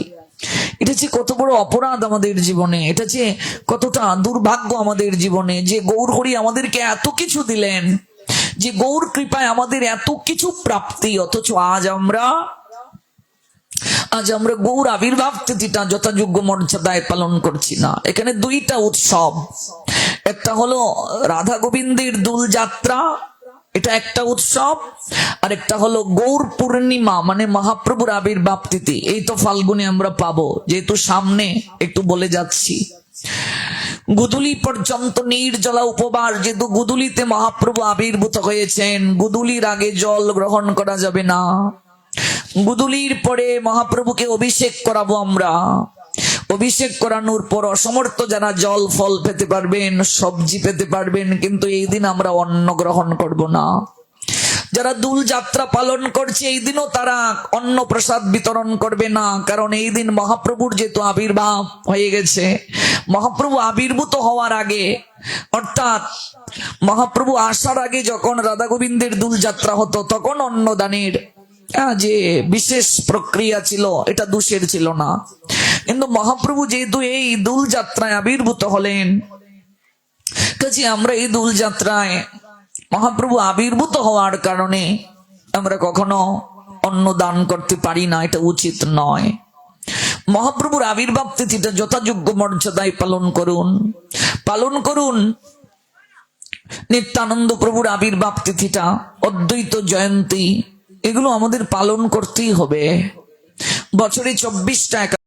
এটা যে কত বড় অপরাধ আমাদের জীবনে, এটা যে কতটা দুর্ভাগ্য আমাদের জীবনে, যে গৌর হরি আমাদেরকে এত কিছু দিলেন, যে গৌর কৃপায় আমাদের এত কিছু প্রাপ্তি, অথচ আজ আমরা গৌর আবির্ভাব তিথিটা যথাযোগ্য মর্যাদায় পালন করছি না। এখানে দুইটা উৎসব, একটা হলো রাধা গোবিন্দের দোল যাত্রা, এটা একটা উৎসব, আর একটা হলো গৌর পূর্ণিমা মানে মহাপ্রভুর আবির্ভাব তিথি। এই তো ফাল্গুনে আমরা পাবো, যেহেতু সামনে একটু বলে যাচ্ছি। গুদুলি পর্যন্ত নির্জলা উপবাস, যেহেতু গুদুলিতে মহাপ্রভু আবির্ভূত হয়েছেন, গুদুলির আগে জল গ্রহণ করা যাবে না। গুদুলির পরে মহাপ্রভুকে অভিষেক করাবো আমরা। অভিষেক করানোর পর অসমর্থ যারা জল ফল পেতে পারবেন, সবজি পেতে পারবেন, কিন্তু এই দিন আমরা অন্ন গ্রহণ করব না। যারা দোল যাত্রা পালন করছে এই দিনও তারা অন্ন প্রসাদ বিতরণ করবে না, কারণ এই দিন মহাপ্রভুর যেহেতু আবির্ভাব হয়ে গেছে। মহাপ্রভু আবির্ভূত হওয়ার আগে অর্থাৎ মহাপ্রভু আসার আগে যখন রাধা গোবিন্দের দোল যাত্রা হতো, তখন অন্নদানের যে বিশেষ প্রক্রিয়া ছিল, এটা দোষের ছিল না। কিন্তু মহাপ্রভু যেহেতু এই দোল যাত্রায় আবির্ভূত হলেন, কাজে আমরা এই দোল যাত্রায় মহাপ্রভু আবির্ভূত হওয়ার কারণে আমরা কখনো অন্ন দান করতে পারি না, এটা উচিত নয়। মহাপ্রভুর আবির্ভাব তিথিটা যথাযোগ্য মর্যাদায় পালন করুন, পালন করুন। নিত্যানন্দ প্রভুর আবির্ভাব তিথিটা, অদ্বৈত জয়ন্তী, এগুলো আমাদের পালন করতেই হবে। বছরে 24টা